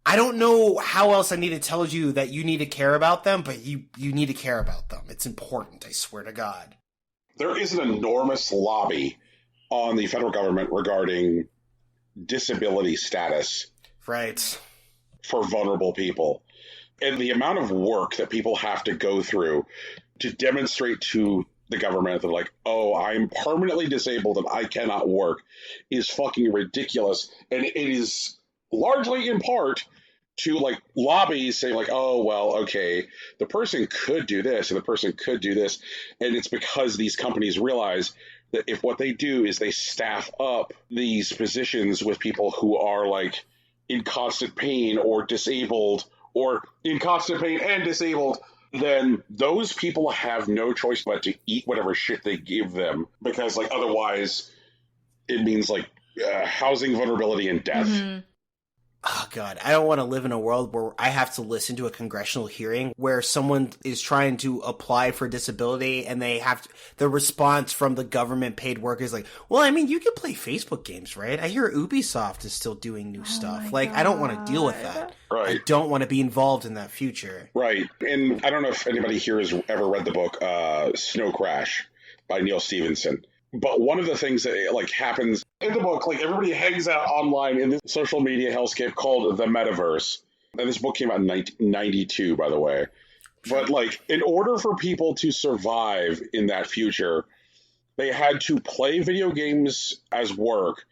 [SPEAKER 6] I don't know how else I need to tell you that you need to care about them, but you need to care about them. It's important, I swear to God.
[SPEAKER 1] There is an enormous lobby on the federal government regarding disability status.
[SPEAKER 6] Right.
[SPEAKER 1] For vulnerable people. And the amount of work that people have to go through to demonstrate to the government that like, oh, I'm permanently disabled and I cannot work is fucking ridiculous. And it is largely in part to like lobbies saying like, oh, well, okay, the person could do this and the person could do this. And it's because these companies realize that if what they do is they staff up these positions with people who are like in constant pain or disabled or in constant pain and disabled, then those people have no choice but to eat whatever shit they give them, because like otherwise it means like housing vulnerability and death.
[SPEAKER 6] Mm-hmm. Oh, God, I don't want to live in a world where I have to listen to a congressional hearing where someone is trying to apply for disability and they have the response from the government paid workers like, well, I mean, you can play Facebook games, right? I hear Ubisoft is still doing new stuff. Like, I don't want to deal with that.
[SPEAKER 1] Right.
[SPEAKER 6] I don't want to be involved in that future.
[SPEAKER 1] Right. And I don't know if anybody here has ever read the book Snow Crash by Neil Stephenson. But one of the things that like happens in the book, like everybody hangs out online in this social media hellscape called the metaverse. And this book came out in 1992, by the way. But like in order for people to survive in that future, they had to play video games as work.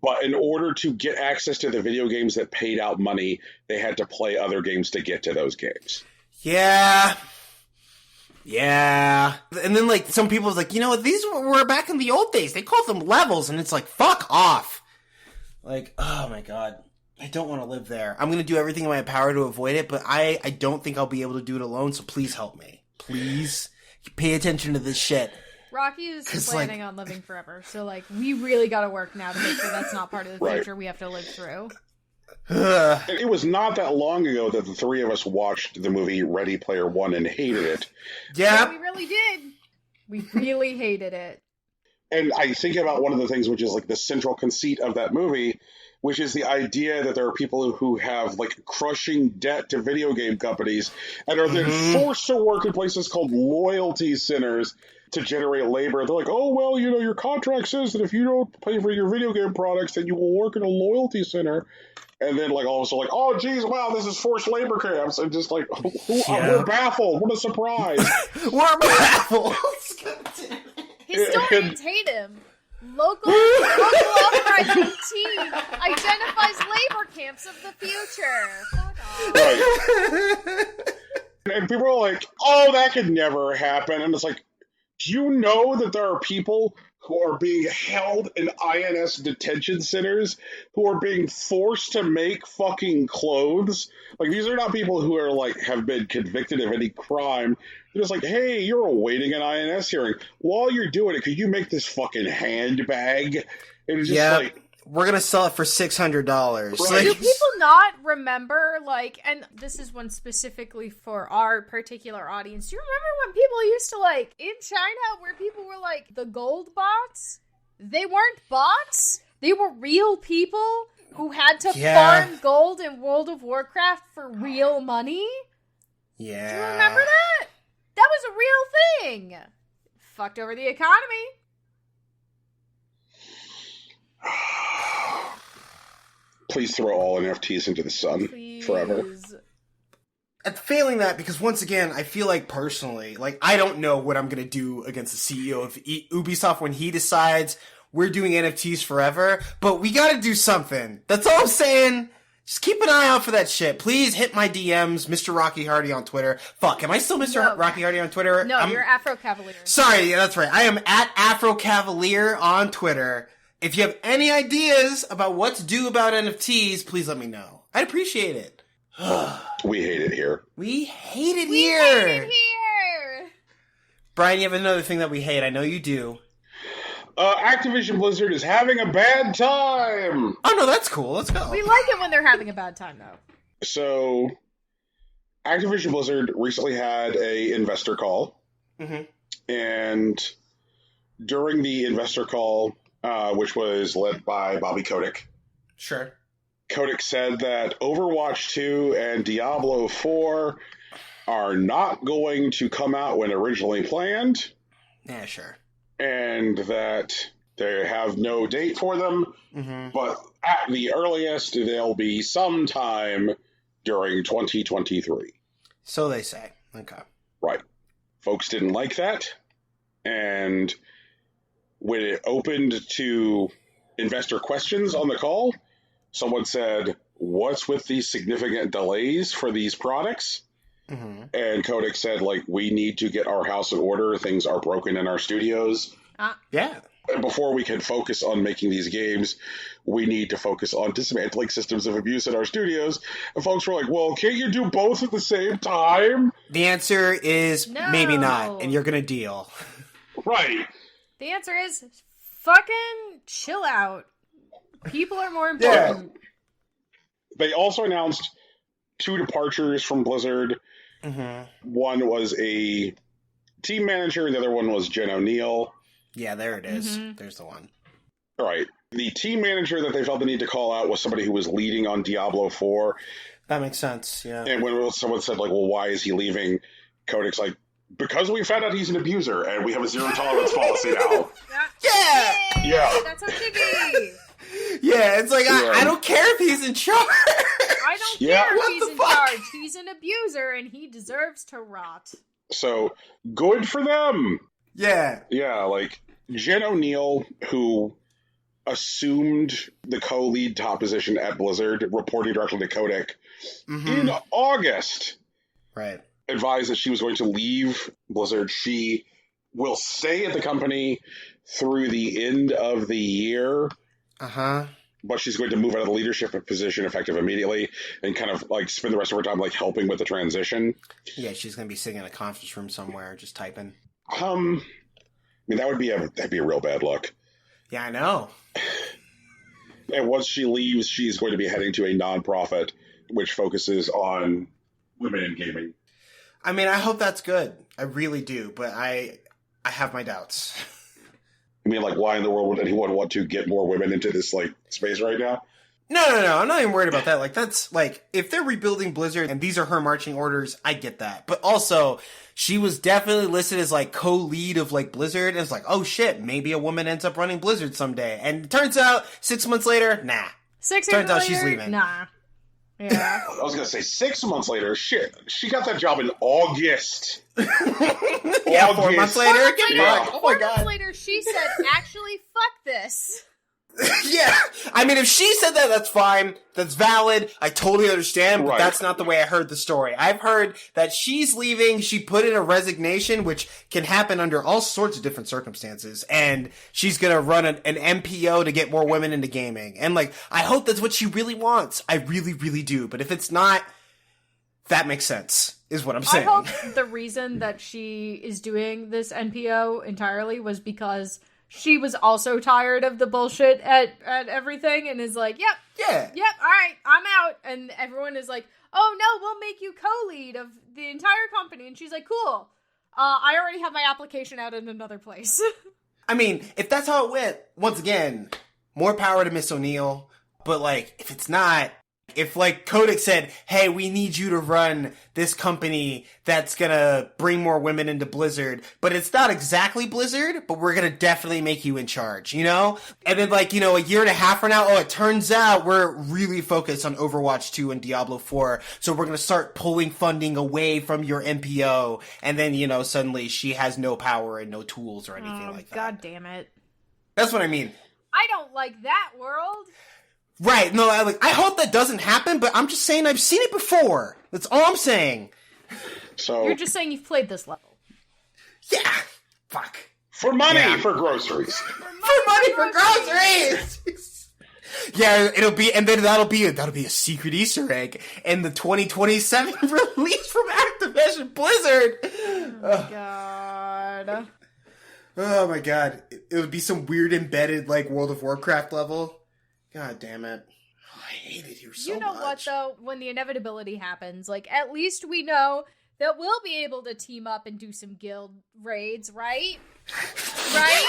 [SPEAKER 1] But in order to get access to the video games that paid out money, they had to play other games to get to those games.
[SPEAKER 6] Yeah. And then, like, some people's like, you know, these were back in the old days. They called them levels, and it's like, fuck off. Like, oh, my God. I don't want to live there. I'm going to do everything in my power to avoid it, but I don't think I'll be able to do it alone, so please help me. Please. Pay attention to this shit.
[SPEAKER 3] Rocky is planning on living forever, so, like, we really got to work now to make sure that's not part of the future we have to live through.
[SPEAKER 1] It was not that long ago that the three of us watched the movie Ready Player One and hated it.
[SPEAKER 3] Yeah, we really did. We really hated it.
[SPEAKER 1] And I think about one of the things which is like the central conceit of that movie, which is the idea that there are people who have like crushing debt to video game companies and are then forced to work in places called loyalty centers to generate labor. They're like, oh, well, you know, your contract says that if you don't pay for your video game products, then you will work in a loyalty center. And then, like, also, like, oh, geez, wow, this is forced labor camps. And just, like, we're baffled. What a surprise.
[SPEAKER 6] We're baffled.
[SPEAKER 3] Historians hate him. Local authorizing team identifies labor camps of the future. Fuck off.
[SPEAKER 1] Right. And people are like, oh, that could never happen. And it's like, do you know that there are people who are being held in INS detention centers, who are being forced to make fucking clothes? Like, these are not people who are, like, have been convicted of any crime. They're just like, hey, you're awaiting an INS hearing. While you're doing it, could you make this fucking handbag? And it's just like...
[SPEAKER 6] We're going to sell it for $600.
[SPEAKER 1] Right.
[SPEAKER 6] Like,
[SPEAKER 3] do people not remember, like, and this is one specifically for our particular audience, do you remember when people used to, like, in China, where people were, like, the gold bots? They weren't bots. They were real people who had to farm gold in World of Warcraft for real money.
[SPEAKER 6] Yeah.
[SPEAKER 3] Do you remember that? That was a real thing. Fucked over the economy.
[SPEAKER 1] Please throw all NFTs into the sun forever.
[SPEAKER 6] At failing that, because once again, I feel like personally, like, I don't know what I'm going to do against the CEO of Ubisoft when he decides we're doing NFTs forever, but we got to do something. That's all I'm saying. Just keep an eye out for that shit. Please hit my DMs, Mr. Rocky Hardy on Twitter. Fuck, am I still Mr. Rocky Hardy on Twitter?
[SPEAKER 3] No, you're Afro Cavalier.
[SPEAKER 6] Sorry, yeah, that's right. I am at Afro Cavalier on Twitter. If you have any ideas about what to do about NFTs, please let me know. I'd appreciate it.
[SPEAKER 1] We hate it here.
[SPEAKER 6] We hate it
[SPEAKER 3] We
[SPEAKER 6] here.
[SPEAKER 3] hate it here.
[SPEAKER 6] Brian, you have another thing that we hate. I know you do.
[SPEAKER 1] Activision Blizzard is having a bad time.
[SPEAKER 6] Oh, no, that's cool. Let's go.
[SPEAKER 3] We like it when they're having a bad time, though.
[SPEAKER 1] So, Activision Blizzard recently had a investor call.
[SPEAKER 6] Mm-hmm.
[SPEAKER 1] And during the investor call, which was led by Bobby Kotick,
[SPEAKER 6] Sure.
[SPEAKER 1] Kotick said that Overwatch 2 and Diablo 4 are not going to come out when originally planned.
[SPEAKER 6] Yeah, sure.
[SPEAKER 1] And that they have no date for them, but at the earliest, they'll be sometime during 2023.
[SPEAKER 6] So they say. Okay.
[SPEAKER 1] Right. Folks didn't like that, and when it opened to investor questions on the call, someone said, "What's with these significant delays for these products?" And Kotick said, like, we need to get our house in order. Things are broken in our studios.
[SPEAKER 6] Yeah.
[SPEAKER 1] And before we can focus on making these games, we need to focus on dismantling systems of abuse in our studios. And folks were like, well, can't you do both at the same time?
[SPEAKER 6] The answer is maybe not, and you're going to deal.
[SPEAKER 1] Right.
[SPEAKER 3] The answer is fucking chill out. People are more important.
[SPEAKER 1] Yeah. They also announced 2 departures from Blizzard. One was a team manager, and the other one was Jen O'Neill.
[SPEAKER 6] Yeah, there it is. There's the one.
[SPEAKER 1] All right. The team manager that they felt the need to call out was somebody who was leading on Diablo 4.
[SPEAKER 6] That makes sense, yeah.
[SPEAKER 1] And when someone said, like, well, why is he leaving? Kotick's like, because we found out he's an abuser, and we have a zero tolerance policy now.
[SPEAKER 3] Yeah! That's our Jiggy!
[SPEAKER 6] Yeah, it's like, I don't care if he's in charge.
[SPEAKER 3] I don't care if he's in charge. He's an abuser, and he deserves to rot.
[SPEAKER 1] So, good for them.
[SPEAKER 6] Yeah.
[SPEAKER 1] Yeah, like, Jen O'Neill, who assumed the co-lead top position at Blizzard, reporting directly to Kotick, in August,
[SPEAKER 6] right,
[SPEAKER 1] advised that she was going to leave Blizzard. She will stay at the company through the end of the year. But she's going to move out of the leadership position effective immediately and kind of like spend the rest of her time like helping with the transition.
[SPEAKER 6] Yeah, she's going to be sitting in a conference room somewhere just typing.
[SPEAKER 1] I mean, that'd be a real bad look.
[SPEAKER 6] Yeah, I know.
[SPEAKER 1] And once she leaves, she's going to be heading to a nonprofit which focuses on women in gaming.
[SPEAKER 6] I mean, I hope that's good. I really do, but I have my doubts.
[SPEAKER 1] I mean, like, why in the world would anyone want to get more women into this, like, space right now?
[SPEAKER 6] No. I'm not even worried about that. Like, that's, like, if they're rebuilding Blizzard and these are her marching orders, I get that. But also, she was definitely listed as, like, co-lead of, like, Blizzard. And it's like, oh, shit, maybe a woman ends up running Blizzard someday. And it turns out, 6 months later, nah.
[SPEAKER 3] 6 years later,
[SPEAKER 6] she's leaving.
[SPEAKER 3] Nah. Yeah.
[SPEAKER 1] I was going to say 6 months later. Shit, she got that job in August.
[SPEAKER 6] Yeah, 4 months later. Oh my God.
[SPEAKER 3] 4 months later, she said, actually, fuck this.
[SPEAKER 6] Yeah. I mean, if she said that, that's fine. That's valid. I totally understand, but that's not the way I heard the story. I've heard that she's leaving. She put in a resignation, which can happen under all sorts of different circumstances. And she's going to run an MPO to get more women into gaming. And, like, I hope that's what she really wants. I really, really do. But if it's not, that makes sense, is what I'm saying.
[SPEAKER 3] I hope the reason that she is doing this NPO entirely was because she was also tired of the bullshit at everything and is like, yep, all right, I'm out. And everyone is like, oh no, we'll make you co-lead of the entire company. And she's like, cool. I already have my application out in another place.
[SPEAKER 6] I mean, if that's how it went, once again, more power to Miss O'Neill. But, like, if it's not, if, like, Kotick said, hey, we need you to run this company that's gonna bring more women into Blizzard, but it's not exactly Blizzard, but we're gonna definitely make you in charge, you know? And then, like, you know, a year and a half from now, oh, it turns out we're really focused on Overwatch 2 and Diablo 4, so we're gonna start pulling funding away from your MPO, and then, you know, suddenly she has no power and no tools or anything like that.
[SPEAKER 3] God damn it.
[SPEAKER 6] That's what I mean.
[SPEAKER 3] I don't like that world.
[SPEAKER 6] Right, no, I hope that doesn't happen, but I'm just saying I've seen it before. That's all I'm saying.
[SPEAKER 1] So
[SPEAKER 3] you're just saying you've played this level.
[SPEAKER 6] Yeah. Fuck.
[SPEAKER 1] For money for groceries.
[SPEAKER 6] For money for groceries! Yeah, it'll be, and then that'll be a secret Easter egg in the 2027 release from Activision Blizzard.
[SPEAKER 3] Oh, God.
[SPEAKER 6] Oh my god. It would be some weird embedded, like, World of Warcraft level. God damn it. Oh, I hate it here so much.
[SPEAKER 3] You know what, though? When the inevitability happens, like, at least we know that we'll be able to team up and do some guild raids, right? Right?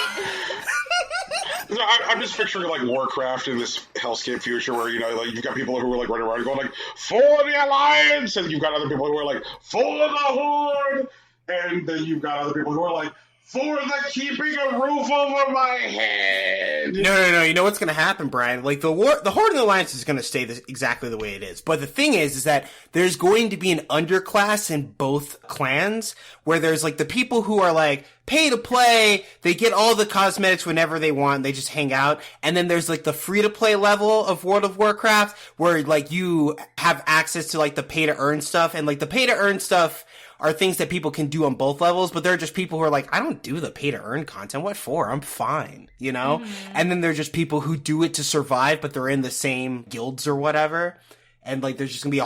[SPEAKER 1] I'm just picturing like Warcraft in this hellscape future where, you know, like you've got people who are like running around going like, for the Alliance, and you've got other people who are like, for the Horde, and then you've got other people who are like, for the keeping a roof over my head.
[SPEAKER 6] No. You know what's going to happen, Brian? Like, the Horde and the Alliance is going to stay exactly the way it is. But the thing is that there's going to be an underclass in both clans where there's, like, the people who are, like, pay to play, they get all the cosmetics whenever they want, they just hang out. And then there's, like, the free-to-play level of World of Warcraft where, like, you have access to, like, the pay-to-earn stuff. And, like, the pay-to-earn stuff are things that people can do on both levels, but there are just people who are like, I don't do the pay-to-earn content. What for? I'm fine, you know? Mm-hmm. And then there's just people who do it to survive, but they're in the same guilds or whatever. And, like, there's just gonna be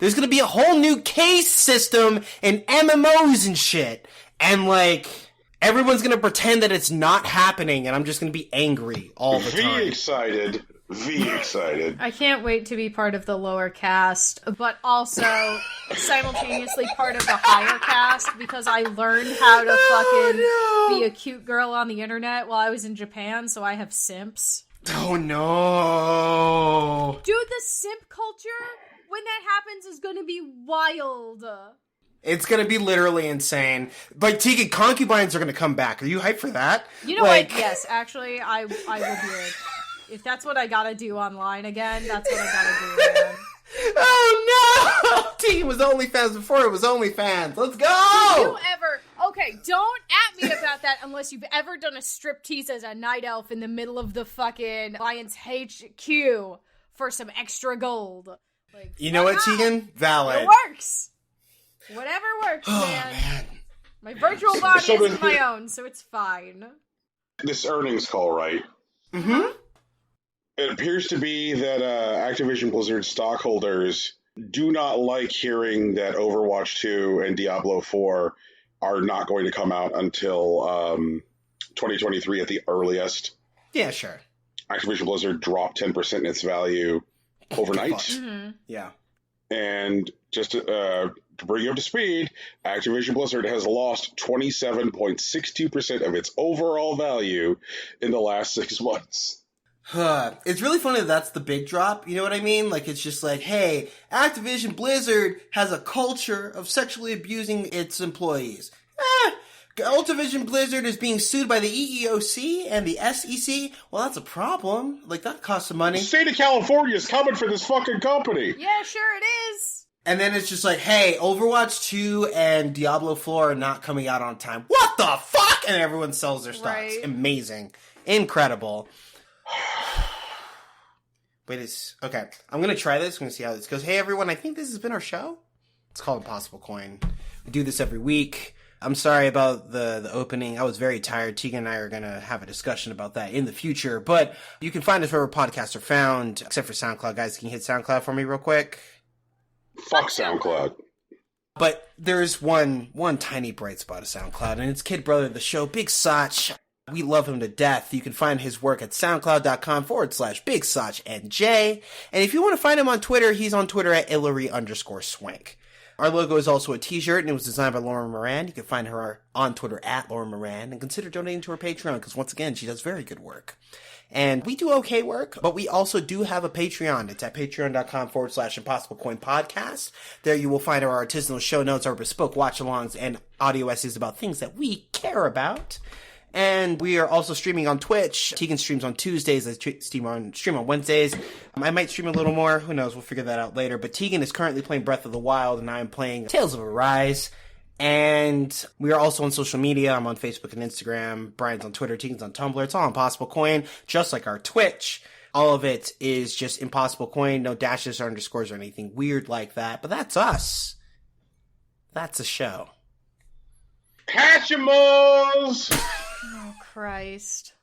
[SPEAKER 6] there's gonna be a whole new case system and MMOs and shit. And, like, everyone's gonna pretend that it's not happening, and I'm just gonna be angry all the time.
[SPEAKER 1] Be excited.
[SPEAKER 3] I can't wait to be part of the lower caste, but also simultaneously part of the higher caste because I learned how to be a cute girl on the internet while I was in Japan, so I have simps.
[SPEAKER 6] Oh no.
[SPEAKER 3] Dude, the simp culture, when that happens, is gonna be wild.
[SPEAKER 6] It's gonna be literally insane. Like, Tegan, concubines are gonna come back. Are you hyped for that?
[SPEAKER 3] You know what? Yes, actually, I will do it. If that's what I gotta do online again, that's what I gotta do again.
[SPEAKER 6] Oh no! Tegan was OnlyFans before it was OnlyFans. Let's go!
[SPEAKER 3] Did you ever... Okay, don't at me about that unless you've ever done a striptease as a night elf in the middle of the fucking Alliance HQ for some extra gold. Like,
[SPEAKER 6] you know what, Tegan? Valid.
[SPEAKER 3] It works. Whatever works, man. My virtual body isn't my own, so it's fine.
[SPEAKER 1] This earnings call, right?
[SPEAKER 6] Mm-hmm.
[SPEAKER 1] It appears to be that Activision Blizzard stockholders do not like hearing that Overwatch 2 and Diablo 4 are not going to come out until 2023 at the earliest.
[SPEAKER 6] Yeah, sure.
[SPEAKER 1] Activision Blizzard dropped 10% in its value overnight.
[SPEAKER 3] Mm-hmm.
[SPEAKER 6] Yeah.
[SPEAKER 1] And just to bring you up to speed, Activision Blizzard has lost 27.62% of its overall value in the last 6 months.
[SPEAKER 6] It's really funny that that's the big drop, you know what I mean? Like, it's just like, hey, Activision Blizzard has a culture of sexually abusing its employees. Activision Blizzard is being sued by the EEOC and the SEC. Well, that's a problem. Like, that costs some money.
[SPEAKER 1] The state of California is coming for this fucking company.
[SPEAKER 3] Yeah, sure it is.
[SPEAKER 6] And then it's just like, hey, Overwatch 2 and Diablo 4 are not coming out on time. What the fuck? And everyone sells their stocks.
[SPEAKER 3] Right.
[SPEAKER 6] Amazing. Incredible. Okay. I'm gonna try this. I'm gonna see how this goes. Hey everyone, I think this has been our show. It's called Impossible Coin. We do this every week. I'm sorry about the opening. I was very tired. Tegan and I are gonna have a discussion about that in the future. But you can find us wherever podcasts are found, except for SoundCloud. Guys, can you hit SoundCloud for me real quick?
[SPEAKER 1] Fuck SoundCloud.
[SPEAKER 6] But there's one tiny bright spot of SoundCloud, and it's Kid Brother of the show, Big Sach. We love him to death. You can find his work at soundcloud.com/BigSachNJ. And if you want to find him on Twitter, he's on Twitter at Hillary_Swank. Our logo is also a t-shirt, and it was designed by Lauren Moran. You can find her on Twitter at Lauren Moran, and consider donating to her Patreon, because once again, she does very good work. And we do okay work, but we also do have a Patreon. It's at patreon.com/ImpossibleCoinPodcast. There you will find our artisanal show notes, our bespoke watch-alongs, and audio essays about things that we care about. And we are also streaming on Twitch. Tegan streams on Tuesdays. I stream on Wednesdays. I might stream a little more. Who knows? We'll figure that out later. But Tegan is currently playing Breath of the Wild, and I am playing Tales of Arise. And we are also on social media. I'm on Facebook and Instagram. Brian's on Twitter. Tegan's on Tumblr. It's all Impossible Coin, just like our Twitch. All of it is just Impossible Coin. No dashes or underscores or anything weird like that. But that's us. That's a show.
[SPEAKER 1] Hatchimals!
[SPEAKER 3] Oh, Christ.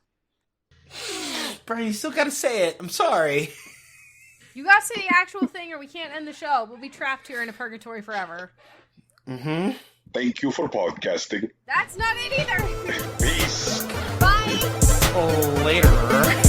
[SPEAKER 6] Brian, you still gotta say it. I'm sorry.
[SPEAKER 3] You gotta say the actual thing or we can't end the show. We'll be trapped here in a purgatory forever.
[SPEAKER 6] Mm-hmm.
[SPEAKER 1] Thank you for podcasting.
[SPEAKER 3] That's not it either.
[SPEAKER 1] Peace.
[SPEAKER 6] later.